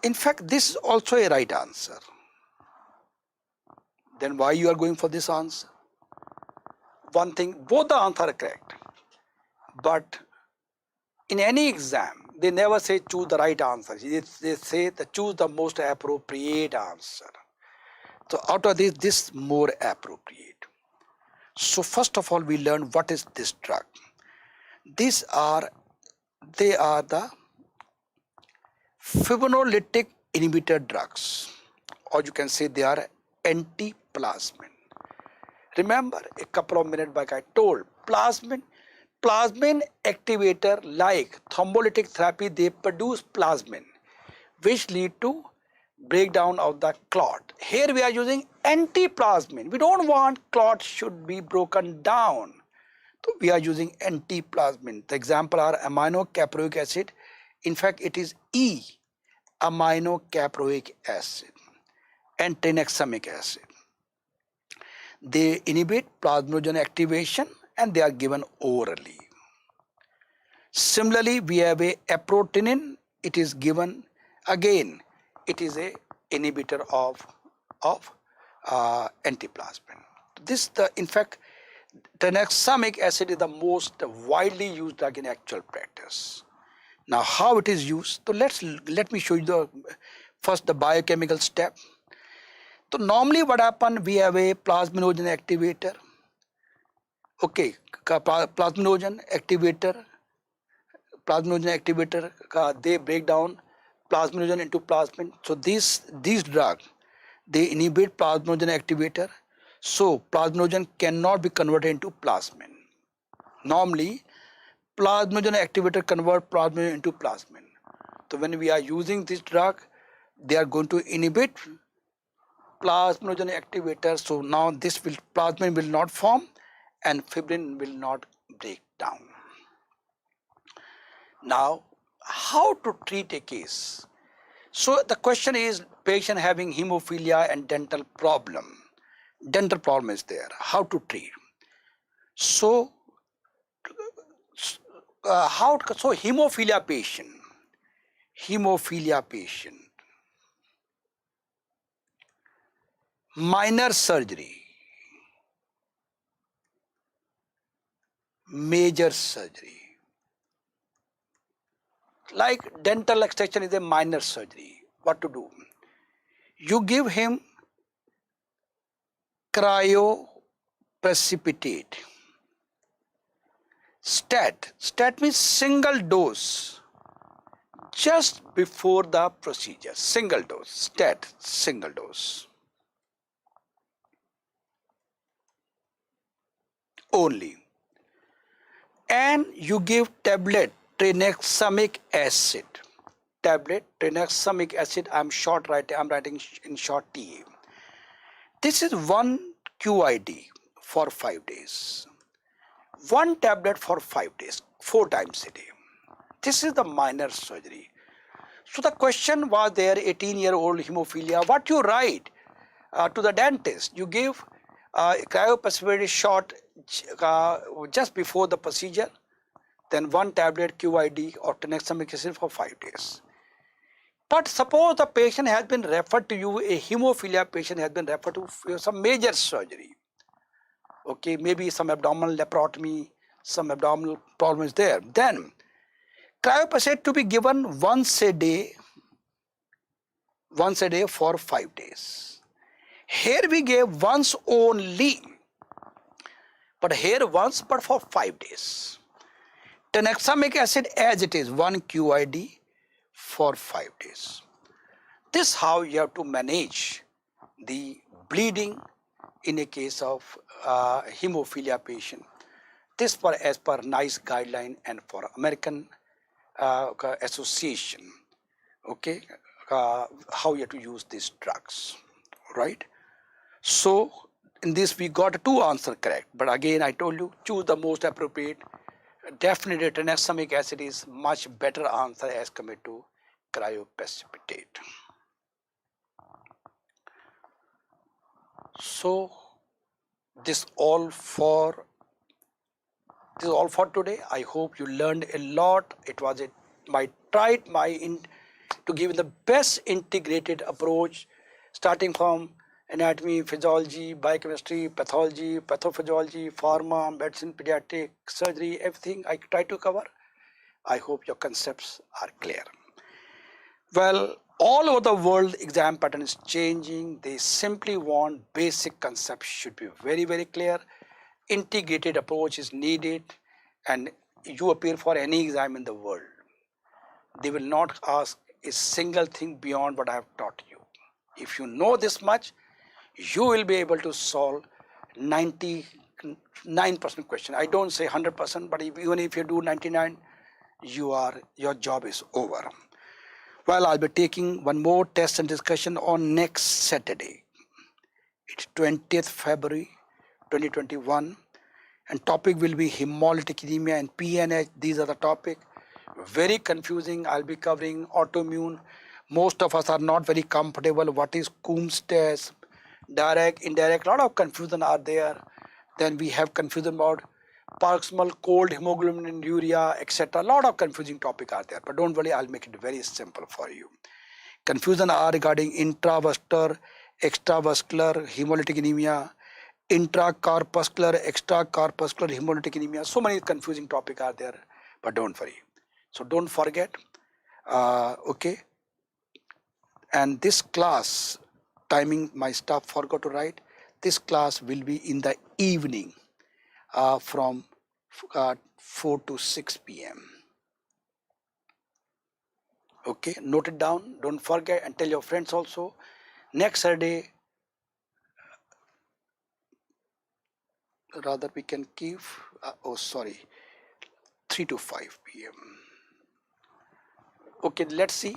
In fact, this is also a right answer. Then why you are going for this answer? One thing, both the answers are correct. But in any exam, they never say choose the right answer. They say choose the most appropriate answer. So out of this more appropriate. So first of all, we learn what is this drug. They are the fibrinolytic inhibitor drugs, or you can say they are antiplasmin. Remember a couple of minutes back I told plasmin activator like thrombolytic therapy, they produce plasmin which lead to breakdown of the clot. Here we are using antiplasmin. We don't want clot should be broken down. So we are using antiplasmin. The example are aminocaproic acid. In fact, it is aminocaproic acid and tranexamic acid. They inhibit plasminogen activation and they are given orally. Similarly, we have a aprotinin. It is given again. It is a inhibitor of antiplasmin. In fact, tranexamic acid is the most widely used drug in actual practice. Now, how it is used? So let me show you first the biochemical step. So normally what happens, we have a plasminogen activator. Okay, plasminogen activator, they break down plasminogen into plasmin. So these drugs, they inhibit plasminogen activator. So plasminogen cannot be converted into plasmin. Normally, plasminogen activator convert plasminogen into plasmin. So when we are using this drug, they are going to inhibit plasminogen activator. So now plasmin will not form and fibrin will not break down. Now, how to treat a case? So the question is, patient having hemophilia and dental problem. Dental problem is there. How to treat? So, hemophilia patient, minor surgery, major surgery. Like dental extraction is a minor surgery. What to do? You give him cryoprecipitate. Stat means single dose just before the procedure. Single dose. Single dose. Only. And you give tablet tranexamic acid. I'm writing in short TA. This is 1 QID for 5 days. 1 tablet for 5 days, 4 times a day. This is the minor surgery. So the question was there, 18-year-old hemophilia, what you write to the dentist? You give cryoprecipitated shot just before the procedure, then 1 tablet QID or tranexamic acid for 5 days. But suppose the patient has been referred to you, a hemophilia patient has been referred to some major surgery. Okay, maybe some abdominal laparotomy, some abdominal problem is there. Then cryopressate to be given once a day for 5 days. Here we gave once only, but here once but for 5 days. Tranexamic acid as it is, 1 QID for 5 days. This how you have to manage the bleeding in a case of hemophilia patient. This for as per NICE guideline and for American association. Okay, how you have to use these drugs, right? So in this we got 2 answers correct, but again I told you choose the most appropriate. Definitely tranexamic acid is much better answer as compared to cryoprecipitate. So this is all for today. I hope you learned a lot. It was to give the best integrated approach, starting from anatomy, physiology, biochemistry, pathology, pathophysiology, pharma, medicine, pediatric, surgery, everything I try to cover. I hope your concepts are clear. Well, all over the world exam pattern is changing. They simply want basic concepts should be very, very clear. Integrated approach is needed, and you appear for any exam in the world. They will not ask a single thing beyond what I have taught you. If you know this much, you will be able to solve 99% question. I don't say 100%, but even if you do 99, your job is over. Well, I'll be taking one more test and discussion on next Saturday. It's 20th February 2021, and topic will be hemolytic anemia and PNH. These are the topic. Very confusing. I'll be covering autoimmune. Most of us are not very comfortable. What is Coombs test? Direct, indirect, a lot of confusion are there. Then we have confusion about paroxysmal cold hemoglobinuria, etc. A lot of confusing topics are there, but don't worry, I'll make it very simple for you. Confusion are regarding intravascular, extravascular hemolytic anemia, intracorpuscular, extracorpuscular hemolytic anemia. So many confusing topics are there, but don't worry. So don't forget, okay. And this class timing, my staff forgot to write. This class will be in the evening from 4 to 6 p.m. Okay, note it down. Don't forget, and tell your friends also. Next Saturday, rather we can keep, 3 to 5 p.m. Okay, let's see.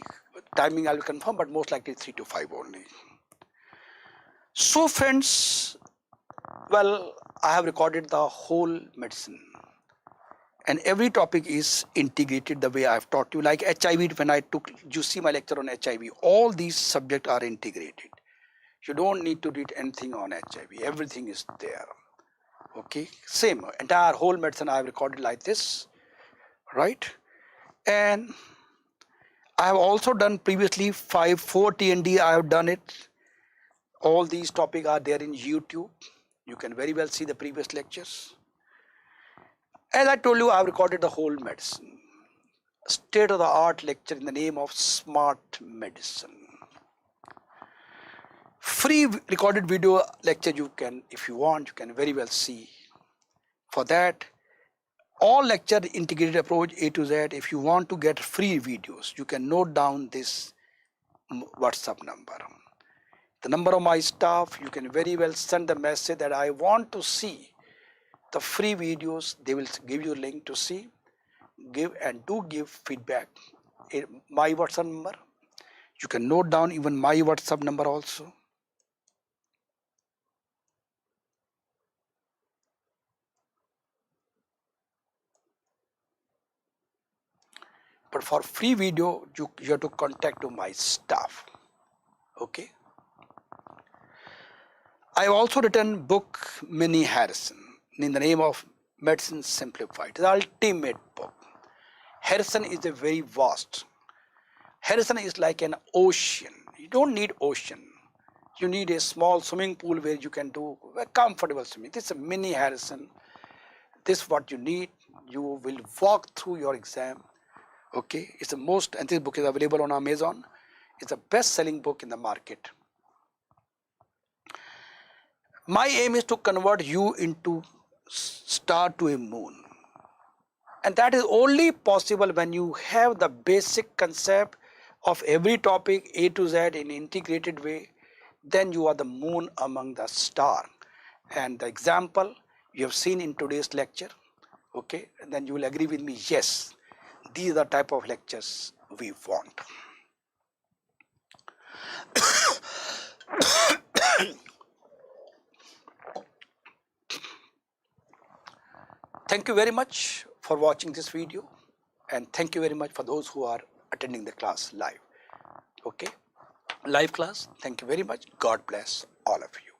Timing I will confirm, but most likely 3 to 5 only. So friends, well, I have recorded the whole medicine, and every topic is integrated the way I have taught you. Like HIV, when you see my lecture on HIV, all these subjects are integrated. You don't need to read anything on HIV. Everything is there. Okay, same entire whole medicine I have recorded like this, right? And I have also done previously 4 TND. I have done it. All these topics are there in YouTube. You can very well see the previous lectures. As I told you, I have recorded the whole medicine. State-of-the-art lecture in the name of smart medicine. Free recorded video lecture you can, if you want, you can very well see. For that, all lecture integrated approach A to Z. If you want to get free videos, you can note down this WhatsApp number. The number of my staff, you can very well send the message that I want to see the free videos. They will give you a link to see, give feedback. My WhatsApp number, you can note down even my WhatsApp number also. But for free video, you have to contact to my staff. Okay. I have also written book Minnie Harrison. in the name of Medicine Simplified. It's the ultimate book. Harrison is a very vast. Harrison is like an ocean. You don't need ocean. You need a small swimming pool where you can do a comfortable swimming. This is a mini Harrison. This is what you need. You will walk through your exam. Okay, it's the most, and this book is available on Amazon. It's the best-selling book in the market. My aim is to convert you into star to a moon. And that is only possible when you have the basic concept of every topic A to Z in an integrated way. Then you are the moon among the star. And the example you have seen in today's lecture, okay, and then you will agree with me, yes, these are the type of lectures we want. Thank you very much for watching this video, and thank you very much for those who are attending the class live. Okay, live class. Thank you very much. God bless all of you.